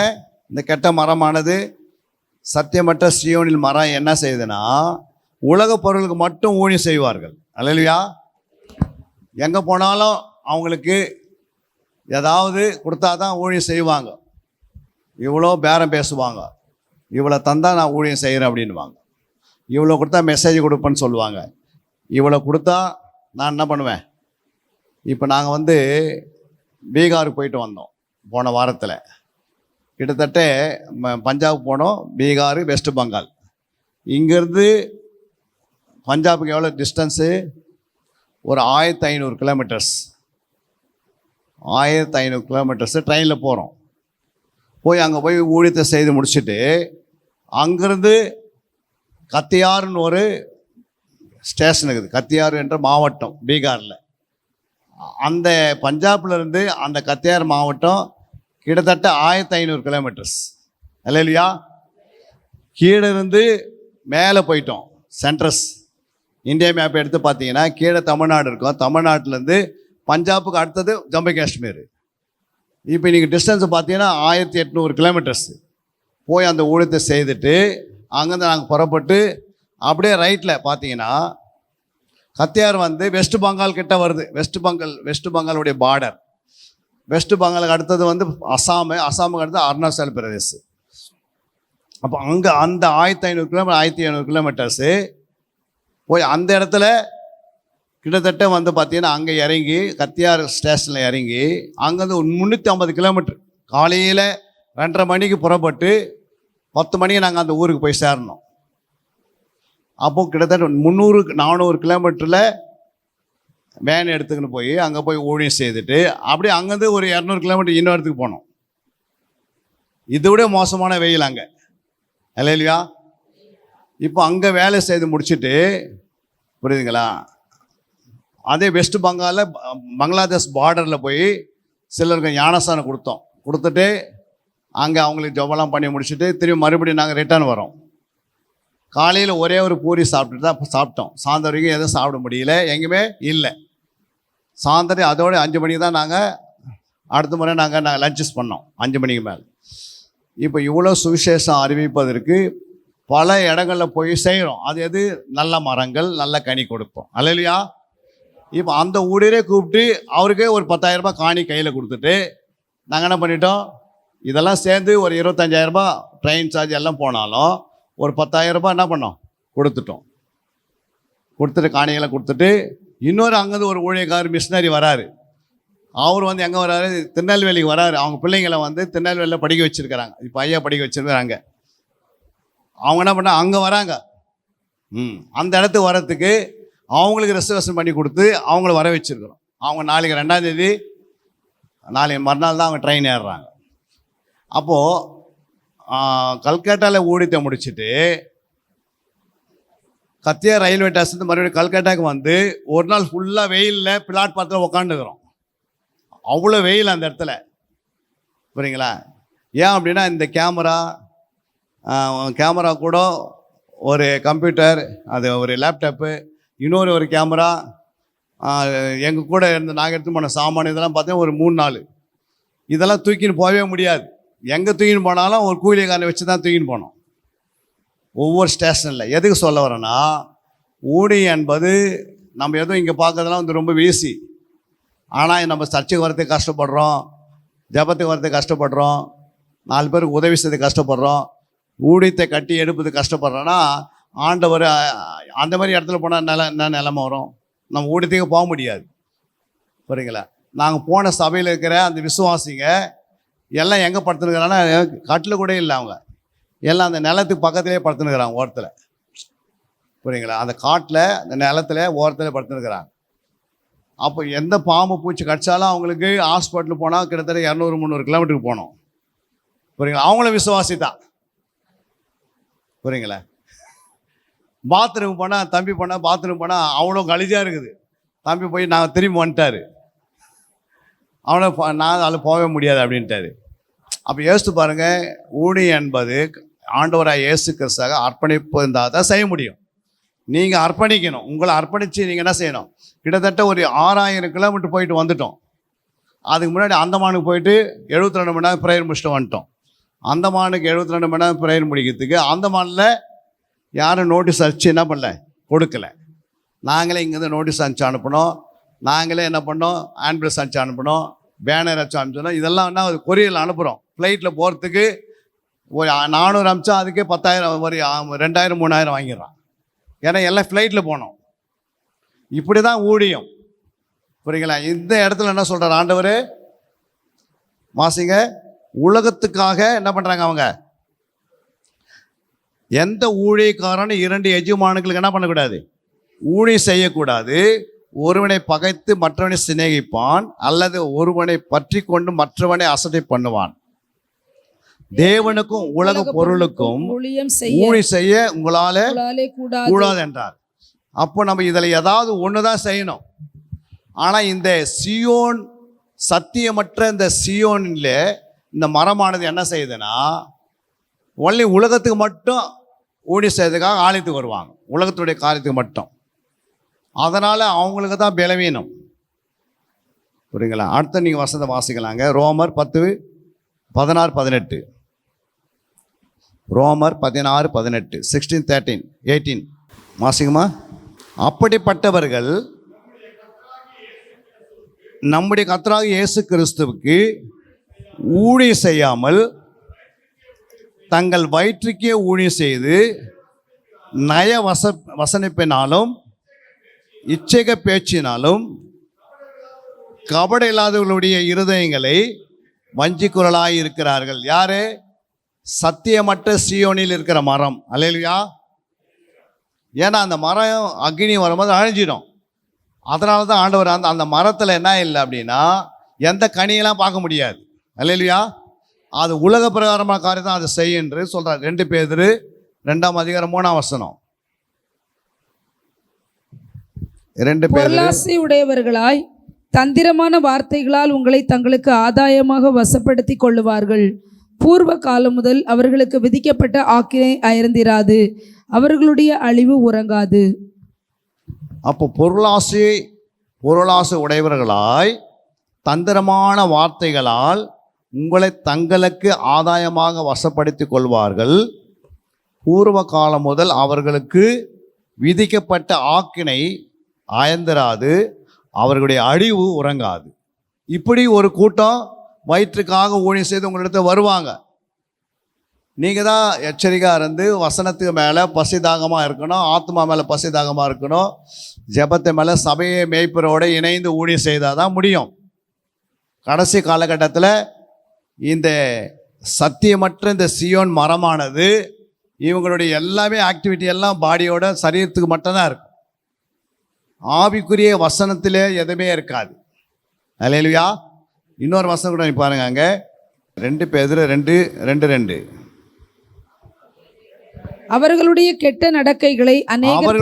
இந்த கெட்ட மரமானது சத்தியமற்ற சீயோனில் மரம் என்ன செய்யுதுன்னா உலக பொருளுக்கு மட்டும் ஊழியம் செய்வார்கள். அல்லேலூயா. எங்கே போனாலும் அவங்களுக்கு ஏதாவது கொடுத்தா தான் ஊழியம் செய்வாங்க. இவ்வளோ பேரம் பேசுவாங்க, இவ்வளோ தந்தா நான் ஊழியம் செய்கிறேன் அப்படின்வாங்க. இவ்வளோ கொடுத்தா மெசேஜ் கொடுப்பேன்னு சொல்லுவாங்க. இவ்வளோ கொடுத்தா நான் என்ன பண்ணுவேன். இப்போ நாங்கள் பீகாருக்கு போயிட்டு வந்தோம் போன வாரத்தில். கிட்டத்தட்ட பஞ்சாப் போனோம், பீகார், வெஸ்ட் பெங்கால். இங்கேருந்து பஞ்சாபுக்கு எவ்வளோ டிஸ்டன்ஸு? ஒரு 1500 கிலோமீட்டர்ஸ். 1500 கிலோமீட்டர்ஸு ட்ரெயினில் போகிறோம். அங்கே போய் ஊழியத்தை செய்து முடிச்சுட்டு அங்கேருந்து கத்தியார்னு ஒரு ஸ்டேஷன் இருக்குது. கத்தியார் என்ற மாவட்டம் பீகாரில். அந்த பஞ்சாப்லேருந்து அந்த கத்தியார் மாவட்டம் கிட்டத்தட்ட 1500 கிலோமீட்டர்ஸ். அல்லேலூயா. கீழே இருந்து மேலே போயிட்டோம். சென்ட்ரஸ் இந்தியா மேப் எடுத்து பார்த்தீங்கன்னா கீழே தமிழ்நாடு இருக்கும். தமிழ்நாட்டிலேருந்து பஞ்சாபுக்கு அடுத்தது ஜம்மு காஷ்மீர். இப்போ நீங்கள் டிஸ்டன்ஸ் பார்த்தீங்கன்னா 1800 கிலோமீட்டர்ஸ். அந்த ஊழியத்தை செய்துட்டு அங்கேருந்து நாங்கள் புறப்பட்டு அப்படியே ரைட்டில் பார்த்தீங்கன்னா கத்தியார் வெஸ்ட் பெங்கால் கிட்ட வருது. வெஸ்ட் பெங்காலுடைய பார்டர். வெஸ்ட் பெங்காலுக்கு அடுத்தது அசாமுக்கு அடுத்தது அருணாச்சல் பிரதேஷ். அப்போ அங்கே அந்த 1500 கிலோமீட்டர்ஸு அந்த இடத்துல கிட்டத்தட்ட பார்த்தீங்கன்னா அங்கே இறங்கி கத்தியார் ஸ்டேஷனில் இறங்கி அங்கேருந்து ஒரு 350 கிலோமீட்டர் காலையில் 2:30 மணிக்கு புறப்பட்டு 10 மணிக்கு நாங்கள் அந்த ஊருக்கு போய் சேரணும். அப்போது கிட்டத்தட்ட 300-400 கிலோமீட்டரில் வேன் எடுத்துக்கின்னு போய் அங்கே போய் ஊழியம் செய்துட்டு அப்படியே அங்கேருந்து ஒரு 200 கிலோமீட்டர் இன்னொரு இடத்துக்கு போனோம். இதை விட மோசமான வெயில் அங்கே. இல்லையா? இப்போ அங்கே வேலை செய்து முடிச்சுட்டு புரியுதுங்களா, அதே வெஸ்ட் பெங்காலில் பங்களாதேஷ் பார்டரில் போய் சிலருக்கு ஞானஸ்தானம் கொடுத்துட்டு அங்கே அவங்களுக்கு ஜொபெல்லாம் பண்ணி முடிச்சுட்டு திரும்பி மறுபடியும் நாங்கள் ரிட்டர்ன் வரோம். காலையில் ஒரே ஒரு பூரி சாப்பிட்டுட்டு தான் சாப்பிட்டோம். சாயந்தரம் வரைக்கும் எதுவும் சாப்பிட முடியல, எங்கேயுமே இல்லை. சாயந்தரம் அதோட 5 மணிக்கு தான் நாங்கள் அடுத்த முறை நாங்கள் லஞ்சஸ் பண்ணோம் 5 மணிக்கு மேலே. இப்போ இவ்வளோ சுவிசேஷம் அறிவிப்பதற்கு பல இடங்களில் போய் செய்கிறோம். அது எது? நல்ல மரங்கள், நல்ல கனி கொடுப்போம். அல்லேலூயா. இப்போ அந்த ஊழியரே கூப்பிட்டு அவருக்கே ஒரு 10,000 ரூபாய் காணி கையில் கொடுத்துட்டு நாங்கள் என்ன பண்ணிட்டோம், இதெல்லாம் சேர்ந்து ஒரு 25,000 ரூபாய் ட்ரெயின் சார்ஜ் எல்லாம் போனாலும் ஒரு 10,000 ரூபாய் என்ன பண்ணோம், கொடுத்துட்டோம். கொடுத்துட்டு காணிகளை கொடுத்துட்டு இன்னொரு அங்கேருந்து ஒரு ஊழியக்காரர் மிஷினரி வராரு. அவர் எங்கே வராரு? திருநெல்வேலிக்கு வராரு. அவங்க பிள்ளைங்களை திருநெல்வேலியில் படிக்க வச்சுருக்கிறாங்க. இப்போ ஐயா படிக்க வச்சுருக்கிறாங்க. அவங்க என்ன பண்ணால் அங்கே வராங்க. அந்த இடத்துக்கு வரத்துக்கு அவங்களுக்கு ரிசர்வேஷன் பண்ணி கொடுத்து அவங்கள வர வச்சுருக்கிறோம். அவங்க நாளைக்கு 2ஆம் தேதி, நாளைக்கு மறுநாள் தான் அவங்க ட்ரெயின் ஏறுறாங்க. அப்போது கல்கட்டாவில் ஊழியத்தை முடிச்சுட்டு கத்தியார் ரயில்வே ஸ்டேஷன் மறுபடியும் கல்கட்டாவுக்கு ஒரு நாள் ஃபுல்லாக வெயிலில் பிளாட்பாரத்தில் உட்காந்துக்கிறோம். அவ்வளோ வெயில் அந்த இடத்துல. புரியுங்களா? ஏன் அப்படின்னா இந்த கேமரா கூட ஒரு கம்ப்யூட்டர், அது ஒரு லேப்டாப்பு, இன்னொரு ஒரு கேமரா, எங்கள் கூட இருந்த நாங்கள் எடுத்து போன சாமான் இதெல்லாம் பார்த்தீங்கன்னா ஒரு 3 நாள் இதெல்லாம் தூக்கின்னு போகவே முடியாது. எங்கே தூக்கின்னு போனாலும் ஒரு கூலிக்காரனை வச்சு தான் தூக்கின்னு போனோம் ஒவ்வொரு ஸ்டேஷனில். எதுக்கு சொல்ல வரேன்னா, ஊழியம் என்பது நம்ம எதுவும் இங்கே பார்க்கறதுலாம் ரொம்ப ஈஸி. ஆனால் நம்ம சர்ச்சைக்கு வரதுக்கு கஷ்டப்படுறோம், ஜபத்துக்கு வரதுக்கு கஷ்டப்படுறோம், 4 பேருக்கு உதவி செய்து கஷ்டப்படுறோம், ஊழியத்தை கட்டி எடுப்பதுக்கு கஷ்டப்படுறோன்னா ஆண்டவர் அந்த மாதிரி இடத்துல போனால் என்ன நிலைமை வரும்? நம்ம ஊழியத்துக்கு போக முடியாது. புரியுங்களா? நாங்கள் போன சபையில் இருக்கிற அந்த விசுவாசிங்க எல்லாம் எங்கே படுத்துனுக்கிறாங்கன்னா கட்டில் கூட இல்லை, அவங்க எல்லாம் அந்த நிலத்துக்கு பக்கத்துலேயே படுத்துனுக்கிறாங்க ஓரத்தில். புரியுங்களா? அந்த காட்டில் அந்த நிலத்தில் ஓரத்தில் படுத்துனுக்கிறாங்க. அப்போ எந்த பாம்பு பூச்சி கடிச்சாலும் அவங்களுக்கு ஹாஸ்பிட்டலுக்கு போனால் கிட்டத்தட்ட 200-300 கிலோமீட்டருக்கு போனோம். புரியுங்களா? அவங்களும் விசுவாசி தான். புரியுங்களா? பாத்ரூம் போனால் தம்பி பாத்ரூம் போனால் அவ்வளோ கலிஜாக இருக்குது. தம்பி போய் நான் திரும்பி வந்துட்டார். அவனை நான் அதில் போகவே முடியாது அப்படின்ட்டாரு. அப்போ யோசித்து பாருங்கள், ஊழியம் என்பது ஆண்டவராக இயேசு கிறிஸ்துவாக அர்ப்பணிப்பு இருந்தால் தான் செய்ய முடியும். நீங்கள் அர்ப்பணிக்கணும். உங்களை அர்ப்பணித்து நீங்கள் என்ன செய்யணும்? கிட்டத்தட்ட ஒரு 6000 கிலோமீட்டர் போயிட்டு வந்துட்டோம். அதுக்கு முன்னாடி அந்தமானுக்கு போயிட்டு 72 மணி நேரம் ப்ரேயர் முடிச்சுட்டு வந்துட்டோம். அந்தமானுக்கு 72 மணி நேரம் ப்ரேயர் முடிக்கிறதுக்கு அந்தமானில் யாரும் நோட்டீஸ் அடிச்சு என்ன பண்ணல, கொடுக்கல. நாங்களே இங்கேருந்து நோட்டீஸ் அனுப்பிச்சு அனுப்பினோம், நாங்களே என்ன பண்ணோம், ஆம்புலன்ஸ் அனுப்பிச்சு அனுப்பினோம், பேனர் அனுப்பிச்சு அனுப்பிச்சோம். இதெல்லாம் என்ன கொரியரில் அனுப்புகிறோம். ஃப்ளைட்டில் போகிறதுக்கு ஒரு 400 அனுப்பிச்சா அதுக்கே 10,000 ஒரு 2,000 3,000 வாங்கிடுறான். ஏன்னா எல்லாம் ஃப்ளைட்டில் போனோம். இப்படி தான் ஊழியம். புரியுங்களா? இந்த இடத்துல என்ன சொல்கிறார் ஆண்டவர்? மாசிங்க, உலகத்துக்காக என்ன பண்ணுறாங்க அவங்க? எந்த ஊழியக்காரனும் 2 எஜமானுங்களுக்கு என்ன பண்ணக்கூடாது, ஊழியம் செய்யக்கூடாது. ஒருவனை பகைத்து மற்றவனை சிநேகிப்பான், அல்லது ஒருவனை பற்றி கொண்டு மற்றவனை அசட்டை பண்ணுவான். தேவனுக்கும் உலக பொருளுக்கும் ஊழியம் செய்ய உங்களால கூடாது என்றார். அப்போ நம்ம இதில் ஏதாவது ஒன்று தான் செய்யணும். ஆனால் இந்த சியோன், சத்தியமற்ற இந்த சியோனில் இந்த மரமானது என்ன செய்யுதுன்னா, ஒன்லி உலகத்துக்கு மட்டும் ஊழியம் செய்யறதுக்காக ஆலயத்துக்கு வருவாங்க, உலகத்துடைய காரியத்துக்கு மட்டும். அதனால் அவங்களுக்கு தான் பலவீனம். புரியுங்களா? அடுத்த நீங்கள் வசனத்தை வாசிக்கலாங்க. ரோமர் 10:16-18. ரோமர் 16-18, 16, 13, 18 வாசிக்குமா? அப்படிப்பட்டவர்கள் நம்முடைய கர்த்தராகிய இயேசு கிறிஸ்துவுக்கு ஊழியம் செய்யாமல் தங்கள் வயிற்றுக்கே ஊழியம் செய்து நய வசனிப்பினாலும் இச்சக பேச்சினாலும் கபட இல்லாதவர்களுடைய இருதயங்களை வஞ்சிக்குரலாய் இருக்கிறார்கள். யாரு? சத்தியமற்ற சீயோனில் இருக்கிற மரம். அல்லேலூயா. ஏன்னா அந்த மரம் அக்னி வரும்போது அழிஞ்சிடும். அதனால தான் ஆண்டவர் அந்த மரத்தில் என்ன இல்லை அப்படின்னா, எந்த கனியெல்லாம் பார்க்க முடியாது. அல்லேலூயா. அது உலக பிரகாரமான காரியம் தான் அதை செய்ய என்று சொல்கிறார். 2 பேதுரு 2:3 2 பேர் பொருளாசை உடையவர்களாய் தந்திரமான வார்த்தைகளால் உங்களை தங்களுக்கு ஆதாயமாக வசப்படுத்தி கொள்ளுவார்கள். பூர்வ காலம் முதல் அவர்களுக்கு விதிக்கப்பட்ட ஆக்கினை அயர்ந்திராது, அவர்களுடைய அழிவு உறங்காது. அப்போ பொருளாசை உடையவர்களாய் தந்திரமான வார்த்தைகளால் உங்களை தங்களுக்கு ஆதாயமாக வசப்படுத்தி கொள்வார்கள். பூர்வ காலம் முதல் அவர்களுக்கு விதிக்கப்பட்ட ஆக்கினை அயர்ந்திராது, அவர்களுடைய அழிவு உறங்காது. இப்படி ஒரு கூட்டம் வயிற்றுக்காக ஊழியம் செய்து உங்களிடத்தில் வருவாங்க. நீங்கள் தான் எச்சரிக்கையாக இருந்து வசனத்துக்கு மேலே பசிதாகமாக இருக்கணும், ஆத்மா மேலே பசிதாகமாக இருக்கணும், ஜெபத்தை மேலே சபையை மேய்ப்பரோடு இணைந்து ஊழியம் செய்தால் தான் முடியும். கடைசி காலகட்டத்தில் இந்த சத்தியமற்ற இந்த சியோன் மரமானது இவங்களுடைய எல்லாமே ஆக்டிவிட்டி எல்லாம் பாடியோட சரீரத்துக்கு மட்டும்தான் இருக்கும். ஆவிக்குரிய வசனத்திலே எதுவுமே இருக்காது. அல்லேலூயா. இன்னொரு வசனம் கூட பாருங்க, அங்கே 2 பேதுரு 2:2. அவர்களுடைய கெட்ட நடக்கைகளை அநேகர்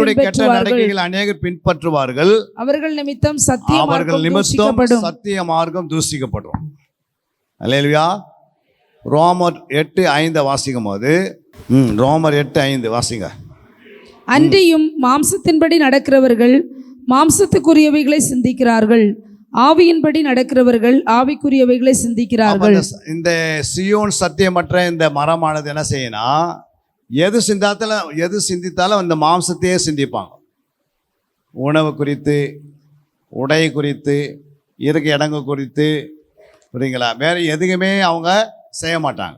பின்பற்றுவார்கள். அவர்கள் நிமித்தம் சத்திய மார்க்கம் தூசிக்கப்படும். அல்லேலூயா. ரோமர் 8:5 வாசிக்கும் போது, ரோமர் 8:5 வாசிங்க. அன்றியும் மாம்சத்தின்படி நடக்கிறவர்கள் மாம்சத்துக்குரியவைகளை சிந்திக்கிறார்கள், ஆவியின்படி நடக்கிறவர்கள் ஆவிக்குரியவைகளை சிந்திக்கிறார்கள். இந்த சியோன் சத்தியமற்ற இந்த மரமானது என்ன செய்யணும், எது சிந்தித்தாலும் இந்த மாம்சத்தையே சிந்திப்பாங்க. உணவு குறித்து, உடை குறித்து, இருக்க இடங்க குறித்து, புரியுங்களா, வேறு எதுக்குமே அவங்க செய்ய மாட்டாங்க.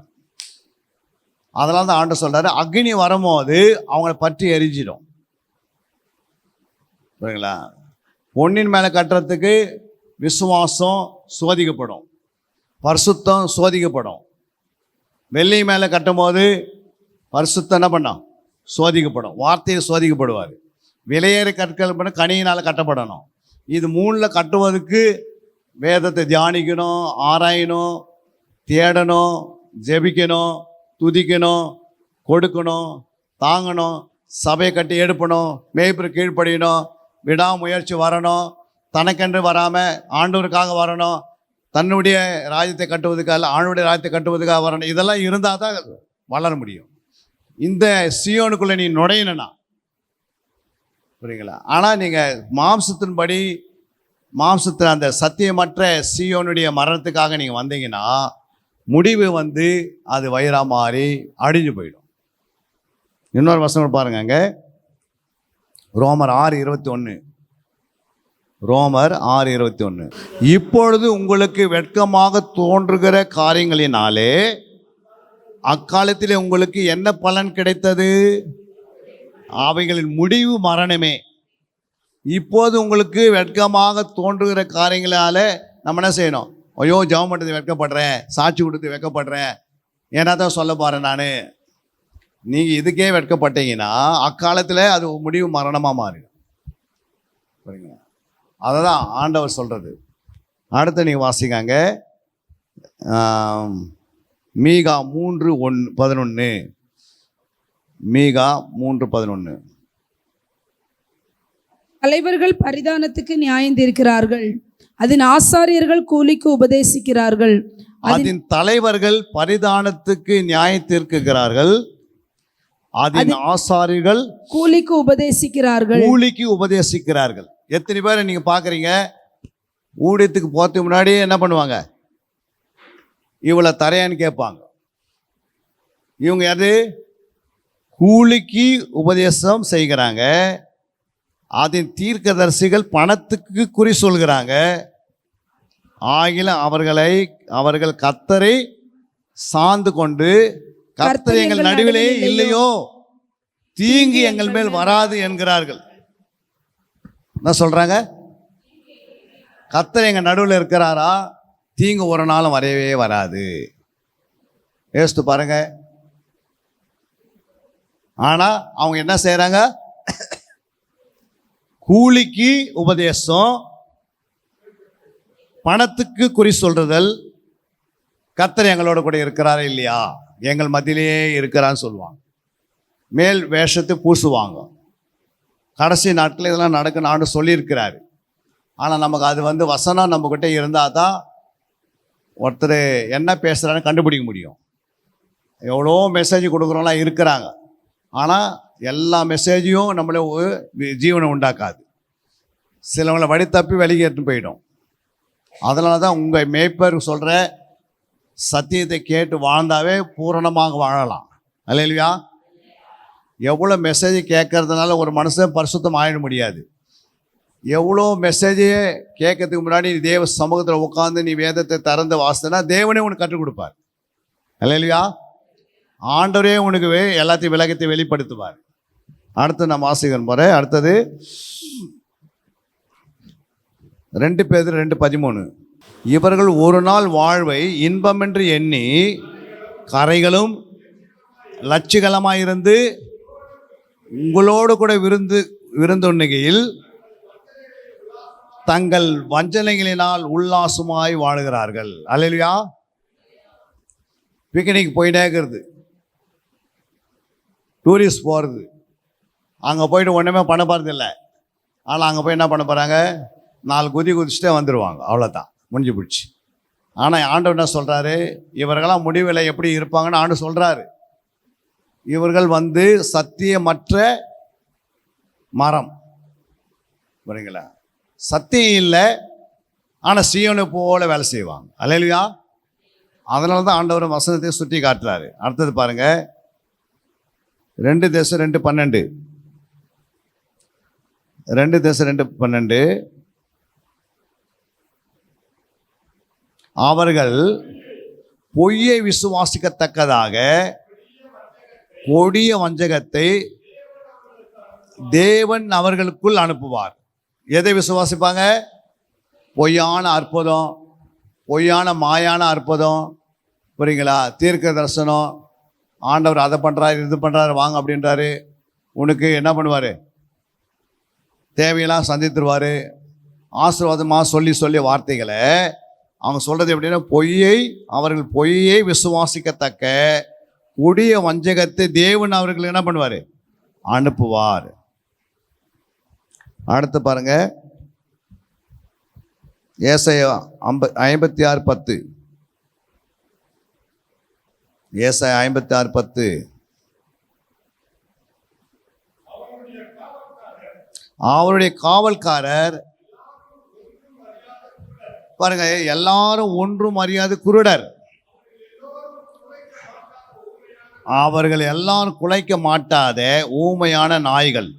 அதனால தான் ஆண்டவர் சொல்கிறாரு, அக்னி வரும்போது அவங்கள பற்றி எரிஞ்சிடும். புரியுங்களா? பொன்னின் மேலே கட்டுறதுக்கு விசுவாசம் சோதிக்கப்படும், பரிசுத்தம் சோதிக்கப்படும். வெள்ளி மேலே கட்டும் போது பரிசுத்தம் என்ன பண்ணோம், சோதிக்கப்படும். வார்த்தையை சோதிக்கப்படுவார். விலையேற கற்கள் பண்ண கனியினால் கட்டப்படணும். இது 3ல் கட்டுவதற்கு வேதத்தை தியானிக்கணும், ஆராயணும், தேடணும், ஜெபிக்கணும், துதிக்கணும், கொடுக்கணும், தாங்கணும், சபையை கட்டி எடுப்பணும், மேய்ப்பர் கீழ்ப்படியணும், விடாமுயற்சி வரணும், தனக்கென்று வராமல் ஆண்டவருக்காக வரணும், தன்னுடைய ராஜ்யத்தை கட்டுவதுக்காக ஆணுடைய ராஜ்யத்தை கட்டுவதுக்காக வரணும். இதெல்லாம் இருந்தால் தான் வளர முடியும். இந்த சியோனுக்குள்ளே நீ நுழையணும்னா, புரியுங்களா? ஆனால் நீங்கள் மாம்சத்தில் அந்த சத்தியமற்ற சியோனுடைய மரணத்துக்காக நீங்கள் வந்தீங்கன்னா முடிவு வந்து அது வயிறா மாறி அழிஞ்சு போயிடும். இன்னொரு வசனம் பாருங்க, அங்கே ரோமர் 6:21. ரோமர் 6:21. இப்பொழுது உங்களுக்கு வெட்கமாக தோன்றுகிற காரியங்களினாலே அக்காலத்திலே உங்களுக்கு என்ன பலன் கிடைத்தது? அவைகளின் முடிவு மரணமே. இப்போது உங்களுக்கு வெட்கமாக தோன்றுகிற காரியங்களால நம்ம என்ன செய்யணும்? ஐயோ, ஜெபம் பண்ணுறது வெட்கப்படுறேன், சாட்சி கொடுத்து வெட்கப்படுறேன், ஏன்னா தான் சொல்ல போகிறேன் நான். நீங்கள் இதுக்கே வெட்கப்பட்டீங்கன்னா அக்காலத்தில் அது முடிவு மரணமாக மாறிடும். சரிங்களா? அதை தான் ஆண்டவர் சொல்கிறது. அடுத்து நீங்கள் வாசிக்காங்க மீகா 3:11. மீகா 3:11. தலைவர்கள் பரிதானத்துக்கு நியாயம் தீர்க்கிறார்கள், அதன் ஆசாரியர்கள் கூலிக்கு உபதேசிக்கிறார்கள். அதன் தலைவர்கள் பரிதானத்துக்கு நியாயம் தீர்க்கிறார்கள், அதன் ஆசாரியர்கள் கூலிக்கு உபதேசிக்கிறார்கள். கூலிக்கு உபதேசிக்கிறார்கள். எத்தனை பேரை நீங்க பாக்குறீங்க, ஊழியத்துக்கு போறதுக்கு முன்னாடியே என்ன பண்ணுவாங்க? இவளை தரையான்னு கேட்பாங்க. இவங்க யாரு? கூலிக்கு உபதேசம் செய்கிறாங்க. அதன் தீர்க்கதரிசிகள் பணத்துக்கு குறி சொல்கிறாங்க. ஆகிலும் அவர்கள் கர்த்தரை சார்ந்து கொண்டு, கர்த்தர் எங்கள் நடுவிலே இல்லையோ, தீங்கு எங்கள் மேல் வராது என்கிறார்கள். என்ன சொல்றாங்க? கர்த்தர் எங்கள் நடுவில் இருக்கிறாரா, தீங்கு ஒரு நாளும் வரவே வராது. யோசித்து பாருங்க. ஆனா அவங்க என்ன செய்யறாங்க? கூலிக்கு உபதேசம், பணத்துக்கு குறி சொல்றதல், கர்த்தர் எங்களோட கூட இருக்கிறாரா இல்லையா, எங்கள் மத்தியிலேயே இருக்கிறான்னு சொல்லுவாங்க. மேல் வேஷத்தை பூசுவாங்க. கடைசி நாட்களில் இதெல்லாம் நடக்குன்னு ஆண்டு சொல்லியிருக்கிறாரு. ஆனால் நமக்கு அது வசனம் நம்மக்கிட்ட இருந்தால் தான் ஒருத்தர் என்ன பேசுகிறான்னு கண்டுபிடிக்க முடியும். எவ்வளோ மெசேஜ் கொடுக்குறவங்களாம் இருக்கிறாங்க. ஆனால் எல்லா மெசேஜையும் நம்மளே ஜீவனை உண்டாக்காது. சிலவங்களை வழி தப்பி வெளியே எடுத்துன்னு போயிடும். அதனால தான் உங்கள் மேய்ப்பர் சொல்கிற சத்தியத்தை கேட்டு வாழ்ந்தாவே பூரணமாக வாழலாம். அல்லேலூயா. எவ்வளோ மெசேஜ் கேட்கறதுனால ஒரு மனுஷன் பரிசுத்தம் ஆயிட முடியாது. எவ்வளோ மெசேஜையே கேட்கறதுக்கு முன்னாடி நீ தேவ சமூகத்தில் உட்காந்து நீ வேதத்தை திறந்து வாசித்தனா தேவனே உனக்கு கற்றுக் கொடுப்பார். அல்லேலூயா. ஆண்டவரே உனக்கு எல்லாத்தையும் விலகத்தை வெளிப்படுத்துவார். அடுத்து நம்ம வாசிக்கிற முறை அடுத்தது 2 பேதுரு 2:13. இவர்கள் ஒரு நாள் வாழ்வை இன்பமென்று எண்ணி கரைகளும் லட்சிகலமாயிருந்து உங்களோடு கூட விருந்துண்ணுகையில் தங்கள் வஞ்சனைகளினால் உல்லாசமாய் வாழுகிறார்கள். அல்லேலூயா. பிக்னிக் போயிட்டே இருக்கிறது, டூரிஸ்ட் போகிறது, அங்கே போயிட்டு ஒன்றுமே பண்ண போகிறது இல்லை. ஆனால் அங்கே போய் என்ன பண்ண போகிறாங்க? 4 குதி குதிச்சுட்டே வந்துடுவாங்க. அவ்வளோதான், முடிஞ்சு போச்சு. ஆனால் ஆண்டவர் என்ன சொல்கிறாரு? இவர்களாம் முடிவில் எப்படி இருப்பாங்கன்னு ஆண்டு சொல்கிறாரு. இவர்கள் சத்தியமற்ற மரம். புரியுங்களா? சத்தியம் இல்லை, ஆனால் சீயோனை போல வேலை செய்வாங்க. அல்லேலூயா. அதனால தான் ஆண்டவர் வசனத்தை சுற்றி காட்டுறாரு. அடுத்தது பாருங்க, 2 Thessalonians 2:12. 2 Thessalonians 2:12. அவர்கள் பொய்யை விசுவாசிக்கத்தக்கதாக கொடிய வஞ்சகத்தை தேவன் அவர்களுக்குள் அனுப்புவார். எதை விசுவாசிப்பாங்க? பொய்யான அற்புதம், பொய்யான மாயான அற்புதம். புரியுங்களா? தீர்க்க தரிசனம். ஆண்டவர் அதை பண்ணுறாரு, இது பண்ணுறாரு, வாங்க அப்படின்றாரு. உனக்கு என்ன பண்ணுவார்? தேவையெல்லாம் சந்தித்துருவார். ஆசீர்வாதமாக சொல்லி வார்த்தைகளை அவங்க சொல்கிறது எப்படின்னா, அவர்கள் பொய்யை விசுவாசிக்கத்தக்க கொடிய வஞ்சகத்தை தேவன் அவர்கள் என்ன பண்ணுவார்? அனுப்புவார். அடுத்து பாருங்க, ஏசாயா 56:10. ஏசாயா 56:10. அவருடைய காவல்காரர் பாருங்க, எல்லாரும் ஒன்றும் அறியாத குருடர். அவர்கள் எல்லாரும் குலைக்க மாட்டாத ஊமையான நாய்கள்,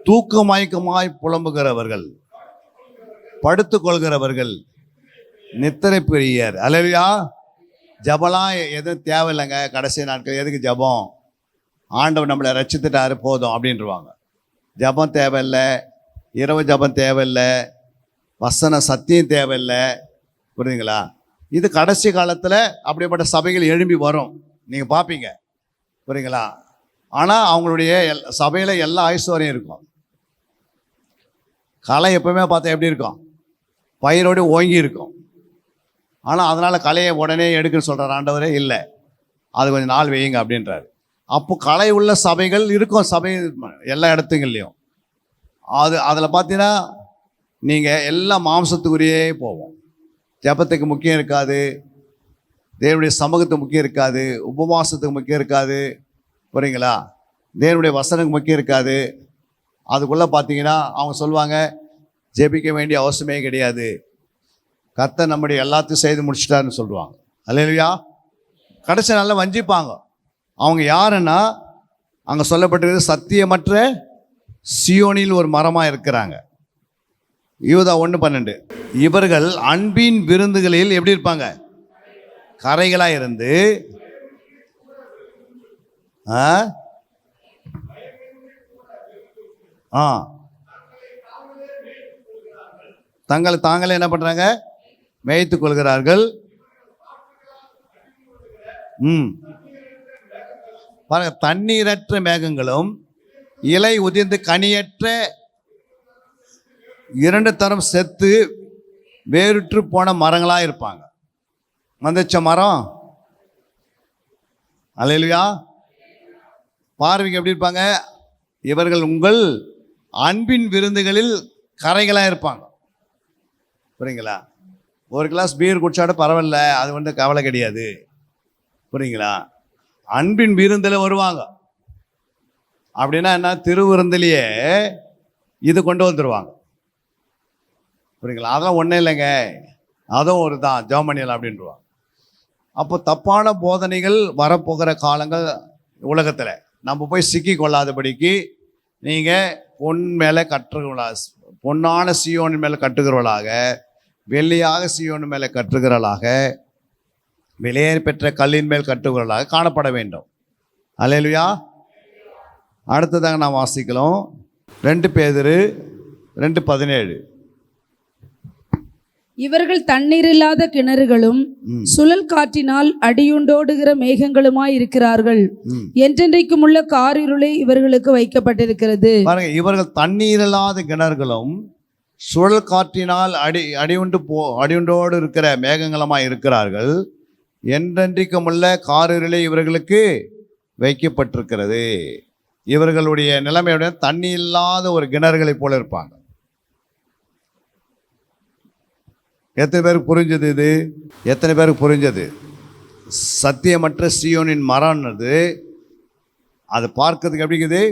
தூக்க மயக்கமாய் புலம்புகிறவர்கள், படுத்துக் கொள்கிறவர்கள், நித்திரை பிரியர். அல்லேலூயா. ஜபலாம் எதுவும் தேவையில்லைங்க, கடைசி நாட்கள் எதுக்கு ஜபம், ஆண்டவர் நம்மளை ரட்சித்துட்டாரு போதும் அப்படின்றவாங்க. ஜபம் தேவையில்லை, இரவு ஜபம் தேவையில்லை, வசன சத்தியம் தேவையில்லை. புரியுதுங்களா? இது கடைசி காலத்தில் அப்படிப்பட்ட சபைகள் எழும்பி வரும், நீங்கள் பார்ப்பீங்க. புரியுங்களா? ஆனால் அவங்களுடைய சபையில் எல்லா ஐஸ்வர்யம் இருக்கும். கலை எப்பவுமே பார்த்தா எப்படி இருக்கும், பயிரோடு ஓங்கி இருக்கும். ஆனால் அதனால் கலையை உடனே எடுக்குன்னு சொல்கிறார் ஆண்டவரே. இல்லை, அது கொஞ்சம் நாள் வையுங்க அப்படின்றாரு. அப்போ கலை உள்ள சபைகள் இருக்கும், சபை எல்லா இடத்துங்கள்லையும். அதில் பார்த்தீங்கன்னா நீங்கள் எல்லா மாம்சத்துக்குரியே போவோம். ஜபத்துக்கு முக்கியம் இருக்காது, தேவனுடைய சமூகத்துக்கு முக்கியம் இருக்காது, உபவாசத்துக்கு முக்கியம் இருக்காது. புரியுங்களா? தேவனுடைய வசனத்துக்கு முக்கியம் இருக்காது. அதுக்குள்ளே பார்த்தீங்கன்னா அவங்க சொல்லுவாங்க, ஜெபிக்க வேண்டிய அவசியமே கிடையாது, கர்த்தர் நம்முடைய எல்லாத்தையும் செய்து முடிச்சிட்டாருன்னு சொல்லுவாங்க. அல்லேலூயா. கடைசி நல்லா வஞ்சிப்பாங்க. அவங்க யாருன்னா, அங்கே சொல்லப்பட்டிருக்கிறது சத்தியமற்ற சியோனில் ஒரு மரமாக இருக்கிறாங்க. யூதா 1:12. இவர்கள் அன்பின் விருந்துகளில் எப்படி இருப்பாங்க, கரைகளாக இருந்து தங்களை தாங்களே என்ன பண்றாங்க, மேய்த்துக் கொள்கிறார்கள். பாருங்க, தண்ணீரற்ற மேகங்களும் இலை உதிர்ந்து கனியற்ற 2 தரம் செத்து வேறுற்று போன மரங்களாக இருப்பாங்க. மந்தச்ச மரம். அல்லேலூயா. பார்வைக்கு எப்படி இருப்பாங்க, இவர்கள் உங்கள் அன்பின் விருந்துகளில் கரைகளாக இருப்பாங்க. புரியுங்களா? ஒரு கிளாஸ் பீர் குடிச்சாட பரவாயில்ல, அது கவலை கிடையாது. புரியுங்களா? அன்பின் விருந்தில் வருவாங்க. அப்படின்னா என்ன, திருவிருந்திலேயே இது கொண்டு வந்துடுவாங்க. புரியுங்களா? அதெல்லாம் ஒன்றும் இல்லைங்க, அதுவும் ஒரு தான் ஜெர்மனியில் அப்படின்ட்டுருவாங்க. அப்போ தப்பான போதனைகள் வரப்போகிற காலங்கள் உலகத்தில் நம்ம போய் சிக்கி கொள்ளாதபடிக்கு நீங்கள் பொன்னான சீயோன் மேலே கட்டுகிறவளாக, வெள்ளியாக சீயோன் மேலே கட்டுகிறவளாக, விலையேற பெற்ற கல்லின் மேல் கட்டுகிறவளாக காணப்பட வேண்டும். அல்லேலூயா. அடுத்ததாக நாம் வாசிக்கலாம் 2 பேதுரு 2:17. இவர்கள் தண்ணீரில்லாத கிணறுகளும் சுழல் காற்றினால் அடியுண்டோடுகிற மேகங்களுமாய் இருக்கிறார்கள். என்றென்றைக்கும் உள்ள காரிருளை இவர்களுக்கு வைக்கப்பட்டிருக்கிறது. பாருங்க, இவர்கள் தண்ணீரில்லாத கிணறுகளும் சுழல் காற்றினால் அடியுண்டோடு இருக்கிற மேகங்களுமாய் இருக்கிறார்கள். என்றென்றைக்கும் உள்ள காரிருளை இவர்களுக்கு வைக்கப்பட்டிருக்கிறது. இவர்களுடைய நிலைமையுடைய தண்ணி இல்லாத ஒரு கிணறுகளை போல இருப்பாங்க. எத்தனை பேருக்கு புரிஞ்சது இது? எத்தனை பேருக்கு புரிஞ்சது? சத்தியமற்ற சீயோனின் மரம்னது அது பார்க்கறதுக்கு எப்படி இருக்குது,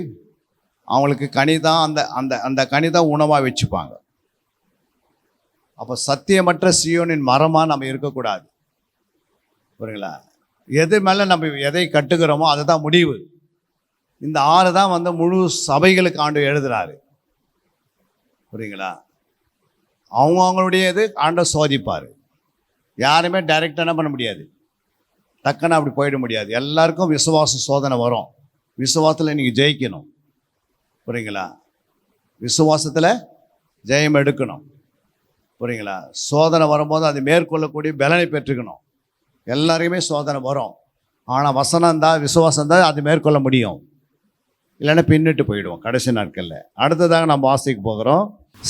அவங்களுக்கு கனி தான், அந்த அந்த அந்த கனி தான் உணவாக வச்சுப்பாங்க. அப்போ சத்தியமற்ற சீயோனின் மரமாக நம்ம இருக்கக்கூடாது. புரியுங்களா? எது மேலே நம்ம எதை கட்டுக்கிறோமோ அதுதான் முடிவு. இந்த 6 தான் முழு சபைகளுக்கு ஆண்டு எழுதுறாரு. புரியுங்களா? அவங்களுடைய இது ஆண்டவர் சோதிப்பார். யாருமே டைரெக்டாக என்ன பண்ண முடியாது, டக்குன்னு அப்படி போயிட முடியாது. எல்லாருக்கும் விசுவாச சோதனை வரும். விசுவாசத்தில் நீங்கள் ஜெயிக்கணும். புரியுங்களா? விசுவாசத்தில் ஜெயம் எடுக்கணும். புரியுங்களா? சோதனை வரும்போது அது மேற்கொள்ளக்கூடிய பலனை பெற்றுக்கணும். எல்லாருக்குமே சோதனை வரும். ஆனால் வசனம் தான், விசுவாசம் தான் அது மேற்கொள்ள முடியும். இல்லைன்னா பின்னிட்டு போயிடுவோம் கடைசி நாட்களில். அடுத்ததாக நம்ம வாசிக்க போகிறோம்.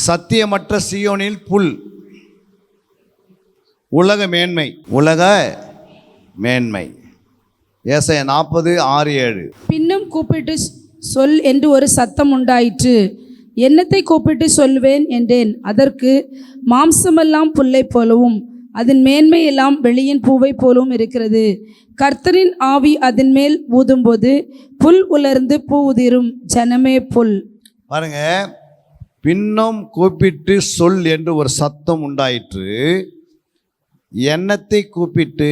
சத்தியமற்ற சீயோனில் புல். உலக மேன்மை. உலக மேன்மை. ஏசாயா 40:6-7. பின்னும் கூப்பிட்டு சொல் என்று ஒரு சத்தம் உண்டாயிற்று. என்னத்தை கூப்பிட்டு சொல்வேன் என்றேன். அதற்கு, மாம்சமெல்லாம் புல்லை போலவும் அதன் மேன்மையெல்லாம் வெளியின் பூவை போலவும் இருக்கிறது. கர்த்தரின் ஆவி அதன் மேல் ஊதும்போது புல் உலர்ந்து பூ உதிரும். ஜனமே புல். பாருங்க, பின்னும் கூப்பிட்டு சொல் என்று ஒரு சத்தம் உண்டாயிற்று. எண்ணத்தை கூப்பிட்டு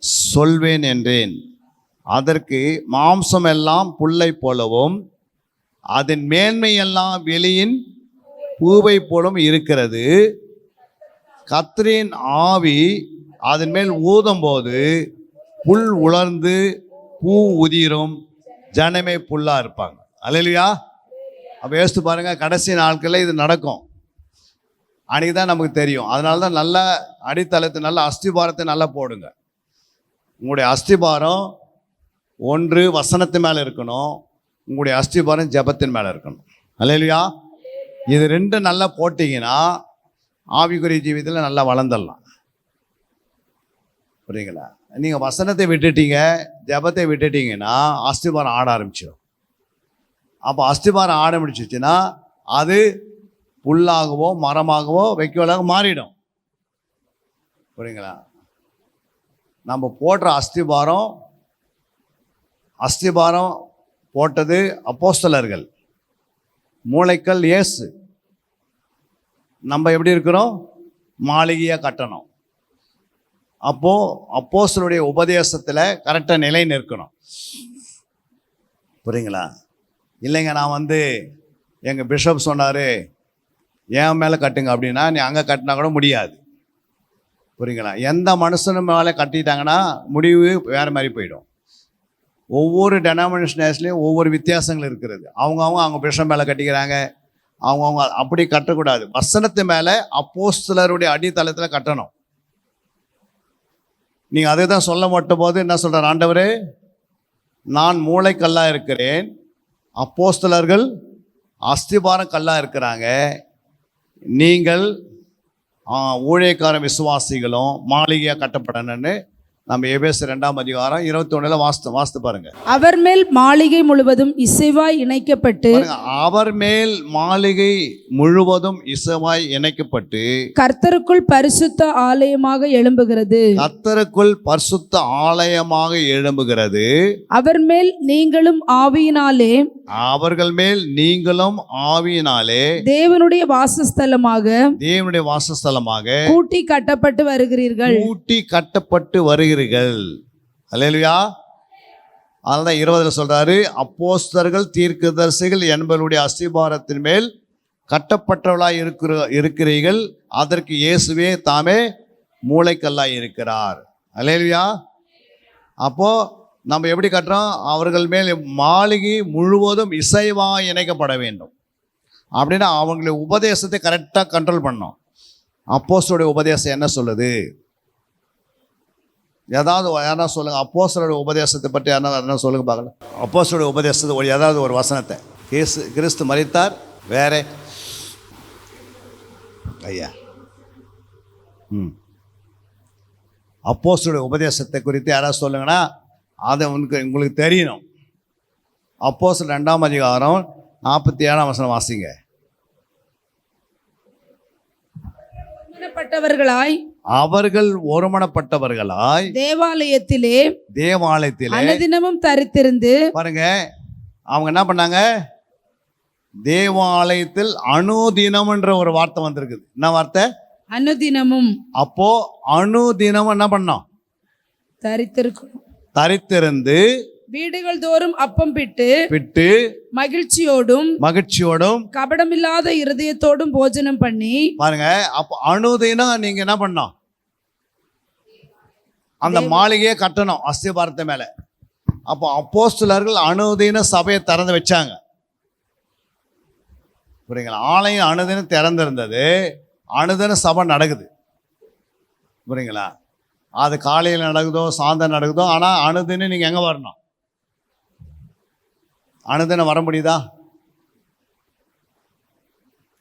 சொல்வேன் என்றேன். அதற்கு மாம்சம் எல்லாம் புல்லை போலவும் அதன் மேன்மையெல்லாம் வெளியின் பூவை போலவும் இருக்கிறது. கர்த்தரின் ஆவி அதன் மேல் ஊதும்போது புல் உலர்ந்து பூ உதிரும், ஜனமே புல்லா இருப்பாங்க. அல்லேலூயா. அப்போ யோசித்து பாருங்க, கடைசி நாட்களில் இது நடக்கும். அன்றைக்கி தான் நமக்கு தெரியும். அதனால தான் நல்ல அடித்தளத்தை, நல்ல அஸ்திபாரத்தை நல்லா போடுங்க. உங்களுடைய அஸ்திபாரம் ஒன்று வசனத்து மேலே இருக்கணும், உங்களுடைய அஸ்திபாரம் ஜெபத்தின் மேலே இருக்கணும். அல்லேலூயா. இது ரெண்டும் நல்லா போட்டிங்கன்னா ஆவிக்குரிய ஜீவிதத்தில் நல்லா வளர்ந்துடலாம். புரியுங்களா? நீங்கள் வசனத்தை விட்டுட்டீங்க, ஜெபத்தை விட்டுட்டீங்கன்னா அஸ்திபாரம் ஆட ஆரம்பிச்சிடும். அப்போ அஸ்திபாரம் ஆரம்பிச்சிச்சுன்னா அது புல்லாகவோ மரமாகவோ வைக்கோலாக மாறிடும். புரியுங்களா? நம்ம போடுற அஸ்திபாரம் போட்டது அப்போஸ்தலர்கள், மூளைக்கல் இயேசு. நம்ம எப்படி இருக்கிறோம்? மாளிகையாக கட்டணும். அப்போது அப்போஸ்தலருடைய உபதேசத்தில் கரெக்டாக நிலை நிற்கணும். புரியுங்களா? இல்லைங்க, நான் எங்கள் பிஷப் சொன்னார் என் மேலே கட்டுங்க அப்படின்னா நீ அங்கே கட்டினா கூட முடியாது. புரியுங்களா? எந்த மனுஷனு மேலே கட்டிட்டாங்கன்னா முடிவு வேறு மாதிரி போயிடும். ஒவ்வொரு டெனாமினேஷன்ஸ்லேயும் ஒவ்வொரு வித்தியாசங்கள் இருக்கிறது. அவங்க பிஷப் மேலே கட்டிக்கிறாங்க, அவங்கவுங்க அப்படி கட்டக்கூடாது. வசனத்து மேலே அப்போஸ்தலருடைய அடித்தளத்தில் கட்டணும். நீங்கள் அதை தான் சொல்ல மாட்டோம் போது என்ன சொல்கிறார் ஆண்டவரே, நான் மூளைக்கல்லாக இருக்கிறேன், அப்போஸ்தலர்கள் அஸ்திபாரம் கல்லாக இருக்கிறாங்க, நீங்கள் ஊழியக்கார விசுவாசிகளும் மாளிகையாக கட்டப்படணும்னு நம்ம எபேசியர் 2ஆம் அதிகாரம் 21 வாசித்து பாருங்க. அவர் மேல் மாளிகை முழுவதும் இசைவாய் இணைக்கப்பட்டு, அவர் மேல் மாளிகை முழுவதும் இசைவாய் இணைக்கப்பட்டு கர்த்தருக்குள் பரிசுத்த ஆலயமாக எழும்புகிறது. கர்த்தருக்குள் பரிசுத்த ஆலயமாக எழும்புகிறது. அவர் மேல் நீங்களும் ஆவியினாலே, அவர்கள் மேல் நீங்களும் ஆவியினாலே தேவனுடைய வாசஸ்தலமாக கூட்டி கட்டப்பட்டு வருகிறீர்கள். அல்லேலூயா. அதனால தான் 20 சொல்றாரு, அப்போஸ்தலர்கள் தீர்க்கதரிசிகள் என்பவருடைய அஸ்திபாரத்தின் மேல் கட்டப்பட்டவர்களாய் இருக்கிறீர்கள், அதற்கு இயேசுவே தாமே மூளைக்கல்லாய் இருக்கிறார். அல்லேலூயா. அப்போ நம்ம எப்படி கட்டுறோம்? அவர்கள் மேல் மாளிகை முழுவதும் இசைவாக இணைக்கப்பட வேண்டும். அப்படின்னா அவங்களுடைய உபதேசத்தை கரெக்டாக கண்ட்ரோல் பண்ணணும். அப்போஸ்தலருடைய உபதேசம் என்ன சொல்லுது? யாரா சொல்லுங்க, அப்போஸ்தலருடைய உபதேசத்தை பற்றி என்ன சொல்லுங்க பார்க்கலாம். அப்போஸ்தலருடைய உபதேசத்தை ஏதாவது ஒரு வசனத்தை. கிறிஸ்து மரித்தார், வேற ஐயா அப்போஸ்தலருடைய உபதேசத்தை குறித்து யாராவது சொல்லுங்கன்னா அதை உங்களுக்கு தெரியணும். அப்போஸ்தலர் 2ஆம் அதிகாரம் 47ஆம் வசனம் வாசிங்க. அவர்கள் ஒருமனப்பட்டவர்களாய் தேவாலயத்திலே அனுதினமும் தரித்திருந்து, பாருங்க அவங்க என்ன பண்ணாங்க? தேவாலயத்தில் அனுதினம் என்ற ஒரு வார்த்தை வந்திருக்குது. என்ன வார்த்தை? அனுதினமும். அப்போ அனுதினம் என்ன பண்ணோம்? தரித்திருந்து வீடுகள் தோறும் அப்பம் பிட்டு மகிழ்ச்சியோடும் கபடமில்லாத இருதயத்தோடும் போஜனம் பண்ணி. பாருங்க, அப்போ அனுதினம் நீங்க என்ன பண்ணோம்? அந்த மாளிகையை கட்டணும் அஸ்திபாரத்தை மேல. அப்போ அப்போஸ்தலர்கள் அனுதின சபையை திறந்து வச்சாங்க. புரியுங்களா? ஆலயம் அனுதினம் திறந்திருந்தது, அனுதின சபை நடக்குது. புரியுங்களா? அது காலையில் நடக்குதோ சாயந்தரம் நடக்குதோ, ஆனால் அனுதினம் நீங்கள் எங்கே வரணும்? அனுதினம் வர முடியுதா?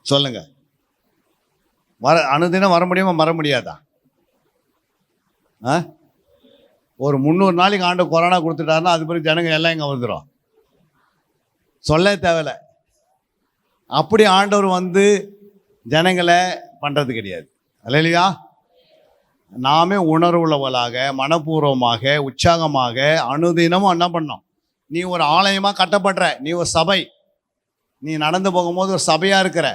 சொல்லுங்க. அனுதினம் வர முடியுமா? வர முடியாதா? ஒரு 300 நாளைக்கு ஆண்டு கொரோனா கொடுத்துட்டாருன்னா அது பிறகு ஜனங்க எல்லாம் இங்கே வந்துடும். சொல்ல தேவையில்லை. அப்படி ஆண்டவர் ஜனங்களை பண்ணுறது கிடையாது. அல்லேலூயா. நாமே உணர்வுள்ளவளாக மனப்பூர்வமாக உற்சாகமாக அனுதினமும் என்ன பண்ணோம்? நீ ஒரு ஆலயமாக கட்டப்படுற, நீ ஒரு சபை, நீ நடந்து போகும்போது ஒரு சபையாக இருக்கிற.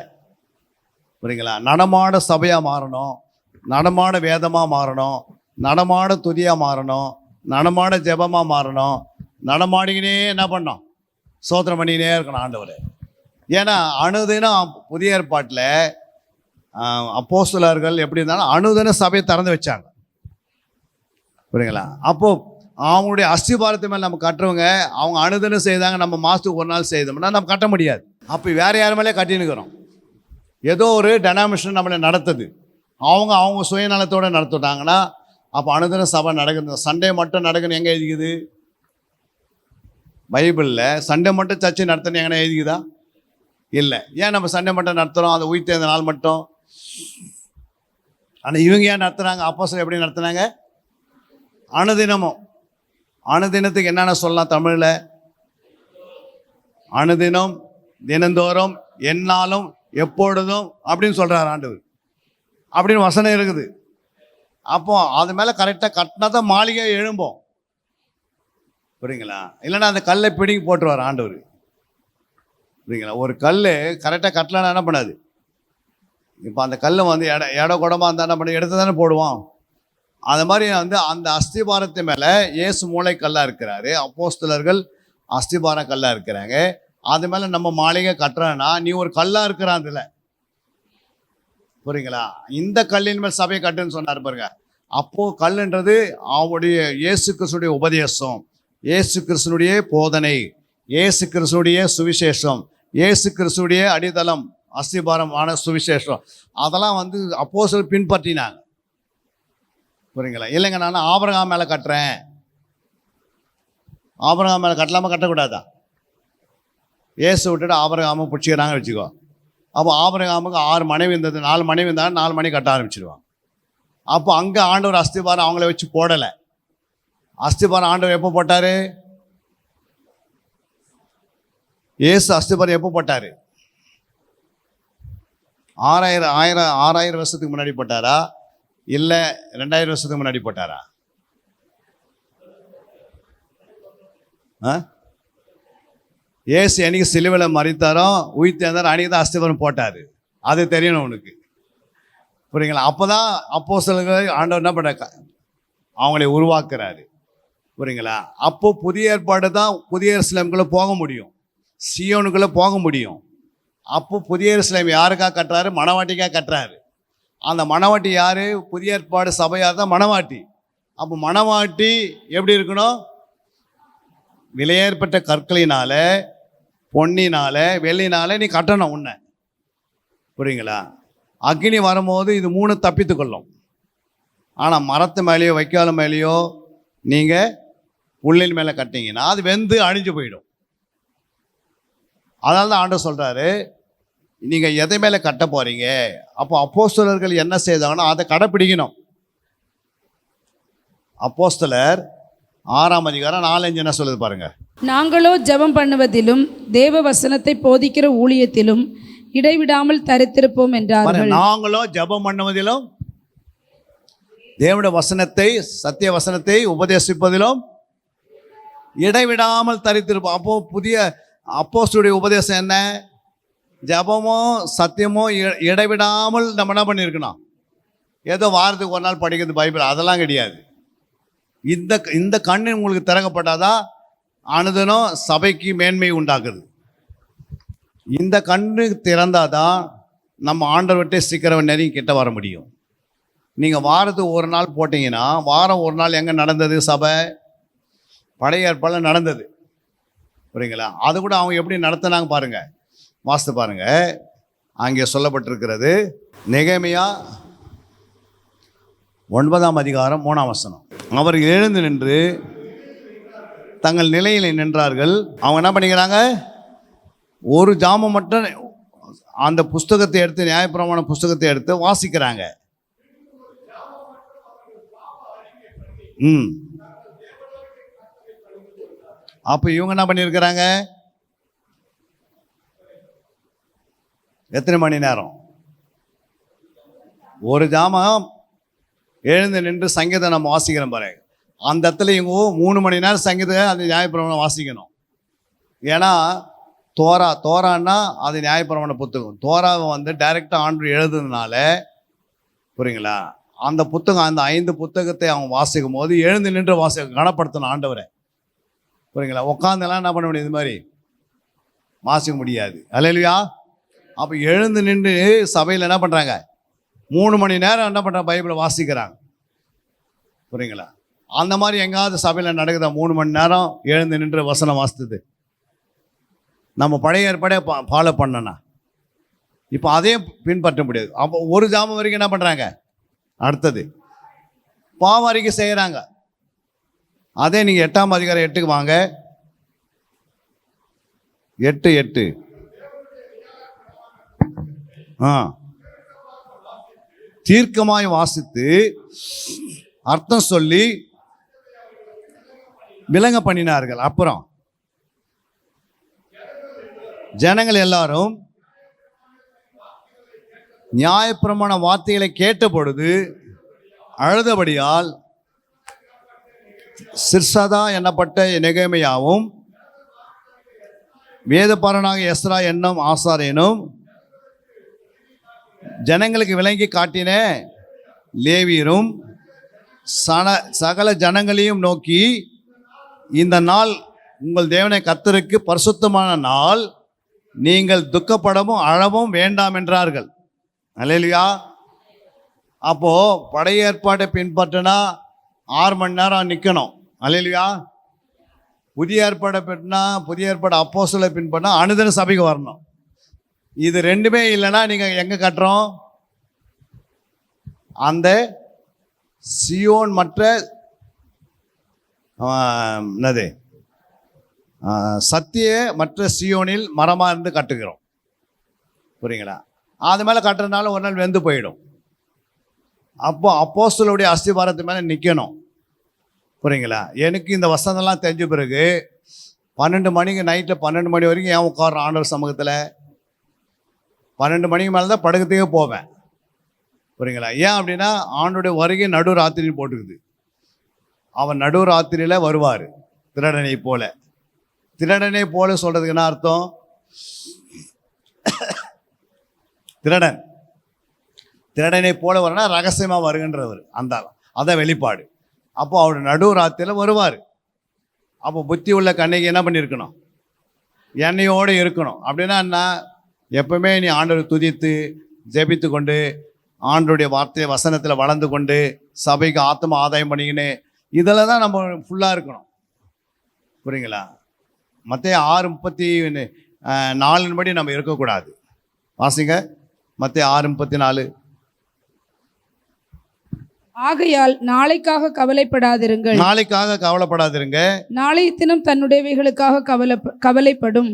புரியுங்களா? நடமாட சபையாக மாறணும், நடமாட வேதமாக மாறணும், நடமாட துதியாக மாறணும், நடமாட ஜெபமாக மாறணும், நடமாடிக்கினே என்ன பண்ணோம், ஸ்தோத்திரம் பண்ணிக்கினே இருக்கணும் ஆண்டவர். ஏன்னா அனுதினம் புதிய ஏற்பாட்டில் அப்போஸ்தலர்கள் எப்படி இருந்தாலும் அனுதினம் சபையை திறந்து வச்சாங்க. புரியுங்களா? அப்போது அவங்களுடைய அஸ்திபாரத்தை மேலே நம்ம கட்டுறவங்க அவங்க அனுதினம் செய்தாங்க, நம்ம மாதத்துக்கு ஒரு நாள் செய்தோம்னா நம்ம கட்ட முடியாது. அப்போ வேறு யார் மேலே கட்டினுக்கிறோம். ஏதோ ஒரு டெனாமினேஷன் நம்மளை நடத்துது, அவங்க சுயநலத்தோடு நடத்துட்டாங்கன்னா அப்போ அனுதின சபை நடக்குது. சண்டே மட்டும் நடக்குன்னு எங்கே எழுதிக்குது பைபிளில்? சண்டே மட்டும் சர்ச்சை நடத்தணும் எங்கன்னா எழுதிக்குதா? இல்லை. ஏன் நம்ம சண்டே மட்டும் நடத்துகிறோம், அதை உயிர்த்தெழுந்த நாள் மட்டும்? ஆனால் இவங்க ஏன் நடத்துகிறாங்க? அப்போஸ்தலர் எப்படி நடத்துனாங்க? அனுதினமும். அனுதினத்துக்கு என்னென்ன சொல்லலாம் தமிழில்? அனுதினம், தினந்தோறும், எந்நாளும், எப்பொழுதும் அப்படின்னு சொல்கிறார் ஆண்டவர். அப்படின்னு வசனம் இருக்குது. அப்போ அது மேலே கரெக்டாக கட்டினா தான் மாளிகை எழும்போம். புரியுங்களா? இல்லைன்னா அந்த கல்லை பிடிங்கி போட்டுருவார் ஆண்டவர். புரியுங்களா? ஒரு கல் கரெக்டாக கட்டலைன்னா என்ன பண்ணாது? இப்போ அந்த கல் வந்து இட குடமாக இருந்தால் என்ன பண்ண எடுத்து தானே போடுவோம். அது மாதிரி வந்து அந்த அஸ்திபாரத்து மேலே இயேசு மூளை கல்லாக இருக்கிறாரு, அப்போஸ்தலர்கள் அஸ்திபாரம் கல்லாக இருக்கிறாங்க. அது மேலே நம்ம மாளிகை கட்டுறோன்னா நீ ஒரு கல்லாக இருக்கிறான் அதில். புரியுங்களா? இந்த கல்லின் மேல் சபையை கட்டுன்னு சொன்னார் பாருங்க. அப்போது கல்லுன்றது அவனுடைய இயேசு கிறிஸ்துடைய உபதேசம், இயேசு கிறிஸ்துடைய போதனை, இயேசு கிறிஸ்துடைய சுவிசேஷம், இயேசு கிறிஸ்துடைய அடித்தளம், அஸ்திபாரமான சுவிசேஷம். அதெல்லாம் வந்து அப்போஸ்தலர் பின்பற்றினாங்க. புரியுங்களா? இல்லைங்க நான் ஆபிரகாம் மேலே கட்டுறேன். ஆபிரகாம் மேலே கட்டலாமா கட்டக்கூடாதா? இயேசு விட்டுட்டு ஆபிரகாமை பிடிச்சிக்கிறாங்க வச்சுக்கோ. அப்போ ஆபிரகாமுக்கு 6 மனைவி இருந்தது, 4 மனைவி இருந்தாலும் 4 மணி கட்ட ஆரம்பிச்சிடுவான். அப்போ அங்கே ஆண்டவர் அஸ்திபாரம் அவங்கள வச்சு போடலை. அஸ்திபாரம் ஆண்டவர் எப்போ போட்டார்? இயேசு அஸ்திபாரம் எப்போ போட்டார்? 6000 வருஷத்துக்கு முன்னாடி போட்டாரா இல்லை 2000 வருஷத்துக்கு முன்னாடி போட்டாரா? இயேசு என்னைக்கு சிலுவையில் மரித்தாரோ உயிர்த்தெழுந்தாரோ அன்றைக்கி தான் அஸ்திபாரம் போட்டார். அது தெரியணும் உனக்கு. புரியுங்களா? அப்போ தான் அப்போஸ்தலர்கள் ஆண்டவர் என்ன பண்ண அவங்களை உருவாக்குறாரு. புரியுங்களா? அப்போது புதிய ஏற்பாடு தான் புதிய எருசலேமுக்குள்ளே போக முடியும், சீயோனுக்குள்ளே போக முடியும். அப்போ புதிய எருசலேம் யாருக்காக கட்டுறாரு? மணவாட்டிக்காக கட்டுறாரு. அந்த மணவாட்டி யார்? புதிய ஏற்பாடு சபையார் தான் மணவாட்டி. அப்போ மணவாட்டி எப்படி இருக்கணும்? விலையேற்பட்ட கற்களினால, பொன்னினால, வெள்ளினால நீ கட்டணும் உன்னை. புரியுங்களா? அக்னி வரும்போது இது 3 தப்பித்து கொள்ளும். ஆனால் மரத்து மேலேயோ வைக்கால மேலேயோ நீங்கள் புல்லின் மேலே கட்டிங்கன்னா அது வெந்து அழிஞ்சு போயிடும். அதனால தான் ஆண்டவர் சொல்கிறாரு, நீங்கள் எதை மேலே கட்ட போகிறீங்க? அப்போ அப்போஸ்தலர்கள் என்ன செய்தாங்கன்னா அதை கடைப்பிடிக்கணும். அப்போஸ்தலர் 6ஆம் அதிகாரம் 4-5 என்ன சொல்லுது பாருங்க. நாங்களோ ஜெபம் பண்ணுவதிலும் தேவ வசனத்தை போதிக்கிற ஊழியத்திலும் இடைவிடாமல் தரித்திருப்போம் என்றார்கள். நாங்களோ ஜெபம் பண்ணுவதிலும் தேவனுடைய வசனத்தை, சத்திய வசனத்தை உபதேசிப்பதிலும் இடைவிடாமல் தரித்திருப்போம். அப்போ புதிய அப்போஸ்தலருடைய உபதேசம் என்ன? ஜெபமோ சத்தியமோ இடைவிடாமல் நம்ம என்ன பண்ணியிருக்கணும். ஏதோ வாரத்துக்கு ஒரு நாள் படிக்கிறது பைபிள், அதெல்லாம் கிடையாது. இந்த கண்ணு உங்களுக்கு திறக்கப்பட்டாதான் அனுதினம் சபைக்கு மேன்மை உண்டாக்குது. இந்த கண்ணு திறந்தாதான் நம்ம ஆண்டவர்கிட்ட சீக்கிரம் நெருங்கி கிட்ட வர முடியும். நீங்கள் வாரத்துக்கு ஒரு நாள் போட்டிங்கன்னா வாரம் ஒரு நாள் எங்கே நடந்தது? சபை பழைய ஏற்பாடில் நடந்தது. புரியுங்களா? அது கூட அவங்க எப்படி நடத்தினாங்க பாருங்க, வாசித்து பாருங்க. அங்கே சொல்லப்பட்டிருக்கிறது நெகேமியா 9ஆம் அதிகாரம் 3ஆம் வசனம். அவர்கள் எழுந்து நின்று தங்கள் நிலையில் நின்றார்கள். அவங்க என்ன பண்ணிக்கிறாங்க? ஒரு ஜாமம் மட்டும் அந்த புஸ்தகத்தை எடுத்து, நியாயப்பிரமாண புஸ்தகத்தை எடுத்து வாசிக்கிறாங்க. அப்போ இவங்க என்ன பண்ணியிருக்கிறாங்க? எத்தனை மணி நேரம்? ஒரு ஜாமம் எழுந்து நின்று சங்கீதம் நம்ம வாசிக்கிறோம் பாருங்க. அந்த இடத்துல இவங்க 3 மணி நேரம் சங்கீதம் அந்த நியாயப்பிரமாணம் வாசிக்கணும். ஏன்னா தோரான்னா அது நியாயப்பிரமாண புத்தகம். தோராவை வந்து டைரெக்டாக ஆண்டு எழுதுனால, புரியுங்களா, அந்த புத்தகம், அந்த 5 புத்தகத்தை அவன் வாசிக்கும் போது எழுந்து நின்று கனப்படுத்தணும் ஆண்டவரை. புரியுங்களா? உட்காந்துலாம் என்ன பண்ண முடியும்? இது மாதிரி வாசிக்க முடியாது. அல்லேலூயா. அப்போ எழுந்து நின்று சபையில் என்ன பண்ணுறாங்க? 3 மணி நேரம் என்ன பண்ணுறாங்க? பைபிளை வாசிக்கிறாங்க. புரியுங்களா? அந்த மாதிரி எங்காவது சபையில் நடக்குதா? 3 மணி நேரம் எழுந்து நின்று வசனம் வாசித்தது. நம்ம பழைய ஏற்பாடே ஃபாலோ பண்ணனா இப்போ அதையும் பின்பற்ற முடியாது. அப்போ ஒரு ஜாமம் வரைக்கும் என்ன பண்ணுறாங்க? அடுத்தது பாவம் அறிக்கை செய்கிறாங்க. அதே நீங்கள் 8ஆம் அதிகாரம் 8க்கு வாங்க. 8:8. தீர்க்கமாய் வாசித்து அர்த்தம் சொல்லி விளங்க பண்ணினார்கள். அப்புறம் ஜனங்கள் எல்லாரும் நியாயப்பிரமாண வார்த்தைகளை கேட்ட பொழுது அழுதபடியால் சிர்சதா என்னப்பட்ட நெகேமியாவும் வேதபாரனாக எஸ்ரா என்னும் ஆசாரியனும் ஜனங்களுக்கு விளங்கி காட்டின லேவியரும் சகல ஜனங்களையும் நோக்கி, இந்த நாள் உங்கள் தேவனை கர்த்தருக்கு பரிசுத்தமான நாள், நீங்கள் துக்கப்படவும் அழவும் வேண்டாம் என்றார்கள். அல்லேலூயா. அப்போ பழைய ஏற்பாட்டை பின்பற்றினா 6 மணி நேரம் நிற்கணும். அல்லேலூயா. புதிய ஏற்பாடை பின்பற்றினா, புதிய ஏற்பாடு அப்போஸ்தலரை பின்பற்றினா அனுதின சபைக்கு வரணும். இது ரெண்டுமே இல்லைன்னா நீங்கள் எங்கே கட்டுறோம்? அந்த சியோன் மற்ற என்னது சத்திய மற்ற சியோனில் மரமாக இருந்து கட்டுகிறோம். புரியுங்களா? அது மேலே கட்டுறதுனால ஒரு நாள் வெந்து போயிடும். அப்போ அப்போஸ்தலருடைய அஸ்திபாரத்து மேலே நிற்கணும். புரியுங்களா? எனக்கு இந்த வசனம்லாம் தெரிஞ்ச பிறகு 12 மணிக்கு நைட்டில் 12 மணி வரைக்கும் ஏன் உட்கார்றேன் ஆண்டவர் சமூகத்தில்? 12 மணிக்கு மேலே தான் படுக்கத்தையே போவேன். புரியுங்களா? ஏன் அப்படின்னா ஆண்டுடைய வருகை நடு ராத்திரியில் போட்டுக்குது. அவன் நடு ராத்திரியில் வருவார் திருடனை போல. திருடனை போல சொல்கிறதுக்கு என்ன அர்த்தம்? திருடனை போல வரனா ரகசியமாக வருகின்றவர், அதான் வெளிப்பாடு. அப்போ அவர் நடு ராத்திரியில் வருவார். அப்போ புத்தி உள்ள கண்ணைக்கு என்ன பண்ணியிருக்கணும்? எண்ணெயோடு இருக்கணும். அப்படின்னா என்ன? எப்பவுமே நீ ஆண்டவரை துதித்து ஜெபித்து கொண்டு ஆண்டருடைய வார்த்தையை வசனத்தில் வளர்ந்து கொண்டு சபைக்கு ஆத்ம ஆதாயம் பண்ணிக்கின்னு இதில் தான் நம்ம ஃபுல்லாக இருக்கணும். புரியுங்களா? மத்தேயு 6:34 படி நம்ம இருக்கக்கூடாது. வாசிங்க மத்தேயு 6:34. ஆகையால் நாளைக்காக கவலைப்படாதிருங்கள். நாளைக்காக கவலைப்படாதிருங்க. நாளைய தினம் தன்னுடையவைகளுக்காக கவலைப்படும்.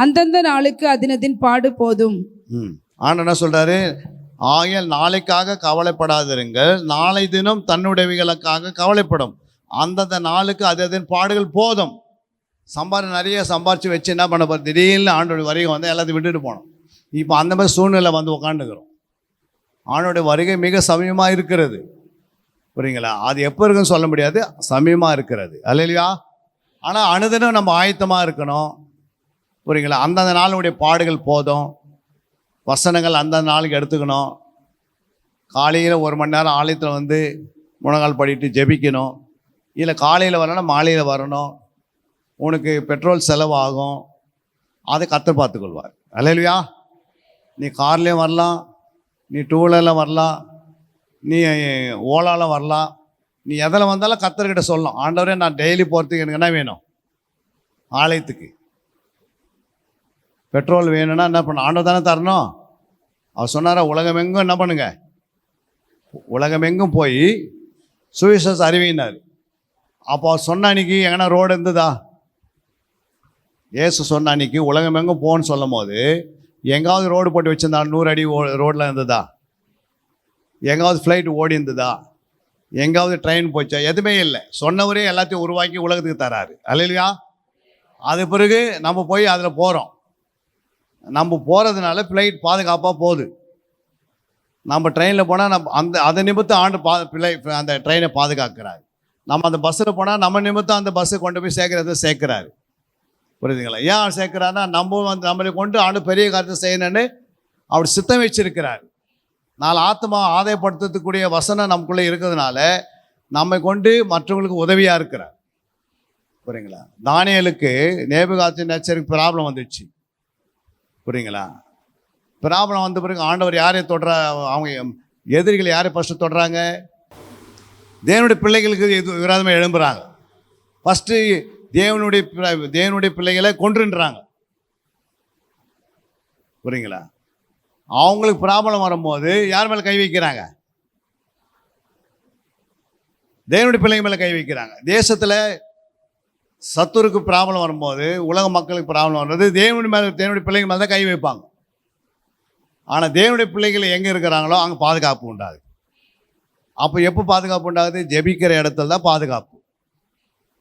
அந்தந்த நாளுக்கு அதினதின் பாடு போதும். ஆனா என்ன சொல்றாரு? ஆகையால் நாளைக்காக கவலைப்படாதிருங்கள், நாளை தினம் தன்னுடையவைகளுக்காக கவலைப்படும். அந்தந்த நாளுக்கு அதன் பாடுகள் போதும். நிறைய சம்பாரிச்சு வச்சு என்ன பண்ண போகிறோம்? திடீர்னு ஆண்டோடைய வருகை வந்து எல்லாத்தையும் விட்டுட்டு போனோம். இப்போ அந்த மாதிரி சூழ்நிலை வந்து உட்காந்துக்கிறோம். ஆண்டோடைய வருகை மிக சமயமாக இருக்கிறது. புரியுங்களா? அது எப்போ இருக்குன்னு சொல்ல முடியாது, சமயமாக இருக்கிறது. அல்லேலூயா. ஆனால் அனுதினம் நம்ம ஆயத்தமாக இருக்கணும். புரியுங்களா? அந்தந்த நாளுடைய பாடுகள் போதும். வசனங்கள் அந்தந்த நாளுக்கு எடுத்துக்கணும். காலையில் 1 மணி நேரம் ஆலயத்தில் வந்து முழங்கால் படிட்டு ஜெபிக்கணும். இல்லை காலையில் வரணும், மாலையில் வரணும். உனக்கு பெட்ரோல் செலவாகும், அதை கர்த்தர் பார்த்துக்கொள்வார். அல்லேலூயா. நீ கார்லேயும் வரலாம், நீ 2 வீலரில் வரலாம், நீ ஓலாவில் வரலாம். நீ எதில் வந்தாலும் கர்த்தர்கிட்ட சொல்லணும், ஆண்டவரே நான் டெய்லி போகிறதுக்கு எனக்கு என்ன வேணும்? ஆலயத்துக்கு பெட்ரோல் வேணும்னா என்ன பண்ண? ஆண்டவர் தானே தரணும். அவர் சொன்னாரா உலகமெங்கும் என்ன பண்ணுங்க? உலகமெங்கும் போய் சுவிசேஷ அறிவினார். அப்போ அவர் சொன்ன அன்னைக்கு எங்கன்னா ரோடு இருந்ததா? ஏசு சொன்ன அன்னைக்கு உலகமெங்கும் போன்னு சொல்லும் போது எங்காவது ரோடு போட்டு வச்சிருந்தா? 100 அடி ரோடில் இருந்ததா? எங்காவது ஃப்ளைட் ஓடி இருந்ததா? எங்காவது ட்ரெயின் போச்சா? எதுவுமே இல்லை. சொன்னவரே எல்லாத்தையும் உருவாக்கி உலகத்துக்கு தராரு. அல்லேலூயா. அது பிறகு நம்ம போய் அதில் போகிறோம். நம்ம போகிறதுனால ஃப்ளைட் பாதுகாப்பாக போகுது. நம்ம ட்ரெயினில் போனால் நம்ம அதை நிமித்தம் அந்த ட்ரெயினை பாதுகாக்கிறாரு. நம்ம அந்த பஸ்ஸில் போனால் நம்ம நிமித்தம் அந்த பஸ்ஸை கொண்டு போய் சேர்க்குறாரு. புரியுதுங்களா? ஏன் சேர்க்குறாருன்னா நம்மளை கொண்டு பெரிய காரியத்தை செய்யணும்னு அவர் சித்தம் வச்சிருக்கிறார். நாலு ஆத்மா ஆதாயப்படுத்தக்கூடிய வசனம் நமக்குள்ளே இருக்கிறதுனால நம்மை கொண்டு மற்றவங்களுக்கு உதவியாக இருக்கிறார். புரியுங்களா? தானியேலுக்கு நேபுகாத்நேச்சருக்கு ப்ராப்ளம் வந்துடுச்சு. புரியுங்களா? ப்ராப்ளம் வந்த பிறகு ஆண்டவர் யாரை தொடுறா? அவங்க எதிரிகள் யாரை ஃபஸ்ட்டு தொடுறாங்க? தேவனுடைய பிள்ளைகளுக்கு இது விரோதமாக எழும்புறாங்க. ஃபஸ்ட்டு தேவனுடைய பிள்ளைகளை கொன்றுன்றாங்க. புரியுங்களா? அவங்களுக்கு ப்ராப்ளம் வரும்போது யார் மேலே கை வைக்கிறாங்க? தேவனுடைய பிள்ளைங்க மேலே கை வைக்கிறாங்க. தேசத்தில் சத்துருக்கு ப்ராப்ளம் வரும்போது, உலக மக்களுக்கு ப்ராப்ளம் வர்றது தேவனுடைய பிள்ளைங்க மேலே தான் கை வைப்பாங்க. ஆனால் தேவனுடைய பிள்ளைகள் எங்கே இருக்கிறாங்களோ அங்கே பாதுகாப்பு உண்டாகுது. அப்போ எப்போ பாதுகாப்பு உண்டாகுது? ஜெபிக்கிற இடத்துல தான் பாதுகாப்பு.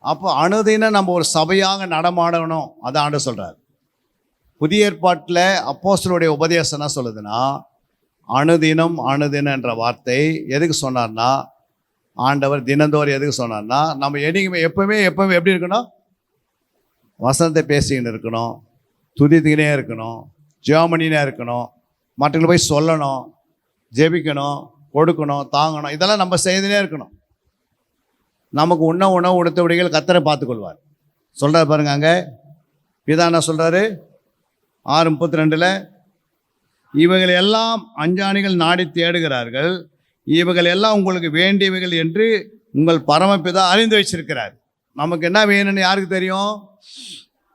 அப்போ அனுதினம் நம்ம ஒரு சபையாக நடமாடணும். அதான் ஆண்டவர் சொல்கிறார். புதிய ஏற்பாட்டில் அப்போஸ்தலருடைய உபதேசம் என்ன சொல்லுதுன்னா, அனுதினம் என்ற வார்த்தை எதுக்கு சொன்னார்னா, ஆண்டவர் தினந்தோறும் எதுக்கு சொன்னார்னா, நம்ம எப்பவுமே எப்படி இருக்கணும்? வசனத்தை பேசிக்கின்னு இருக்கணும், துதித்துக்கினே இருக்கணும், ஜெபமணினே இருக்கணும், மற்றவங்களை போய் சொல்லணும், ஜெபிக்கணும், கொடுக்கணும், தாங்கணும். இதெல்லாம் நம்ம செய்துனே இருக்கணும். நமக்கு உணவு உடுத்தபடிகள் கர்த்தரை பார்த்துக்கொள்வார். சொல்கிறார் பாருங்க, அங்கே பிதா என்ன சொல்கிறாரு? 6:32 இவைகள் எல்லாம் அஞ்ஞானிகள் நாடி தேடுகிறார்கள், இவைகள் எல்லாம் உங்களுக்கு வேண்டியவைகள் என்று உங்கள் பரமபிதா அறிந்து வச்சிருக்கிறார். நமக்கு என்ன வேணும்னு யாருக்கு தெரியும்?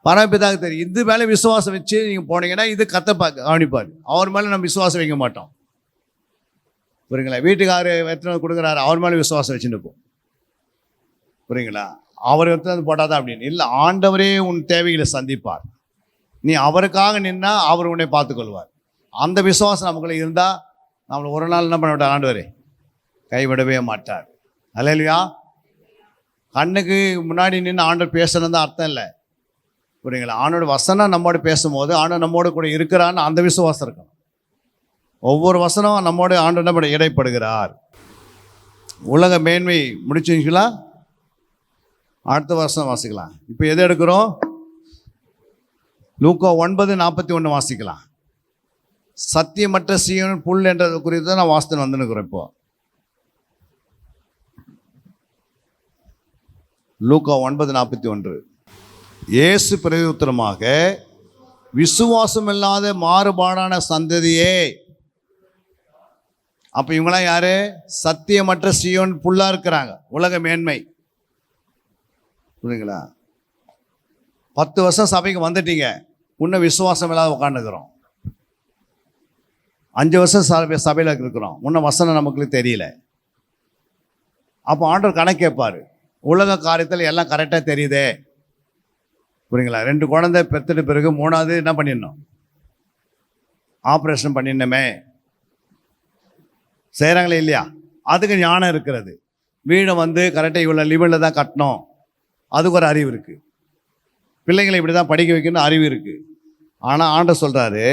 பரமபிதாவுக்கு தெரியும். இது மேலே விசுவாசம் வச்சு நீங்கள் போனீங்கன்னா இது கவனிப்பார். அவர் மேலே நம்ம விசுவாசம் வைக்க மாட்டோம். புரியுங்களா? வீட்டுக்காரர் எத்தனை கொடுக்குறாரு, அவர் மேலே விசுவாசம் வச்சுன்னு இருப்போம். புரியுங்களா? அவர் எத்தனை போட்டாதான் அப்படின்னு இல்லை. ஆண்டவரே உன் தேவைகளை சந்திப்பார். நீ அவருக்காக நின்னா அவர் உன்னை பார்த்துக்கொள்வார். அந்த விசுவாசம் நமக்குள்ள இருந்தால் நம்மளை ஒரு நாள் என்ன பண்ண விட்டார்? ஆண்டவரே கைவிடவே மாட்டார். அல்லேலூயா. கண்ணுக்கு முன்னாடி நின்று ஆண்டவர் பேசணும் தான் அர்த்தம் இல்லை. புரியுங்களா? ஆண்டோட வசனம் நம்மோடு பேசும்போது ஆண்டவர் நம்மோடு கூட இருக்கிறான்னு அந்த விசுவாசம் இருக்கணும். ஒவ்வொரு வசனம் நம்மோடு ஆண்டவர் நம்ம இடைப்படுகிறார். உலக மேன்மை முடிச்சுங்களா? அடுத்த வருஷம் வாசிக்கலாம். இப்போ எதை எடுக்கிறோம்? லூக்கா 9:41 வாசிக்கலாம். சத்தியமற்ற சீயோன் புல் என்றது குறித்து நான் வாசனை வந்துருக்கிறேன். இப்போ லூக்கா 9:41 இயேசு பிரதியுத்தரமாக, விசுவாசம் இல்லாத மாறுபாடான சந்ததியே. அப்ப இவங்களாம் யாரு? சத்தியமற்ற சீயோன் புல்லா இருக்கிறாங்க. உலக மேன்மை. புரியுங்களா? 10 வருஷம் சபைக்கு வந்துட்டீங்க, இன்னும் விசுவாசம் இல்லாத உட்காந்துக்கிறோம். 5 வருஷம் சபையில் இருக்கிறோம், இன்னும் வசனம் நமக்கு தெரியல. அப்போ ஆண்டவர் கணக்கு கேட்பார். உலக காரியத்தில் எல்லாம் கரெக்டாக தெரியுதே. புரியுங்களா? 2 குழந்தை பெற்றுட்டு பிறகு 3ஆவது என்ன பண்ணிடணும்? ஆப்ரேஷன் பண்ணிடணுமே. செய்கிறாங்களே இல்லையா? அதுக்கு ஞானம் இருக்கிறது. வீடை கரெக்டாக இவ்வளோ லிமிட்டில் தான் கட்டணும், அதுக்கு ஒரு அறிவு இருக்குது. பிள்ளைங்களை இப்படி தான் படிக்க வைக்கணும், அறிவு இருக்குது. ஆனால் ஆண்டவர் சொல்கிறாரு,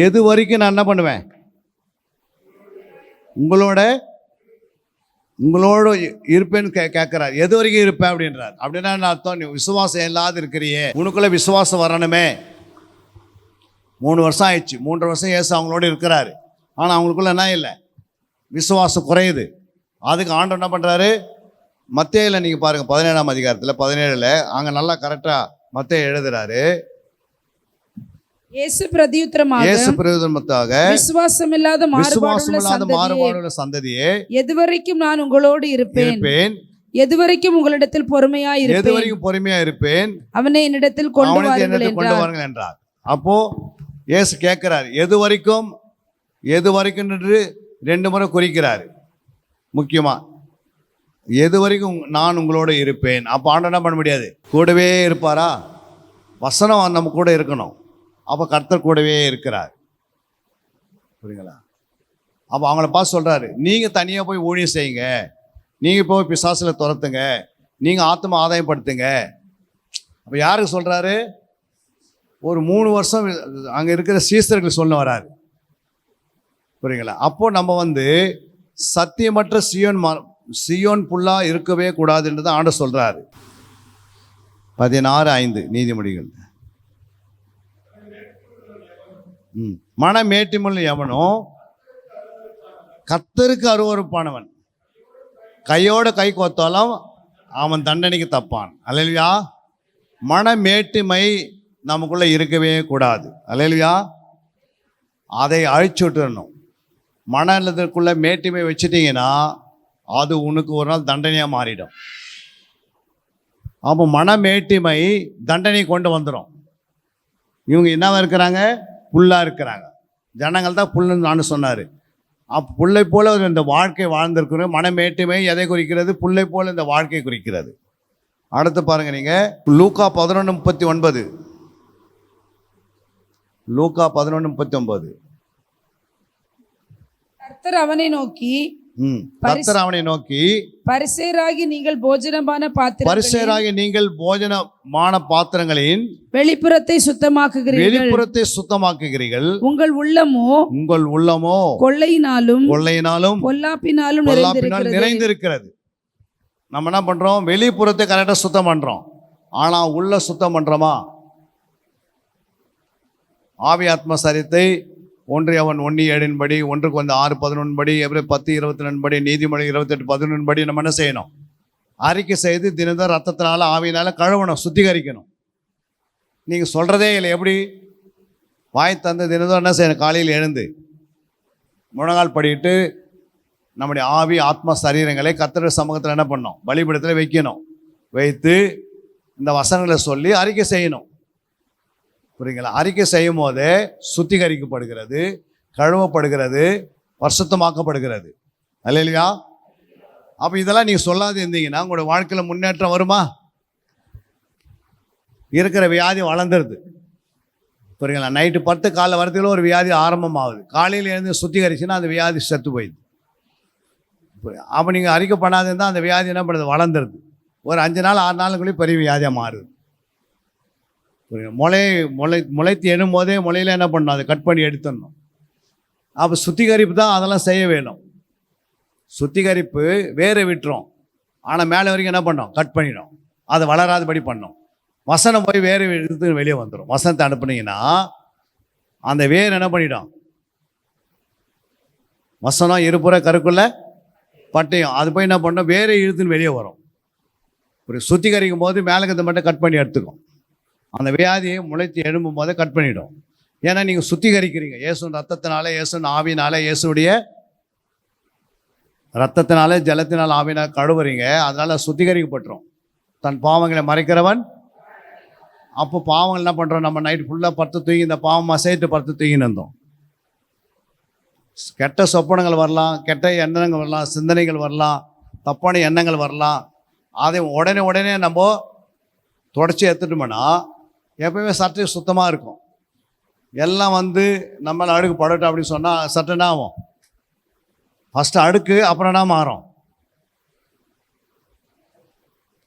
எது வரைக்கும் நான் என்ன பண்ணுவேன்? உங்களோட இருப்பேன்னு கேட்குறாரு. எது வரைக்கும் இருப்பேன் அப்படின்றார். அப்படின்னா என்ன அர்த்தம்? நீ விசுவாசம் இல்லாத இருக்கிறியே, உனக்குள்ளே விசுவாசம் வரணுமே. 3 வருஷம் ஆயிடுச்சு, 3.5 வருஷம் ஏசு அவங்களோட இருக்கிறாரு. ஆனால் அவங்களுக்குள்ள என்ன இல்லை? விசுவாசம் குறையுது. அதுக்கு ஆண்டவர் என்ன பண்ணுறாரு? மத்தேயுல நீங்கள் பாருங்கள், 17ஆம் அதிகாரத்தில் 17 அங்கே நல்லா கரெக்டாக மத்தேயு எழுதுறாரு. இயேசு பிரதியுத்தரமாக, விசுவாசமில்லாத மாறுபாடுள்ள சந்ததியே, எதுவரைக்கும் நான் உங்களோடு இருப்பேன், எதுவரைக்கும் உங்களிடத்தில் பொறுமையா இருப்பேன், அவனை என்னிடத்தில் கொண்டு வாருங்கள் என்றார். அப்போ இயேசு கேட்கிறார், எது வரைக்கும் என்று 2 முறை குறிக்கிறார். முக்கியமா எது வரைக்கும் நான் உங்களோட இருப்பேன். அப்போ ஆண்டவர் என்ன பண்ண முடியாது? கூடவே இருப்பாரா? வசனம் நம்ம கூட இருக்கணும். அப்போ கர்த்தர் கூடவே இருக்கிறார். புரியுங்களா? அப்போ அவங்கள பார்த்து சொல்கிறாரு, நீங்கள் தனியாக போய் ஊழியம் செய்யுங்க, நீங்கள் போய் பிசாசில் துரத்துங்க, நீங்கள் ஆத்மா ஆதாயப்படுத்துங்க. அப்போ யாருக்கு சொல்கிறாரு? ஒரு 3 வருஷம் அங்கே இருக்கிற சீசர்கள் சொல்ல வராரு. புரியுங்களா? அப்போது நம்ம சத்தியமற்ற சியோன் புல்லா இருக்கவே கூடாதுன்னு தான் ஆண்டவர் சொல்கிறாரு. 16:5 நீதிமொழிகள். மனமேட்டிமுள்ள எவனோ கர்த்தருக்கு அருவருப்பானவன் கையோட கை கோத்தாலும் அவன் தண்டனைக்கு தப்பான். அல்லேலூயா. மனமேட்டிமை நமக்குள்ளே இருக்கவே கூடாது. அல்லேலூயா. அதை அழிச்சு விட்டுறணும். மனதுக்குள்ளே மேட்டிமை வச்சுட்டிங்கன்னா அது உனக்கு ஒரு நாள் தண்டனையாக மாறிடும். அப்போ மனமேட்டிமை தண்டனை கொண்டு வந்துடும். இவங்க என்னவா இருக்கிறாங்க? புல்லாக இருக்கிறாங்க. ஜனங்கள் தான் புல்லுன்னு நான் சொன்னார். புல்லை போல இந்த வாழ்க்கை வாழ்ந்திருக்கிறோம். மனமேட்டிமை எதை குறிக்கிறது? புல்லை போல இந்த வாழ்க்கை குறிக்கிறது. அடுத்து பாருங்க நீங்க லூக்கா 11:39. லூக்கா 11:39. கர்த்தர் அவனை நோக்கி கர்த்தர் அவனை நோக்கி பரிசேயராகி நீங்கள் போஜனமான பாத்திரங்களின் வெளிப்புறத்தை சுத்தமாக்குகிறீர்கள். உங்கள் உள்ளமோ கொள்ளையினாலும் பொல்லாப்பினாலும் நிறைந்திருக்கிறது. நம்ம என்ன பண்றோம்? வெளிப்புறத்தை கரெக்டாக சுத்தம் பண்றோம். ஆனா உள்ள சுத்தம் பண்றோமா? ஆவி ஆத்ம சரித்தை 1 படி 1 படி எபிரேயர் 10:22 படி நீதிமொழி 28:11 படி நம்ம என்ன செய்யணும்? அறிக்கை செய்து தினந்தோறும் ரத்தத்தினால ஆவியினால கழுவணும், சுத்திகரிக்கணும். நீங்கள் சொல்கிறதே இல்லை. எப்படி? வாய் தந்து தினந்தோறும் என்ன செய்யணும்? காலையில் எழுந்து முழங்கால் படிட்டு நம்முடைய ஆவி ஆத்மா சரீரங்களை கர்த்தருடைய சமூகத்தில் என்ன பண்ணணும்? பலிபீடத்தில் வைக்கணும். வைத்து இந்த வசனங்களை சொல்லி அறிக்கை செய்யணும். புரியுங்களா? அறிக்கை செய்யும் போதே சுத்திகரிக்கப்படுகிறது, கழுவப்படுகிறது, பரிசுத்தமாக்கப்படுகிறது. அல்லேலூயா. அப்போ இதெல்லாம் நீங்கள் சொல்லாது இருந்தீங்கன்னா உங்களோட வாழ்க்கையில் முன்னேற்றம் வருமா? இருக்கிற வியாதி வளர்ந்துருது. புரியுங்களா? நைட்டு 10 காலைல வரதுக்குள்ள ஒரு வியாதி ஆரம்பமாகுது. காலையில் எழுந்து சுத்திகரிச்சுன்னா அந்த வியாதி செத்து போயிடுது. அப்போ நீங்கள் அறிக்கை பண்ணாது இருந்தால் அந்த வியாதி என்ன பண்ணுறது? வளர்ந்துருது. ஒரு 5 நாள் 6 நாளுக்குள்ளேயே பெரிய வியாதியாக மாறுது. முளைத்து எண்ணும் போதே முளையில் என்ன பண்ணணும்? அதை கட் பண்ணி எடுத்துடணும். அப்போ சுத்திகரிப்பு தான் அதெல்லாம் செய்ய வேணும். சுத்திகரிப்பு வேரை விட்டுரும். ஆனால் மேலே வரைக்கும் என்ன பண்ணோம்? கட் பண்ணிடும். அதை வளராதபடி பண்ணோம். வசனம் போய் வேறு எடுத்து வெளியே வந்துடும். வசனத்தை அனுப்புனீங்கன்னா அந்த வேர் என்ன பண்ணிடும்? வசனம் இருபுற கருக்குள்ள பட்டயம் அது போய் என்ன பண்ணோம்? வேற இழுத்துன்னு வெளியே வரும். ஒரு சுத்திகரிக்கும் போது மேலக்கத்தை மட்டும் கட் பண்ணி எடுத்துக்கும். அந்த வியாதியை முளைத்து எழும்பும் போதே கட் பண்ணிடும். ஏன்னா நீங்கள் சுத்திகரிக்கிறீங்க. இயேசு ரத்தத்தினால, இயேசு ஆவினால, இயேசுடைய ரத்தத்தினால ஜலத்தினால் ஆவினால் கழுவுறீங்க. அதனால சுத்திகரிக்கப்பட்டுரும். தன் பாவங்களை மறைக்கிறவன். அப்போ பாவங்கள் என்ன பண்ணுறோம்? நம்ம நைட்டு ஃபுல்லாக படுத்து தூங்கி இந்த பாவம் அசைட்டு படுத்து தூங்கின்னு இருந்தோம். கெட்ட சொப்பனங்கள் வரலாம், கெட்ட எண்ணங்கள் வரலாம், சிந்தனைகள் வரலாம், தப்பான எண்ணங்கள் வரலாம். அதை உடனே நம்ம தொடச்சி எடுத்துட்டோம்னா எப்பவுமே சட்டை சுத்தமாக இருக்கும். எல்லாம் நம்மளை அழுக்கு படட்டும் அப்படின்னு சொன்னால் சட்டைனா ஆகும். ஃபஸ்ட்டு அழுக்கு, அப்புறம் என்ன மாறும்?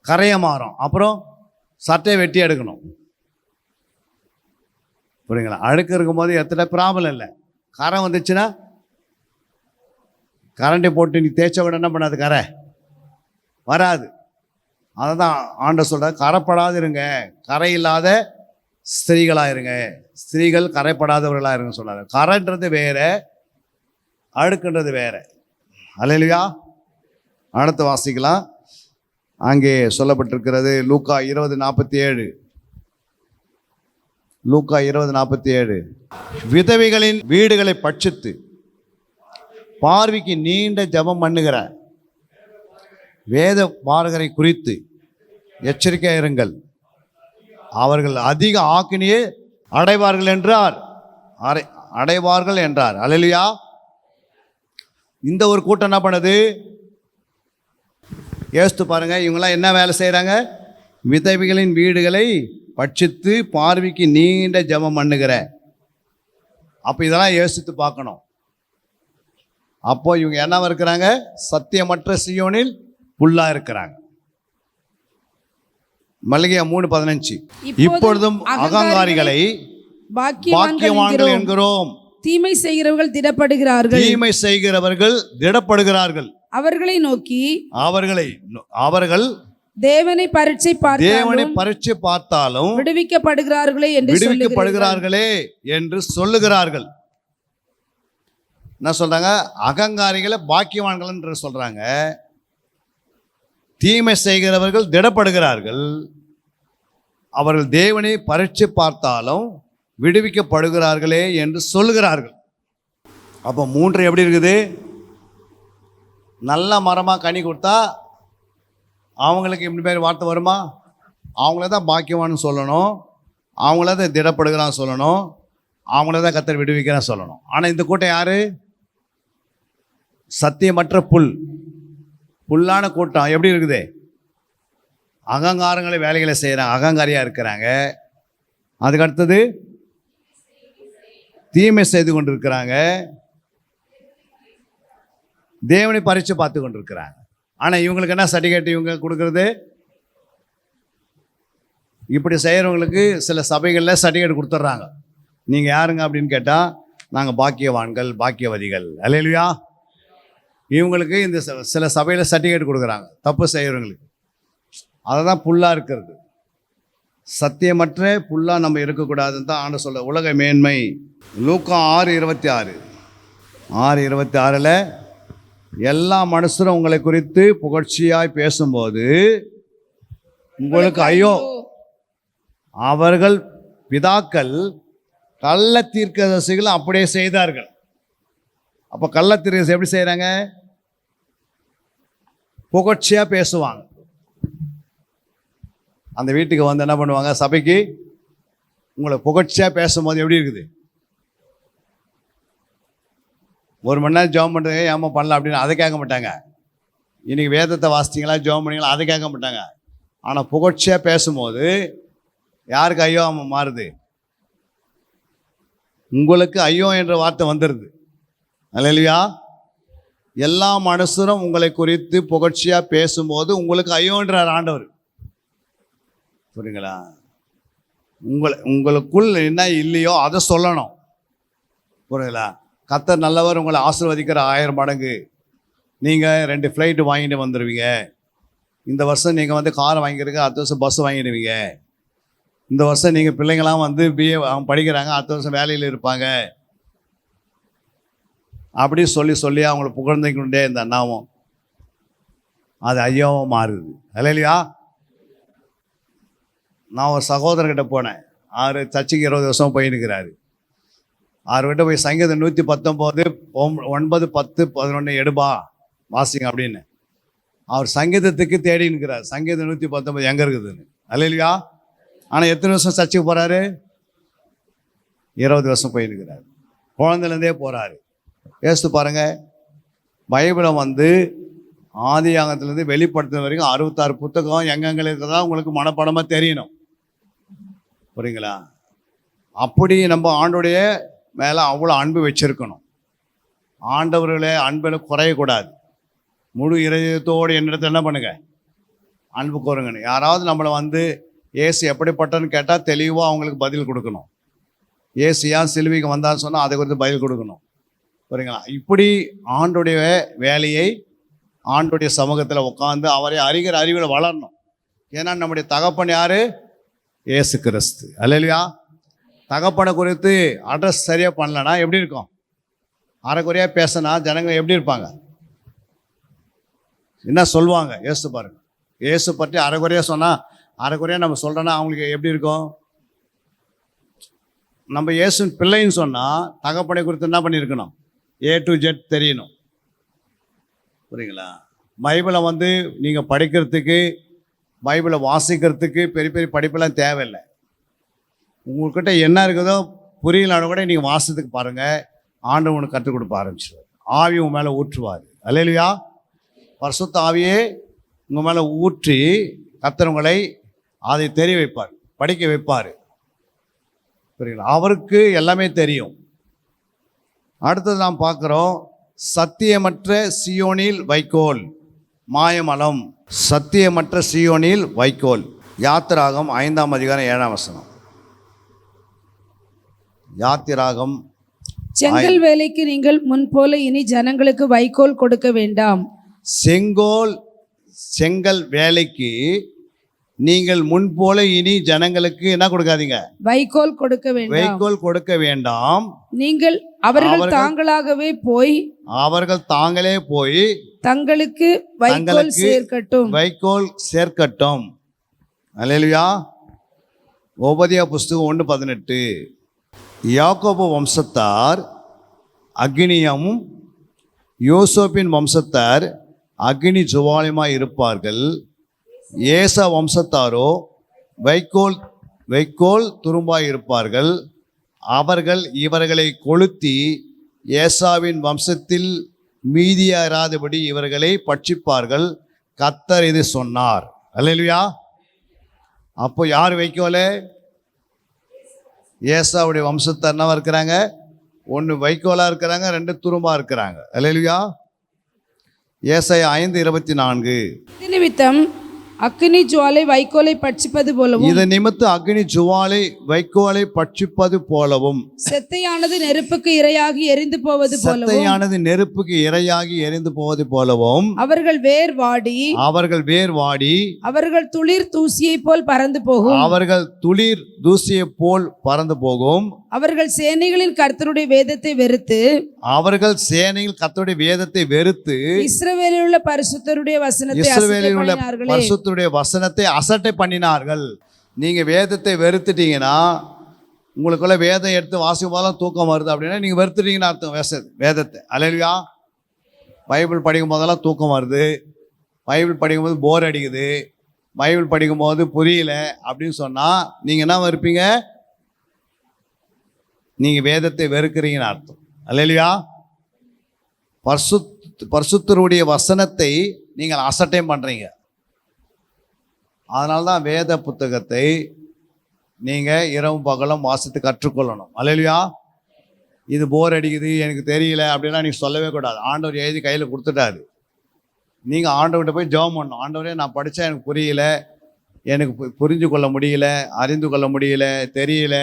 கரையை மாறும். அப்புறம் சட்டையை வெட்டி எடுக்கணும். புரியுங்களா? அழுக்கு இருக்கும்போது எத்தனை ப்ராப்ளம் இல்லை. கரை வந்துச்சுன்னா கரண்ட்டை போட்டு நீ தேய்ச்ச கூட என்ன பண்ணாது? கரை வராது. அதை தான் ஆண்ட சொல்கிறார், கரைப்படாது இருங்க, கரை இல்லாத ஸ்திரீகளாக இருங்க, ஸ்திரீகள் கரைப்படாதவர்களாக இருங்க சொன்னார். கரைன்றது வேற, அழுக்குன்றது வேற. அல்லேலூயா. அடுத்து வாசிக்கலாம். அங்கே சொல்லப்பட்டிருக்கிறது லூக்கா 20:47. லூக்கா 20:47. விதவைகளின் வீடுகளை பட்சித்து பார்வைக்கு நீண்ட ஜெபம் பண்ணுகிற வேத பாரகரை குறித்து எச்சரிக்கையாக இருங்கள். அவர்கள் அதிக ஆக்கினியை அடைவார்கள் என்றார். அல்லேலூயா. இந்த ஒரு கூட்டம் என்ன பண்ணுது? யோசித்து பாருங்க. இவங்கெல்லாம் என்ன வேலை செய்கிறாங்க? விதவைகளின் வீடுகளை பட்சித்து பார்வைக்கு நீண்ட ஜெபம் பண்ணுகிற. அப்போ இதெல்லாம் யோசித்து பார்க்கணும். அப்போ இவங்க என்னவா இருக்கிறாங்க? சத்தியமற்ற சீயோனில் புல்லா இருக்கிறாங்க. மல்கியா 3:15. இப்பொழுதும் அகங்காரிகளை பாக்கியவான்கள் என்கிறோம். தீமை செய்கிறவர்கள் திடப்படுகிறார்கள். அவர்களை நோக்கி அவர்கள் தேவனை பரீட்சை பார்த்தாலும் விடுவிக்கப்படுகிறார்களே என்று சொல்லுகிறார்கள். என்ன சொல்கிறாங்க? அகங்காரிகளை பாக்கியவான்கள் என்று சொல்கிறாங்க. தீமை செய்கிறவர்கள் திடப்படுகிறார்கள், அவர்கள் தேவனை பரீட்சை பார்த்தாலும் விடுவிக்கப்படுகிறார்களே என்று சொல்லுகிறார்கள். அப்போ 3 எப்படி இருக்குது? நல்ல மரமாக கனி கொடுத்தா அவங்களுக்கு இப்படி பேர் வார்த்தை வருமா? அவங்கள தான் பாக்கியவான்னு சொல்லணும், அவங்கள தான் திடப்படுகிறான்னு சொல்லணும், அவங்கள தான் கர்த்தர் விடுவிக்கிறான்னு சொல்லணும். ஆனால் இந்த கூட்டம் யார்? சத்தியமற்ற புல்லான கூட்டம். எப்படி இருக்குது? அகங்காரங்களை வேலைகளை செய்கிறாங்க, அகங்காரியாக இருக்கிறாங்க. அதுக்கு அடுத்தது தீமை செய்து கொண்டு இருக்கிறாங்க, தேவனை பரீட்சை பார்த்து கொண்டு இருக்கிறாங்க. ஆனால் இவங்களுக்கு என்ன சர்டிஃபிகேட் இவங்க கொடுக்கறது? இப்படி செய்கிறவங்களுக்கு சில சபைகளில் சர்டிஃபிகேட் கொடுத்துட்றாங்க. நீங்கள் யாருங்க அப்படின்னு கேட்டால், நாங்கள் பாக்கியவான்கள், பாக்கியவதிகள். அல்லேலூயா. இவங்களுக்கு இந்த சில சபையில் சர்டிஃபிகேட் கொடுக்குறாங்க தப்பு செய்கிறவங்களுக்கு. அதை தான் புல்லாக இருக்கிறது. சத்தியமற்ற புல்லாக நம்ம இருக்கக்கூடாதுன்னு தான் ஆண்டு சொல்ல. உலக மேன்மை லூக்கா 6:26 6:26 எல்லா மனுஷரும் உங்களை குறித்து புகழ்ச்சியாய் பேசும்போது உங்களுக்கு ஐயோ, அவர்கள் பிதாக்கள் கள்ள தீர்க்கதரிசிகள் அப்படியே செய்தார்கள். அப்போ கள்ள தீர்க்கதரிசி எப்படி செய்கிறாங்க? புகழ்ச்சியாக பேசுவாங்க. அந்த வீட்டுக்கு வந்து என்ன பண்ணுவாங்க? சபைக்கு உங்களை புகழ்ச்சியாக பேசும்போது எப்படி இருக்குது? 1 மணி நேரம் ஜெபம் பண்ணுறதுங்க, ஏமா பண்ணலாம் அப்படின்னு அதை கேட்க மாட்டாங்க. இன்றைக்கி வேதத்தை வாசிச்சிங்களா, ஜெபம் பண்ணிங்களா, அதை கேட்க மாட்டாங்க. ஆனால் புகழ்ச்சியாக பேசும்போது யாருக்கு ஐயோ மாறுது? உங்களுக்கு ஐயோ என்ற வார்த்தை வந்துடுது. அல்லேலூயா. எல்லா மனுஷரும் உங்களை குறித்து புகழ்ச்சியாக பேசும்போது உங்களுக்கு ஐயோன்றார் ஆண்டவர். புரியுங்களா? உங்களுக்குள் என்ன இல்லையோ அதை சொல்லணும். புரியுங்களா? கர்த்தர் நல்லவர், உங்களை ஆசீர்வதிக்கிற 1000 மடங்கு. நீங்கள் 2 ஃப்ளைட்டு வாங்கிட்டு வந்துடுவீங்க. இந்த வருஷம் நீங்கள் வந்து கார் வாங்கிக்கிறீங்க, அடுத்த வருஷம் பஸ் வாங்கிடுவீங்க. இந்த வருஷம் நீங்கள் பிள்ளைங்களாம் வந்து பிஏ படிக்கிறாங்க, அடுத்த வருஷம் வேலையில் இருப்பாங்க. அப்படி சொல்லி அவங்கள புகழ்ந்துக்கிட்டே இந்த அண்ணாவும் அது ஐயாவும் மாறுது. அல்லேலூயா. நான் ஒரு சகோதரர்கிட்ட போனேன். 6 சர்ச்சுக்கு 20 வருஷம் போயிருக்கிறாரு. 6 கிட்ட போய் சங்கீதம் 119 9 10 11 எடுபா வாசிங்க அப்படின்னு அவர் சங்கீதத்துக்கு தேடி இருக்கிறார். சங்கீதம் 119 எங்கே இருக்குதுன்னு. அல்லேலூயா. ஆனால் எத்தனை வருஷம் சர்ச்சுக்கு போகிறாரு? 20 வருஷம் போயிருக்கிறார். குழந்தைலேருந்தே போகிறாரு. யோசித்து பாருங்கள். பைபிளை வந்து ஆதியாகத்துலேருந்து வெளிப்படுத்துற வரைக்கும் 66 புத்தகம் எங்கெங்கே இருக்கிறதா உங்களுக்கு மனப்படமாக தெரியணும். புரியுங்களா? அப்படி நம்ம ஆண்டோடைய மேலே அவ்வளோ அன்பு வச்சுருக்கணும். ஆண்டவர்களே அன்பில் குறையக்கூடாது. முழு இதயத்தோடு என்னிடத்தில் என்ன பண்ணுங்க? அன்பு கூறுங்கன்னு. யாராவது நம்மளை வந்து ஏசு எப்படிப்பட்டன்னு கேட்டால் தெளிவாக அவங்களுக்கு பதில் கொடுக்கணும். ஏசு ஏன் சிலுவைக்கு வந்தான்னு சொன்னால் அதை குறித்து பதில் கொடுக்கணும். புரியுங்களா? இப்படி ஆண்டுடைய வேலையை ஆண்டுடைய சமூகத்தில் உட்காந்து அவரை அறிகிற அறிவில் வளரணும். ஏன்னா நம்முடைய தகப்பன் யார்? ஏசு கிறிஸ்து. அல்லேலூயா. தகப்பனை குறித்து அட்ரஸ் சரியாக பண்ணலன்னா எப்படி இருக்கும்? அரைக்குறையாக பேசினா ஜனங்கள் எப்படி இருப்பாங்க? என்ன சொல்லுவாங்க? ஏசு பாருங்க. ஏசு பற்றி அரைக்குறையாக சொன்னால், அரைக்குறையாக நம்ம சொல்கிறோன்னா அவங்களுக்கு எப்படி இருக்கும்? நம்ம இயேசுவின் பிள்ளைன்னு சொன்னால் தகப்பனை குறித்து என்ன பண்ணியிருக்கணும்? A to Z தெரியணும். புரியுங்களா? பைபிளை வந்து நீங்கள் படிக்கிறதுக்கு, பைபிளை வாசிக்கிறதுக்கு பெரிய பெரிய படிப்பெல்லாம் தேவையில்லை. உங்கள்கிட்ட என்ன இருக்குதோ புரியலான கூட நீங்கள் வாசத்துக்கு பாருங்கள். ஆண்டவர் உனக்கு கற்றுக் கொடுப்ப ஆரம்பிச்சிடுவார். ஆவி உங்கள் மேலே ஊற்றுவார். அல்லேலூயா. பரிசுத்த ஆவியே உங்கள் மேலே ஊற்றி கர்த்தர் உங்களை அதை தெரிய வைப்பார், படிக்க வைப்பார். புரியுங்களா? அவருக்கு எல்லாமே தெரியும். அடுத்தது நாம் பார்க்குறோம், சத்தியமற்ற சீயோனில் வைக்கோல் மாயமலம். சத்தியமற்ற சீயோனில் வைக்கோல். யாத்திராகம் 5ஆம் அதிகாரம் 7ஆம் வசனம். யாத்திராகம். செங்கல் வேலைக்கு நீங்கள் முன்போல இனி ஜனங்களுக்கு வைக்கோல் கொடுக்க வேண்டாம். செங்கல் வேலைக்கு நீங்கள் முன்போல இனி ஜனங்களுக்கு என்ன கொடுக்காதீங்க, வைக்கோல் கொடுக்க வேண்டாம். வைக்கோல் கொடுக்க வேண்டாம். நீங்கள் அவர்கள் தாங்களாகவே போய் அவர்கள் தாங்களே போய் தங்களுக்கு வைக்கோல் சேர்க்கட்டும். வைக்கோல் சேர்க்கட்டும். அல்லேலூயா. ஓபதியா புஸ்தகம் 1:18. யாக்கோபு வம்சத்தார் அக்னியமும் யோசேப்பின் வம்சத்தார் அக்னி ஜுவாலியுமாய் இருப்பார்கள். ஏசா வம்சத்தாரோ வைக்கோல் துரும்பாய் இருப்பார்கள். அவர்கள் இவர்களை கொளுத்தி ஏசாவின் வம்சத்தில் மீதியாராதபடி இவர்களை பட்சிப்பார்கள். கர்த்தர் இது சொன்னார். அல்லேலூயா. அப்போ யார் வைக்கோலே? ஏசாவுடைய வம்சத்தார் என்னவா இருக்கிறாங்க? ஒன்று வைக்கோலா இருக்கிறாங்க, 2 துரும்பா இருக்கிறாங்க. அல்லேலூயா. ஏசாயா 5:24. இது நிமித்தம் அக்கினி ஜுவாலை வைக்கோலை பட்சிப்பது போலவும், இது நிமித்தம் அக்னி ஜுவாலை வைக்கோலை பட்சிப்பது போலவும், செத்தையானது நெருப்புக்கு இரையாகி எரிந்து போவது போலவும், செத்தையானது நெருப்புக்கு இரையாகி எரிந்து போவது போலவும், அவர்கள் வேர் வாடி அவர்கள் துளிர் தூசியை போல் பறந்து போகும். அவர்கள் துளிர் தூசியை போல் பறந்து போகும். அவர்கள் சேனைகளின் கர்த்தருடைய வேதத்தை வெறுத்து இஸ்ரவேலில் உள்ள பரிசுத்தருடைய வசனத்தை அசட்டை பண்ணினார்கள். நீங்க வேதத்தை வெறுத்துட்டீங்கன்னா, உங்களுக்குள்ள வேதம் எடுத்து வாசிக்கும் போதெல்லாம் தூக்கம் வருது அப்படின்னா நீங்க வெறுத்துட்டீங்கன்னு அர்த்தம். வேதத்தை. அல்லேலூயா. பைபிள் படிக்கும் போதெல்லாம் தூக்கம் வருது, பைபிள் படிக்கும்போது போர் அடிக்குது, பைபிள் படிக்கும்போது புரியல அப்படின்னு சொன்னா நீங்க என்ன வெறுப்பீங்க? நீங்க வேதத்தை வெறுக்கிறீங்கன்னு அர்த்தம். அல்லேலூயா. பரிசுத்தருடைய வசனத்தை நீங்கள் அசட்டையும் பண்றீங்க. அதனால தான் வேத புத்தகத்தை நீங்கள் இரவும் பகலும் வாசித்து கற்றுக்கொள்ளணும். அல்லேலூயா. இது போர் அடிக்குது, எனக்கு தெரியல அப்படின்னா நீங்கள் சொல்லவே கூடாது. ஆண்டவர் எழுதி கையில் கொடுத்துட்டாரு. நீங்கள் ஆண்டவர்கிட்ட போய் ஜெபம் பண்ணணும். ஆண்டவரே, நான் படித்தா எனக்கு புரியல, எனக்கு புரிஞ்சு கொள்ள முடியல, அறிந்து கொள்ள முடியல, தெரியல,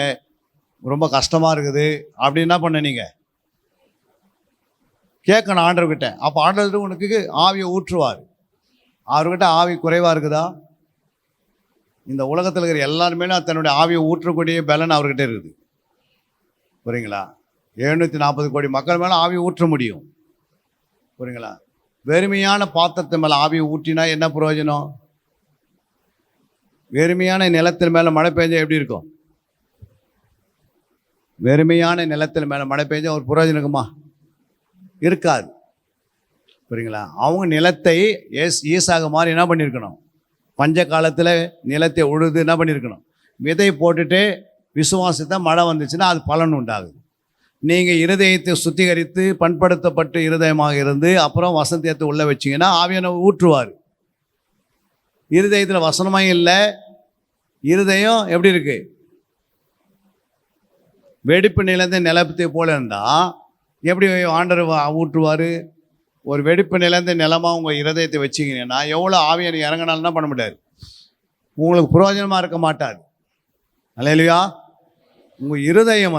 ரொம்ப கஷ்டமாக இருக்குது அப்படின்னு என்ன பண்ண நீங்கள் கேட்கணும் ஆண்டவர்கிட்ட. அப்போ ஆண்டவர் உனக்கு ஆவியை ஊற்றுவார். அவர்கிட்ட ஆவி குறைவாக இருக்குதா? இந்த உலகத்தில் இருக்கிற எல்லாருமே தன்னுடைய ஆவியை ஊற்றக்கூடிய பலன் அவர்கிட்ட இருக்குது. புரியுங்களா? 740 கோடி மக்கள் மேலே ஆவியை ஊற்ற முடியும். புரியுங்களா? வெறுமையான பாத்திரத்து மேலே ஆவியை ஊற்றினா என்ன பிரயோஜனம்? வெறுமையான நிலத்தின் மேலே மழை பெஞ்சா எப்படி இருக்கும்? வெறுமையான நிலத்தில் மேலே மழை பெஞ்சா ஒரு பிரயோஜனக்குமா? இருக்காது. புரியுங்களா? அவங்க நிலத்தை ஈசாக மாதிரி என்ன பண்ணியிருக்கணும்? பஞ்ச காலத்தில் நிலத்தை உழுது என்ன பண்ணியிருக்கணும்? விதை போட்டுட்டு விசுவாசத்தை மழை வந்துச்சுன்னா அது பலன் உண்டாகுது. நீங்கள் இருதயத்தை சுத்திகரித்து பண்படுத்தப்பட்டு இருதயமாக இருந்து அப்புறம் வசனத்தை உள்ளே வச்சிங்கன்னா ஆவியான ஊற்றுவார். இருதயத்தில் வசனமாக இல்லை, இருதயம் எப்படி இருக்கு? வெடிப்பு நிலந்த நிலத்தை போல இருந்தால் எப்படி ஆண்டவர் ஊற்றுவார்? ஒரு வெடிப்பு நிலந்த நிலமாக உங்கள் இருதயத்தை வச்சிங்கன்னா எவ்வளோ ஆவியான இறங்கினாலும் என்ன பண்ண முடியாது? உங்களுக்கு பிரயோஜனமாக இருக்க மாட்டார். அல்லேலூயா. உங்கள் இருதயம்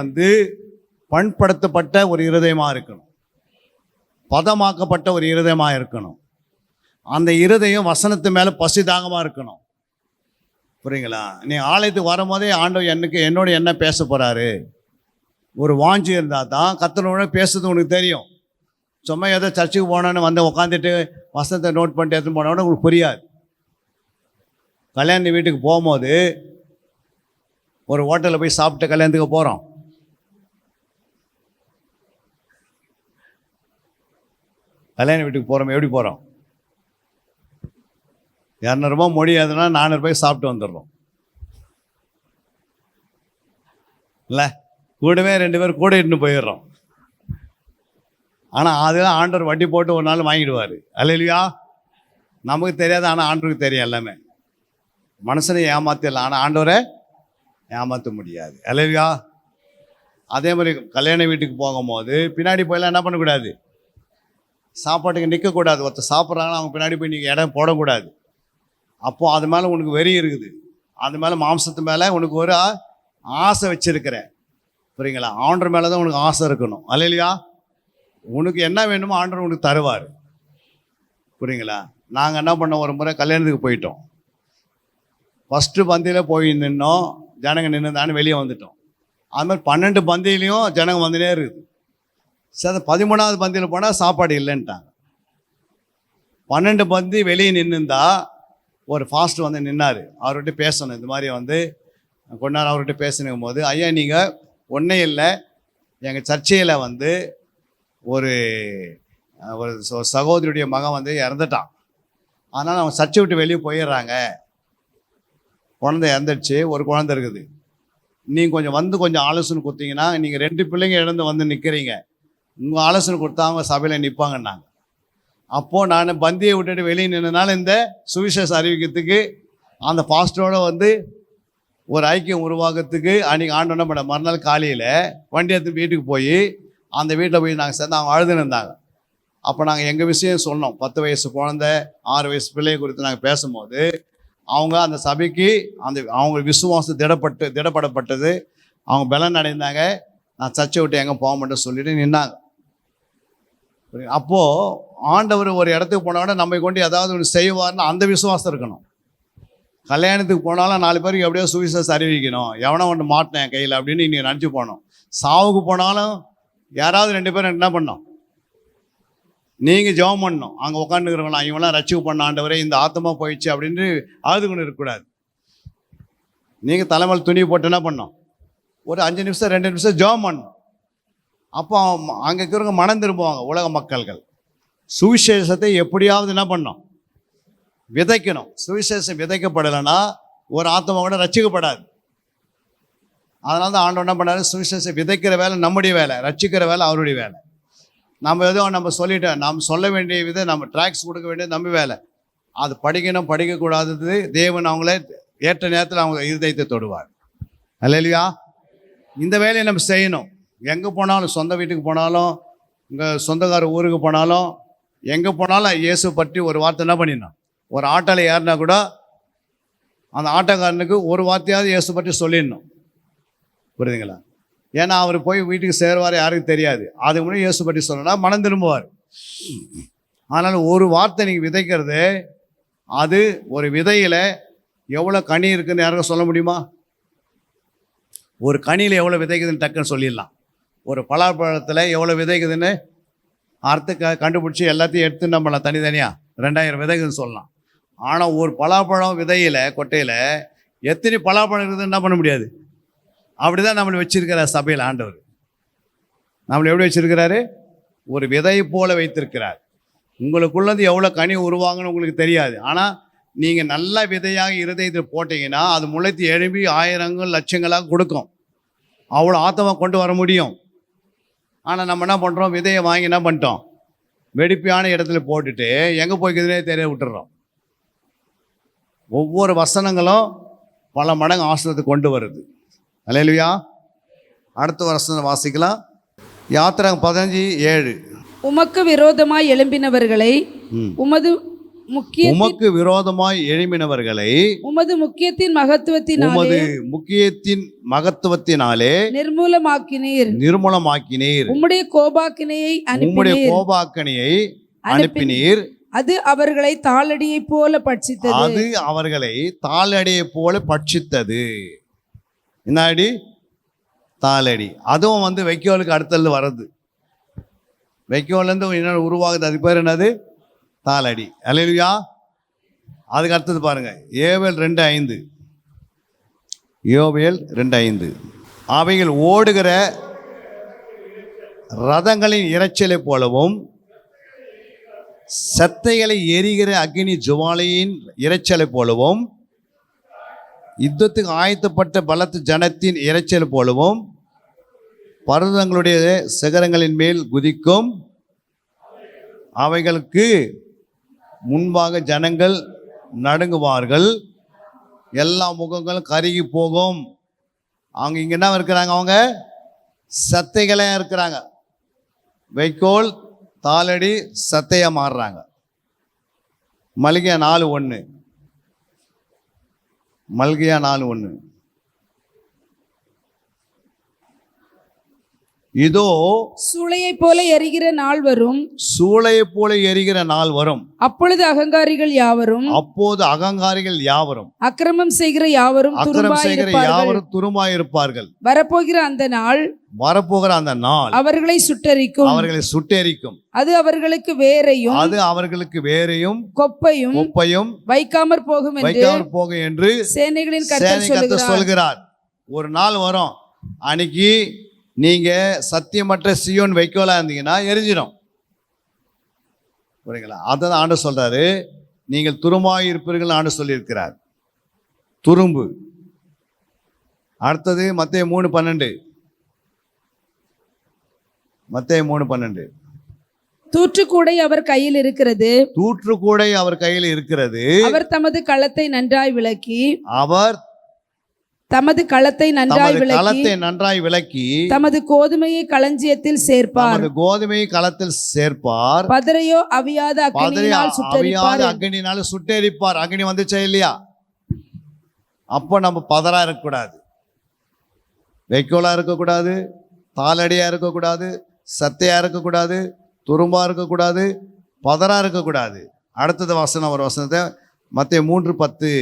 பண்படுத்தப்பட்ட ஒரு இருதயமாக இருக்கணும், பதமாக்கப்பட்ட ஒரு இருதயமாக இருக்கணும். அந்த இருதயம் வசனத்து மேலே பசி தாகமாக இருக்கணும். புரியுங்களா? நீ ஆலயத்துக்கு வரும்போதே ஆண்டவர் என்னோட என்ன பேச போகிறாரு ஒரு வாஞ்சி இருந்தால் தான் கர்த்தரோட பேசுறது உனக்கு தெரியும். சும்மா ஏதோ சர்ச்சுக்கு போனோன்னு வந்து உட்காந்துட்டு வசனத்தை நோட் பண்ணிட்டு எடுத்துன்னு போனோன்னு உங்களுக்கு புரியாது. கல்யாண வீட்டுக்கு போகும்போது ஒரு ஹோட்டலில் போய் சாப்பிட்டு கல்யாணத்துக்கு போகிறோம். கல்யாண வீட்டுக்கு போகிறோம், எப்படி போகிறோம்? 200 ரூபா முடியாதுன்னா 400 ரூபாய்க்கு சாப்பிட்டு வந்துடுறோம். இல்லை, கூடவே 2 பேர் கூட இட்டுன்னு போயிடுறோம். ஆனால் அதெல்லாம் ஆண்டவர் வட்டி போட்டு ஒரு நாள் வாங்கிடுவார். அல்லேலூயா. நமக்கு தெரியாது, ஆனால் ஆண்டவருக்கு தெரியும் எல்லாமே. மனுஷனை ஏமாத்திடலாம், ஆனால் ஆண்டவரை ஏமாற்ற முடியாது. அல்லேலூயா. அதே மாதிரி கல்யாண வீட்டுக்கு போகும்போது பின்னாடி போயெல்லாம் என்ன பண்ணக்கூடாது? சாப்பாட்டுக்கு நிற்கக்கூடாது. ஒருத்தர் சாப்பிட்றாங்கன்னா அவங்க பின்னாடி போய் நீங்கள் இடம் போடக்கூடாது. அப்போது அது மேலே உனக்கு வெறி இருக்குது, அது மேலே மாம்சத்து மேலே உனக்கு ஒரு ஆசை வச்சுருக்கிறேன். புரியுங்களா? ஆண்டவர் மேலே தான் உனக்கு ஆசை இருக்கணும். அல்லேலூயா. உனக்கு என்ன வேணுமோ ஆண்டவர் உனக்கு தருவார். புரியுங்களா? நாங்கள் என்ன பண்ணோம், ஒரு முறை கல்யாணத்துக்கு போயிட்டோம். ஃபஸ்ட்டு பந்தியில் போய் நின்னோம், ஜனங்க நின்றுதான்னு வெளியே வந்துட்டோம். அது மாதிரி 12 பந்தியிலையும் ஜனங்க வந்துனே இருக்குது. சரி, 13வது பந்தியில் போனால் சாப்பாடு இல்லைன்ட்டாங்க. 12 பந்தி வெளியே நின்றுந்தா ஒரு ஃபாஸ்ட் வந்து நின்னார். அவர்கிட்ட பேசணும், இந்த மாதிரி வந்து கொஞ்ச நேரம் அவர்கிட்ட பேசணும் போது, ஐயா நீங்கள் ஒன்றே இல்லை, எங்கள் சர்ச்சையில் வந்து ஒரு ஒரு சகோதரியுடைய மகன் வந்து இறந்துட்டான், அதனால் அவன் சர்ச்சை விட்டு வெளியே போயிடுறாங்க, குழந்தை இறந்துடுச்சு, ஒரு குழந்தை இருக்குது, நீங்கள் கொஞ்சம் ஆலோசனை கொடுத்தீங்கன்னா, நீங்கள் 2 பிள்ளைங்க இழந்து வந்து நிற்கிறீங்க, உங்கள் ஆலோசனை கொடுத்தா அவங்க சபையில் நிற்பாங்கன்னாங்க. அப்போது நான் பந்தியை விட்டுட்டு வெளியே நின்றனால இந்த சுவிசேஷம் அறிவிக்கிறதுக்கு அந்த பாஸ்டரோட வந்து ஒரு ஐக்கியம் உருவாக்கிறதுக்கு அன்றைக்கி ஆண்டோன்னா பண்ண மறுநாள் காலையில் வண்டி எடுத்து வீட்டுக்கு போய் அந்த வீட்டில் போய் நாங்கள் சேர்ந்து அவங்க அழுதுன்னு இருந்தாங்க. அப்போ நாங்கள் எங்கள் விஷயம் சொன்னோம். 10 வயசு குழந்தை 6 வயசு பிள்ளையை குறித்து நாங்கள் பேசும்போது அவங்க அந்த சபைக்கு அவங்க விசுவாசம் திடப்படப்பட்டது, அவங்க பலன் அடைந்தாங்க. நான் சர்ச்சை விட்டு எங்கே போக மாட்டேன்னு சொல்லிட்டு நின்னாங்க. அப்போது ஆண்டவர் ஒரு இடத்துக்கு போனோட நம்ம கொண்டு ஏதாவது ஒன்று செய்வார்னு அந்த விசுவாசம் இருக்கணும். கல்யாணத்துக்கு போனாலும் 4 பேருக்கு எப்படியோ சுவிசேஷம் அறிவிக்கணும், எவனோ ஒன்று மாட்டினேன் என் கையில் அப்படின்னு நீங்கள் நினச்சி போகணும். சாவுக்கு போனாலும் யாராவது 2 பேரும் என்ன பண்ணோம், நீங்கள் ஜெபம் பண்ணணும். அங்கே உட்காந்துக்கிறவங்களாம் இவங்களாம் ரட்சிப்பு பண்ண ஆண்டவரே இந்த ஆத்மா போயிடுச்சு அப்படின்ட்டு ஆது கொண்டு இருக்கக்கூடாது. நீங்கள் தலைமையில் துணி போட்டு என்ன பண்ணோம், ஒரு 5 நிமிஷம் 2 நிமிஷம் ஜெபம் பண்ணணும். அப்போ அங்கே இருக்கிறவங்க மனம் திரும்புவாங்க. உலக மக்கள்கள் சுவிசேஷத்தை எப்படியாவது என்ன பண்ணோம், விதைக்கணும். சுவிசேஷம் விதைக்கப்படலைன்னா ஒரு ஆத்மா கூட ரட்சிக்கப்படாது. அதனால தான் ஆண்டவர் என்ன பண்ணாரு, சுவிசேஷம் விதைக்கிற வேலை நம்முடைய வேலை, ரட்சிக்கிற வேலை அவருடைய வேலை. நம்ம எதுவும் நம்ம சொல்லிட்டோம், நாம் சொல்ல வேண்டிய விதை, நம்ம ட்ராக்ஸ் கொடுக்க வேண்டியது நம்ம வேலை. அது படிக்கணும் படிக்கக்கூடாதது தேவன் அவங்களே ஏற்ற நேரத்தில் அவங்க இருதயத்தை தொடுவார். அல்லேலூயா. இந்த வேலையை நம்ம செய்யணும். எங்கே போனாலும், சொந்த வீட்டுக்கு போனாலும், இங்கே சொந்தக்கார ஊருக்கு போனாலும், எங்கே போனாலும் இயேசு பற்றி ஒரு வார்த்தை என்ன பண்ணிடணும். ஒரு ஆட்டோவில் ஏறினா கூட அந்த ஆட்டோக்காரனுக்கு ஒரு வார்த்தையாவது இயேசு பற்றி சொல்லிடணும். புரியுதுங்களா? ஏன்னா அவர் போய் வீட்டுக்கு சேருவார் யாருக்கும் தெரியாது. அதுக்கு முன்னாடி இயேசு பற்றி சொல்லணும்னா மனம் திரும்புவார். அதனால் ஒரு வார்த்தை நீங்கள் விதைக்கிறது, அது ஒரு விதையில் எவ்வளோ கனி இருக்குதுன்னு யாருக்கும் சொல்ல முடியுமா? ஒரு கனியில் எவ்வளோ விதைக்குதுன்னு டக்குன்னு சொல்லிடலாம். ஒரு பலாப்பழத்தில் எவ்வளோ விதைக்குதுன்னு அர்த்தத்தை கண்டுபிடிச்சி எல்லாத்தையும் எடுத்து நம்மளாம் தனித்தனியாக 2000 விதைக்குதுன்னு சொல்லலாம். ஆனால் ஒரு பலாப்பழம் விதையில் கொட்டையில் எத்தனை பலாப்பழம் இருக்குதுன்னு என்ன பண்ண முடியாது. அப்படி தான் நம்மளை வச்சிருக்கிறார் சபையில் ஆண்டவர். நம்மளை எப்படி வச்சிருக்கிறாரு, ஒரு விதை போல வைத்திருக்கிறார். உங்களுக்குள்ளது எவ்வளோ கனி உருவாங்கன்னு உங்களுக்கு தெரியாது. ஆனால் நீங்கள் நல்ல விதையாக இருதயத்தில் போட்டிங்கன்னா அது முளைத்து எழுப்பி ஆயிரங்கள் லட்சங்களாக கொடுக்கும். அவ்வளோ ஆத்மா கொண்டு வர முடியும். ஆனால் நம்ம என்ன பண்ணுறோம், விதையை வாங்கி என்ன பண்ணிட்டோம், வெடிப்பான இடத்துல போட்டுட்டு எங்கே போய்க்குதுன்னே தெரிய விட்டுறோம். ஒவ்வொரு வசனங்களும் பல மடங்கு ஆசீர்வாதத்தை கொண்டு வருது. அல்லேலூயா. அடுத்த வசனம் வாசிக்கலாம். யாத்திராகமம் 15:7. உமக்கு விரோதமாய் எழும்பினவர்களை உமது எழும்பினவர்களை உமது முக்கியத்தின் மகத்துவத்தினாலே நிர்மூலமாக்கினீர். உம்முடைய கோபாக்கினையை அனுப்பினீர். அது அவர்களை தாளடியை போல பட்சித்தது. என்னாடி தாளடி, அதுவும் வந்து வைக்கோலுக்கு அடுத்தது வர்றது. வைக்கோல்லேருந்து இன்னொரு உருவாகுது, அது பேர் என்னது, தாளடி. அல்லேலூயா. அதுக்கு அடுத்தது பாருங்க, யோவேல் 2:5. யோவேல் 2:5. அவைகள் ஓடுகிற ரதங்களின் இரைச்சலை போலவும் சத்தைகளை எரிகிற அக்னி ஜுவாலையின் இரைச்சலை போலவும் யுத்தத்துக்கு ஆயத்தப்பட்ட பலத்து ஜனத்தின் இரைச்சல் போலவும் பர்வதங்களுடைய சிகரங்களின் மேல் குதிக்கும். அவைகளுக்கு முன்பாக ஜனங்கள் நடுங்குவார்கள், எல்லா முகங்களும் கருகி போகும். அவங்க இங்கே என்ன இருக்கிறாங்க, அவங்க சத்தைகளாக இருக்கிறாங்க. வைக்கோல் தாளடி சத்தையாக மாறுறாங்க. மல்கியா 4:1. மல்கியா 4:1. இதோ சூளையைப் போல எரிகிற நாள் வரும், சூளையைப் போல எரிகிற நாள் வரும். அப்பொழுது அகங்காரிகள் யாவரும், அப்போது அகங்காரிகள் யாவரும், அக்கிரமம் செய்கிற யாவரும் அக்கிரமம் செய்கிற துரும்பாயிருப்பார்கள். யாவரும் துருமாயிருப்பார்கள். வரப்போகிற அந்த நாள் வரப்போகிற அந்த நாள் அவர்களை சுட்டெரிக்கும். அவர்களை சுட்டெரிக்கும். அது அவர்களுக்கு வேரையும் அது அவர்களுக்கு வேரையும் கொப்பையும் குப்பையும் வைக்காமற் போகும் என்று வைக்காமல் போகும் என்று சேனைகளின் கர்த்தர் கர்த்தர் சொல்லுகிறார். சொல்கிறார். ஒரு நாள் வரும், அன்னைக்கு நீங்க சத்தியமற்ற சியோன் வைக்கோலா இருந்தீங்கன்னா எரிஞ்சிடும். புரியுங்களா? அதான் ஆண்டவர் சொல்றாரு, நீங்கள் துரும்பாய் இருப்பீர்கள் ஆண்டு சொல்லியிருக்கிறார். துரும்பு. அடுத்தது மத்தேயு 3:12. மத்தேயு 3:12. தூற்றுக்கூடை அவர் கையில் இருக்கிறது, தூற்றுக்கூடை அவர் கையில் இருக்கிறது. அவர் தமது களத்தை நன்றாய் விளக்கி, அவர் தமது களத்தை நன்றாய் தமது விளக்கி களத்தை நன்றாய் விளக்கி தமது கோதுமையை களஞ்சியத்தில் சேர்ப்பார். தமது கோதுமையை களத்தில் சேர்ப்பார். பதரையோ அவியாத அக்கினியினால் சுட்டெரிப்பார். அக்னியினால சுட்டெரிப்பார். அக்னி வந்துச்சா இல்லையா? அப்போ நம்ம பதரா இருக்கக்கூடாது, வைக்கோலா இருக்கக்கூடாது, தாளடியா இருக்கக்கூடாது, சத்தையா இருக்கக்கூடாது, துரும்பா இருக்கக்கூடாது, பதரா இருக்கக்கூடாது. அடுத்தது வசனம், ஒரு வசனத்தை மத்தேயு 3:10.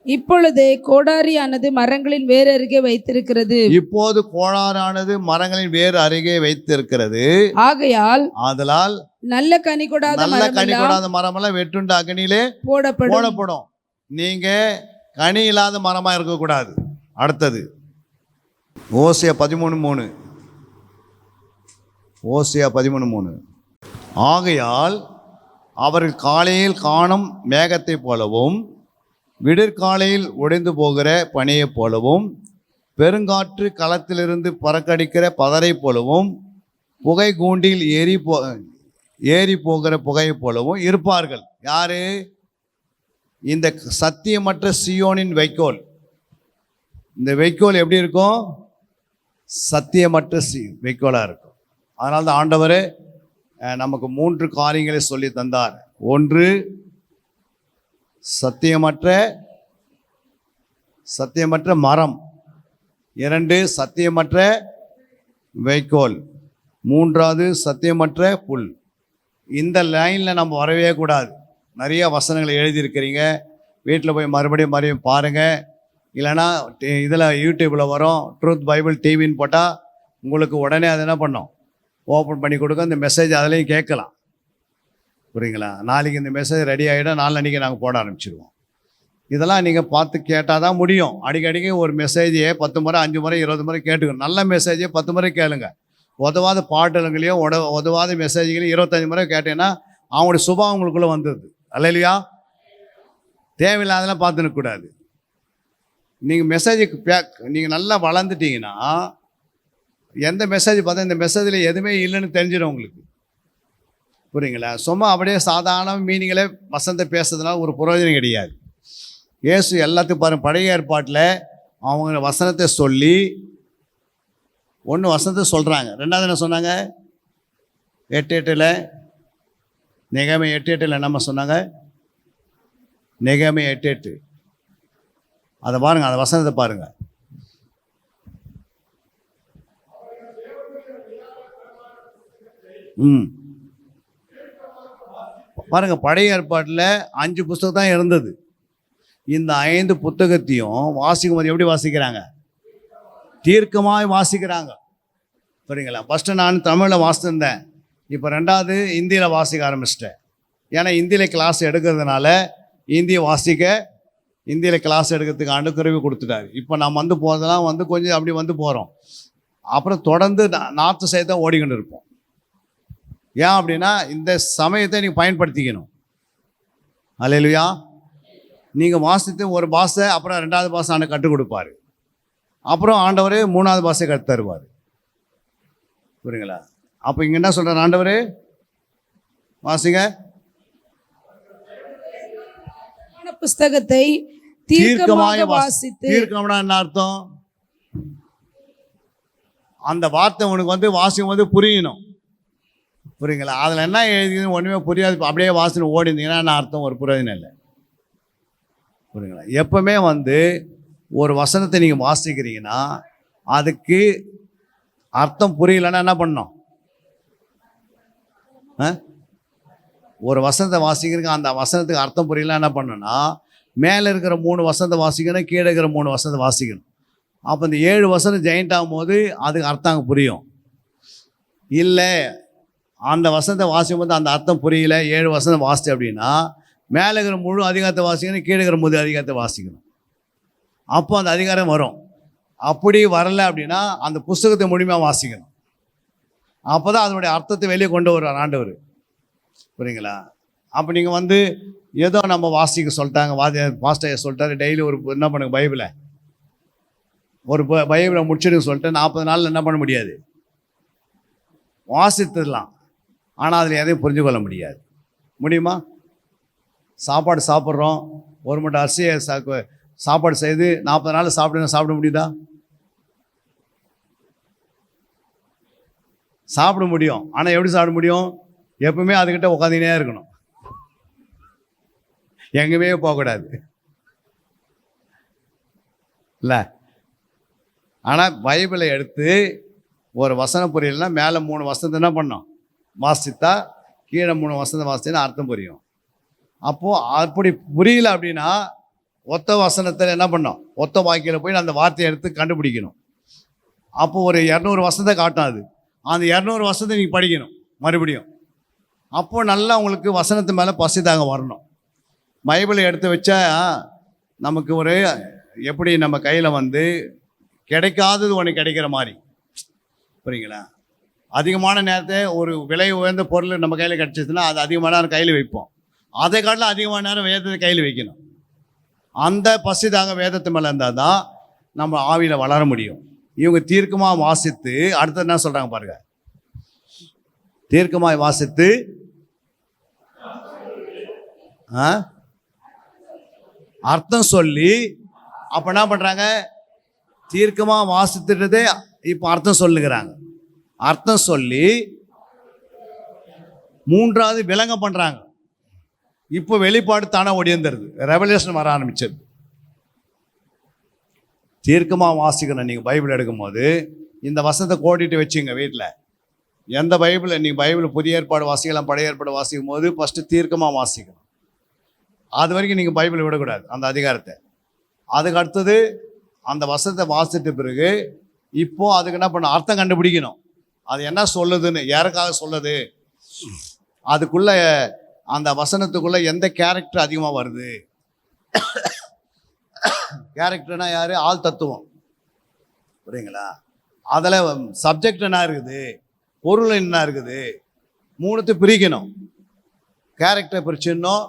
இப்பொழுதே கோடாரியானது மரங்களின் வேர் அருகே வைத்திருக்கிறது. இப்போது கோளாறானது மரங்களின் வேறு அருகே வைத்திருக்கிறது. ஆகையால் ஆதலால் நல்ல கனி கொடாத நல்ல கனி மரமெல்லாம் கொடாத மரமெல்லாம் வெட்டுண்டு அக்னியிலே போடப்படும். போடப்படும். நீங்க கனி இல்லாத மரமா இருக்கக்கூடாது. அடுத்தது ஓசியா 13:3. ஓசியா 13:3. ஆகையால் அவர்கள் காலையில் காணும் மேகத்தை போலவும் விடிற்காலையில் உடைந்து போகிற பனியைப் போலவும் பெருங்காற்று களத்திலிருந்து பறக்கடிக்கிற பதரை போலவும் புகை கூண்டில் ஏறி போகிற புகையை போலவும் இருப்பார்கள். யாரு? இந்த சத்தியமற்ற சியோனின் வைக்கோல். இந்த வைக்கோல் எப்படி இருக்கும்? சத்தியமற்ற வைக்கோலா இருக்கும். அதனால தான் ஆண்டவர் நமக்கு 3 காரியங்களை சொல்லி தந்தார். 1, சத்தியமற்ற மரம். 2, சத்தியமற்ற வைக்கோல். 3வது சத்தியமற்ற புல். இந்த லைனில் நம்ம வரவே கூடாது. நிறைய வசனங்களை எழுதியிருக்கிறீங்க, வீட்டில் போய் மறுபடியும் பாருங்கள். இல்லைன்னா இதில் யூடியூப்பில் வரும், ட்ரூத் பைபிள் டிவின்னு போட்டால் உங்களுக்கு உடனே அது என்ன பண்ணோம், ஓப்பன் பண்ணி கொடுக்க இந்த மெசேஜ் அதுலேயும் கேட்கலாம். புரியுங்களா? நாளைக்கு இந்த மெசேஜ் ரெடி ஆகிடும், நாளன்னைக்கு நாங்கள் போட ஆரம்பிச்சிடுவோம். இதெல்லாம் நீங்கள் பார்த்து கேட்டால் தான் முடியும். அடிக்கடிக்கு ஒரு மெசேஜையே 10 முறை 5 முறை 20 முறை கேட்டுக்கணும். நல்ல மெசேஜே 10 முறை கேளுங்க. உதவாத பாட்டுகளையும் உதவாத மெசேஜ்களையும் 25 முறை கேட்டீங்கன்னா அவங்களுடைய சுபாவம் உங்களுக்குள்ளே வந்துடுது. அல்லையா? தேவையில்லாதெல்லாம் பார்த்து நிற்கக்கூடாது. நீங்கள் மெசேஜுக்கு நீங்கள் நல்லா வளர்ந்துட்டீங்கன்னா எந்த மெசேஜ் பார்த்தா இந்த மெசேஜில் எதுவுமே இல்லைன்னு தெரிஞ்சிடும் உங்களுக்கு. புரியுங்களா? சும்மா அப்படியே சாதாரண மீனிங்களே வசனத்தை பேசுறதுனால ஒரு பிரயோஜனம் கிடையாது. இயேசு எல்லாத்துக்கும் பாருங்கள், பழைய ஏற்பாட்டில் அவங்க வசனத்தை சொல்லி ஒன்று வசனத்தை சொல்கிறாங்க, 2வது என்ன சொன்னாங்க? 8:8 நெகேமியா 8:8 என்னம்மா சொன்னாங்க? நெகேமியா 8:8 அதை பாருங்கள், அந்த வசனத்தை பாருங்கள். பாருங்க, பழைய ஏற்பாட்டில் 5 புத்தகம் தான் இருந்தது. இந்த 5 புத்தகத்தையும் வாசிக்கும் போது எப்படி வாசிக்கிறாங்க? தீர்க்கமாக வாசிக்கிறாங்க. புரியுங்களா? ஃபஸ்ட்டு நான் தமிழில் வாசித்திருந்தேன், இப்போ 2வது இந்தியில் வாசிக்க ஆரம்பிச்சிட்டேன். ஏன்னா இந்தியில் கிளாஸ் எடுக்கிறதுனால இந்தியில் கிளாஸ் எடுக்கிறதுக்கு அனுக்குறைவு கொடுத்துட்டாரு. இப்போ நம்ம போகிறதெல்லாம் கொஞ்சம் அப்படி போகிறோம். அப்புறம் தொடர்ந்து நார்த்து சைடு தான் ஓடிக்கொண்டு இருப்போம். ஏன் அப்படின்னா இந்த சமயத்தை நீங்கள் பயன்படுத்திக்கணும். அல்லேலூயா. நீங்கள் வாசித்து ஒரு பாஷை, அப்புறம் 2வது பாஷை ஆண்டு கற்றுக் கொடுப்பார். அப்புறம் ஆண்டவர் 3வது பாஷை கற்று தருவார். புரியுங்களா? அப்போ இங்கே என்ன சொல்கிறார் ஆண்டவர்? வாசிங்க. புஸ்தகத்தை தீர்க்கமாக வாசித்து. தீர்க்கம்னா என்ன அர்த்தம்? அந்த வார்த்தை உனக்கு வாசிக்கும் புரியணும். புரியுங்களா? அதில் என்ன எழுதின்னு ஒன்றுமே புரியாது, அப்படியே வாசனை ஓடிந்தீங்கன்னா என்ன அர்த்தம்? ஒரு பிரயோஜனம் இல்லை. புரியுங்களா? எப்பவுமே ஒரு வசனத்தை நீங்கள் வாசிக்கிறீங்கன்னா அதுக்கு அர்த்தம் புரியலன்னா என்ன பண்ணணும்? ஒரு வசனத்தை வாசிக்கிறதுக்கு அந்த வசனத்துக்கு அர்த்தம் புரியல என்ன பண்ணணும்னா, மேலே இருக்கிற 3 வசனத்தை வாசிக்கணும், கீழே இருக்கிற 3 வசனத்தை வாசிக்கணும். அப்போ இந்த 7 வசனம் ஜெயிண்ட் ஆகும்போது அதுக்கு அர்த்தம் அங்கே புரியும். இல்லை அந்த வசனத்தை வாசிக்கும் போது அந்த அர்த்தம் புரியல, 7 வசனம் வாசிச்சு அப்படின்னா மேலே இருக்கிற முழு அதிகாரத்தை வாசிக்கணும், கீழே இருக்கிற முழு அதிகாரத்தை வாசிக்கணும். அப்போ அந்த அதிகாரம் வரும். அப்படி வரலை அப்படின்னா அந்த புஸ்தகத்தை முழுமையாக வாசிக்கணும். அப்போ தான் அதனுடைய அர்த்தத்தை வெளியே கொண்டு வருவார் ஆண்டவர். புரியுங்களா? அப்போ நீங்கள் ஏதோ நம்ம வாசிக்க சொல்லிட்டாங்க, பாஸ்டர் சொல்லிட்டாரு, டெய்லி ஒரு என்ன பண்ணுங்க, பைபிளை பைபிளை முடிச்சுடுங்க சொல்லிட்டு 40 நாளில் என்ன பண்ண முடியாது? வாசித்துடலாம். ஆனால் அதில் எதையும் புரிஞ்சு கொள்ள முடியாது. முடியுமா? சாப்பாடு சாப்பிட்றோம், ஒரு மூட்டை அரிசியை சாப்பாடு செய்து 40 நாள் சாப்பிட முடியுதா? சாப்பிட முடியும். ஆனால் எப்படி சாப்பிட முடியும்? எப்பவுமே அதுக்கிட்ட உட்காந்துனே இருக்கணும், எங்கேயுமே போகக்கூடாது இல்லை. ஆனால் பைபிளை எடுத்து ஒரு வசனம் புரியலைன்னா மேலே 3 வசனத்தை என்ன பண்ணோம்? வாசித்தா கீழே 3 வசனத்தை வாசித்தா அர்த்தம் புரியும். அப்போது அப்படி புரியல அப்படின்னா ஒத்த வசனத்தில் என்ன பண்ணோம்? ஒத்த வாக்கியில் போய் அந்த வார்த்தையை எடுத்து கண்டுபிடிக்கணும். அப்போது ஒரு 200 வசனத்தை காட்டும். அது அந்த 200 வசனத்தை நீங்கள் படிக்கணும் மறுபடியும். அப்போது நல்லா உங்களுக்கு வசனத்து மேலே பசி தாங்க வரணும். பைபிளை எடுத்து வச்சா நமக்கு ஒரு எப்படி நம்ம கையில் கிடைக்காதது ஒன்று கிடைக்கிற மாதிரி. புரியுங்களா? அதிகமான நேரத்தை ஒரு விலை உயர்ந்த பொருள் நம்ம கையில் கிடச்சிதுன்னா அது அதிகமான நேரம் கையில் வைப்போம். அதை காட்டில் அதிகமான நேரம் வேதத்தை கையில் வைக்கணும். அந்த பசி தாங்க வேதத்து மேலே இருந்தால் தான் நம்ம ஆவியில் வளர முடியும். இவங்க தீர்க்கமாக வாசித்து அடுத்து என்ன சொல்கிறாங்க பாருங்க, தீர்க்கமாய் வாசித்து அர்த்தம் சொல்லி, அப்போ என்ன பண்ணுறாங்க? தீர்க்கமாக வாசித்துட்டதே இப்போ அர்த்தம் சொல்லுகிறாங்க. அர்த்தம் சொல்லி 3வது விளங்க பண்ணுறாங்க. இப்போ வெளிப்பாடு தானே ஒடியந்துருது, ரெவலேஷன் வர ஆரம்பிச்சது. தீர்க்கமாக வாசிக்கணும். நீங்கள் பைபிள் எடுக்கும்போது இந்த வசனத்தை கோடிட்டு வச்சுங்க வீட்டில். எந்த பைபிள் நீங்கள் பைபிள் புதிய ஏற்பாடு வாசிக்கலாம், பழைய ஏற்பாடு வாசிக்கும் போது ஃபஸ்ட்டு தீர்க்கமாக வாசிக்கணும். அது வரைக்கும் நீங்கள் பைபிளை விடக்கூடாது அந்த அதிகாரத்தை. அதுக்கு அடுத்தது அந்த வசனத்தை வாசித்த பிறகு இப்போது அதுக்கு என்ன பண்ண அர்த்தம் கண்டுபிடிக்கணும். அது என்ன சொல்லுதுன்னு, யாருக்காக சொல்லுது, அதுக்குள்ளே அந்த வசனத்துக்குள்ளே எந்த கேரக்டர் அதிகமாக வருது. கேரக்டர்னா யார்? ஆள் தத்துவம். புரியுங்களா? அதில் சப்ஜெக்ட் என்ன இருக்குது, பொருள் என்ன இருக்குது, 3 பிரிக்கணும். கேரக்டரை பிரிச்சிடணும்,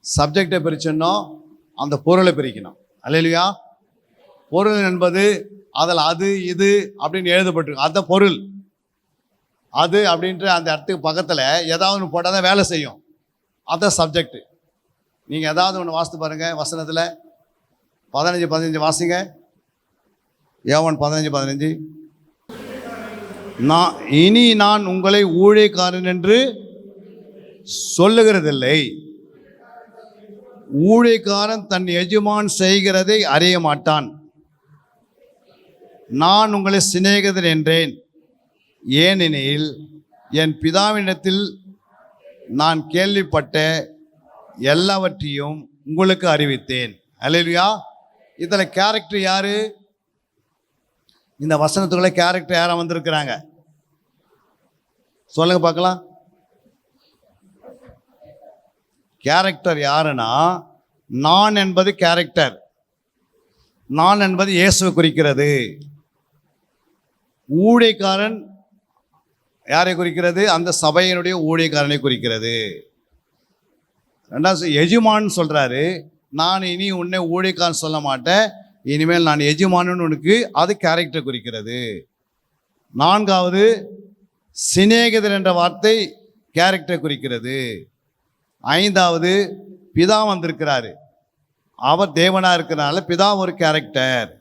சப்ஜெக்டை பிரிச்சிடணும், அந்த பொருளை பிரிக்கணும். அல்லேலூயா. பொருள் என்பது அதில் அது இது அப்படின்னு எழுதப்பட்டிருக்கு, அந்த பொருள். அது அப்படின்ற அந்த இடத்துக்கு பக்கத்தில் ஏதாவது ஒன்று போட்டால் தான் வேலை செய்யும், அதான் சப்ஜெக்ட். நீங்கள் ஏதாவது ஒன்று வாசித்து பாருங்கள். வசனத்தில் 15:15 வாசிங்க. யோவான் 15:15. நான் உங்களை ஊழியக்காரன் என்று சொல்லுகிறதில்லை, ஊழியக்காரன் தன் எஜமான் செய்கிறதை அறிய மாட்டான். நான் உங்களை சிநேகிதன் என்றேன், ஏனெனில் என் பிதாவினிடத்தில் நான் கேள்விப்பட்ட எல்லாவற்றையும் உங்களுக்கு அறிவித்தேன். அல்லேலூயா. இதில் கேரக்டர் யாரு? இந்த வசனத்துக்குள்ள கேரக்டர் யாரா வந்திருக்கிறாங்க? சொல்லுங்க பார்க்கலாம். கேரக்டர் யாருன்னா, நான் என்பது கேரக்டர். நான் என்பது இயேசுவை குறிக்கிறது. ஊழியக்காரன் யாரை குறிக்கிறது? அந்த சபையினுடைய ஊழியக்காரனை குறிக்கிறது. 2வது எஜமான் சொல்றாரு, நான் இனி உன்னை ஊழியக்காரன் சொல்ல மாட்டேன், இனிமேல் நான் எஜமானு உனக்கு, அது கேரக்டர் குறிக்கிறது. 4வது சிநேகிதர் என்ற வார்த்தை கேரக்டர் குறிக்கிறது. 5வது பிதா வந்திருக்கிறாரு, அவர் தேவனாக இருக்கிறனால பிதா ஒரு கேரக்டர்.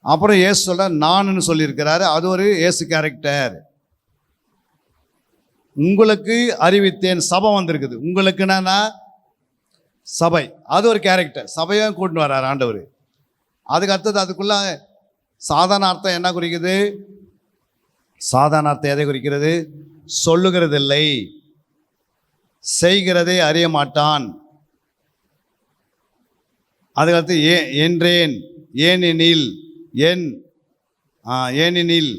அப்புறம் இயேசு சொல்ற நான்னு சொல்லியிருக்கிறாரு, அது ஒரு இயேசு கேரக்டர். உங்களுக்கு அறிவித்தேன், சபை வந்திருக்குது. உங்களுக்குன்னா சபை, அது ஒரு கேரக்டர். சபையும் கூட்டின்னு வர்றார் ஆண்டவர். அதுக்கு அடுத்தது அதுக்குள்ள சாதாரண அர்த்தம் என்ன குறிக்குது? சாதாரண அர்த்தம் எதை குறிக்கிறது? சொல்லுகிறதில்லை, செய்கிறதை அறிய மாட்டான். அதுக்கடுத்து என்றேன், ஏனெனில், ஏனெனில்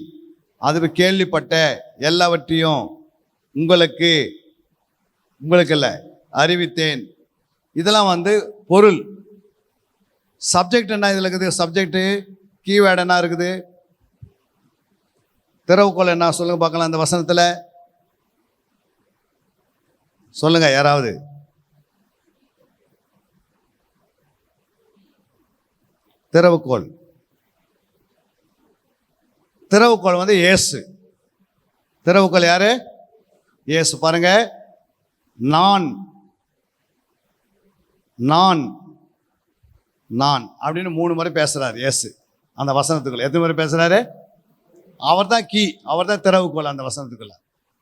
அது கேள்விப்பட்ட எல்லாவற்றையும் உங்களுக்கு இல்லை அறிவித்தேன். இதெல்லாம் பொருள். சப்ஜெக்ட் என்ன இதில் இருக்குது? சப்ஜெக்டு கீவேர்டு என்ன இருக்குது? திறவுகோல் என்ன சொல்லுங்க பார்க்கலாம். அந்த வசனத்தில் சொல்லுங்க யாராவது. திறவுகோல் இயேசு. திறவுகோல் யாரு? இயேசு. பாருங்க, நான் அப்படின்னு 3 முறை பேசுறாரு இயேசு அந்த வசனத்துக்குள்ள. எத்தனை முறை பேசுறாரு? அவர் தான் கீ, அவர் தான் திறவுகோல் அந்த வசனத்துக்குள்ள.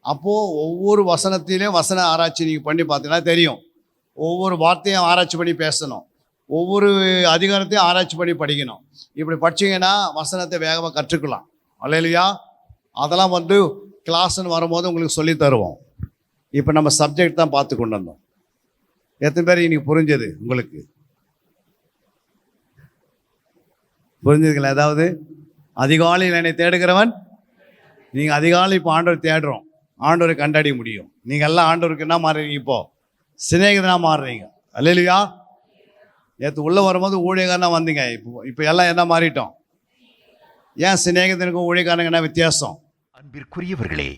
அப்போது ஒவ்வொரு வசனத்திலையும் வசன ஆராய்ச்சி நீங்கள் பண்ணி பார்த்தீங்கன்னா தெரியும். ஒவ்வொரு வார்த்தையும் ஆராய்ச்சி பண்ணி பேசணும், ஒவ்வொரு அதிகாரத்தையும் ஆராய்ச்சி பண்ணி படிக்கணும். இப்படி படிச்சிங்கன்னா வசனத்தை வேகமாக கற்றுக்கலாம். அல்லேலூயா. அதெல்லாம் கிளாஸ்ன்னு வரும்போது உங்களுக்கு சொல்லி தருவோம். இப்போ நம்ம சப்ஜெக்ட் தான் பார்த்து கொண்டு வந்தோம். எத்தனை பேர் இன்னைக்கு புரிஞ்சது? உங்களுக்கு புரிஞ்சதுங்களா? ஏதாவது அதிகாலையில் என்னை தேடுகிறவன், நீங்கள் அதிகாலை இப்போ ஆண்டவர் தேடுறோம், ஆண்டவரை கண்டாடிய முடியும். நீங்கள் எல்லாம் ஆண்டவருக்கு என்ன மாறுறீங்க? இப்போது சிநேகிதனாக மாறுறீங்க. அல்லேலூயா. நேற்று உள்ளே வரும்போது ஊழியக்காரனா வந்தீங்க. இப்போ எல்லாம் என்ன மாறிட்டோம்? ஏன் சிநேகிதனுக்கும் ஊழியக்காரனுக்கு என்ன வித்தியாசம்? அன்பிற்குரியவர்களே,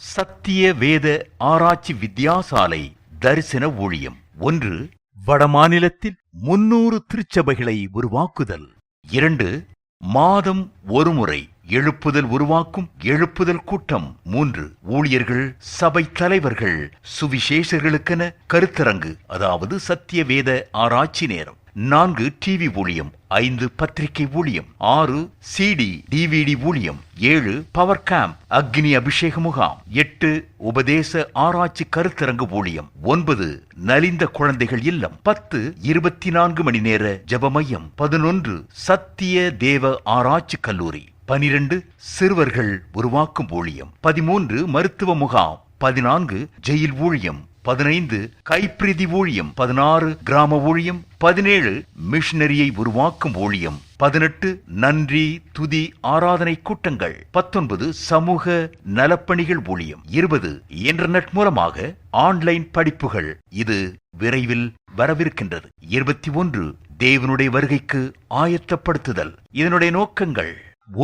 சத்திய வேத ஆராய்ச்சி வித்தியாசாலை தரிசன ஊழியம் 1. வடமாநிலத்தில் 300 திருச்சபைகளை உருவாக்குதல். 2. மாதம் ஒரு முறை எழுப்புதல் உருவாக்கும் எழுப்புதல் கூட்டம். 3. ஊழியர்கள், சபை தலைவர்கள், சுவிசேஷர்களுக்கென கருத்தரங்கு, அதாவது சத்திய வேத ஆராய்ச்சி நேரம். 4. டிவி ஊழியம். 5. பத்திரிகை ஊழியம். 6. CD DVD ஊழியம். 7. பவர் கேம்ப் அக்னி அபிஷேக முகாம். 8. உபதேச ஆராய்ச்சி கருத்தரங்கு ஊழியம். 9. நலிந்த குழந்தைகள் இல்லம். 10. 24 மணி நேர ஜெப மையம். 11. சத்திய தேவ ஆராய்ச்சி கல்லூரி. 12. சிறுவர்கள் உருவாக்கும் ஊழியம். 13. மருத்துவ முகாம். 14. ஜெயில் ஊழியம். 15. கைப்பிரதி ஊழியம். 16. கிராம ஊழியம். 17. மிஷனரியை உருவாக்கும் ஊழியம். 18. நன்றி துதி ஆராதனை கூட்டங்கள். 19. சமூக நலப்பணிகள் ஊழியம். 20. இன்டர்நெட் மூலமாக ஆன்லைன் படிப்புகள். இது விரைவில் வரவிருக்கின்றது. 21. தேவனுடைய வருகைக்கு ஆயத்தப்படுத்துதல். இதனுடைய நோக்கங்கள்: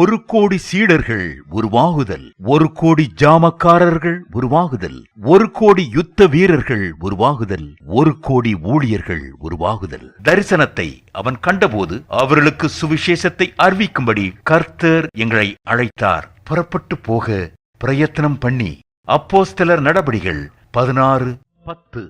1 கோடி சீடர்கள் உருவாகுதல், 1 கோடி ஜாமக்காரர்கள் உருவாகுதல், 1 கோடி யுத்த வீரர்கள் உருவாகுதல், 1 கோடி ஊழியர்கள் உருவாகுதல். தரிசனத்தை அவன் கண்டபோது அவர்களுக்கு சுவிசேஷத்தை அறிவிக்கும்படி கர்த்தர் எங்களை அழைத்தார். புறப்பட்டு போக பிரயத்தனம் பண்ணி. அப்போஸ்தலர் நடபடிகள் 16:10.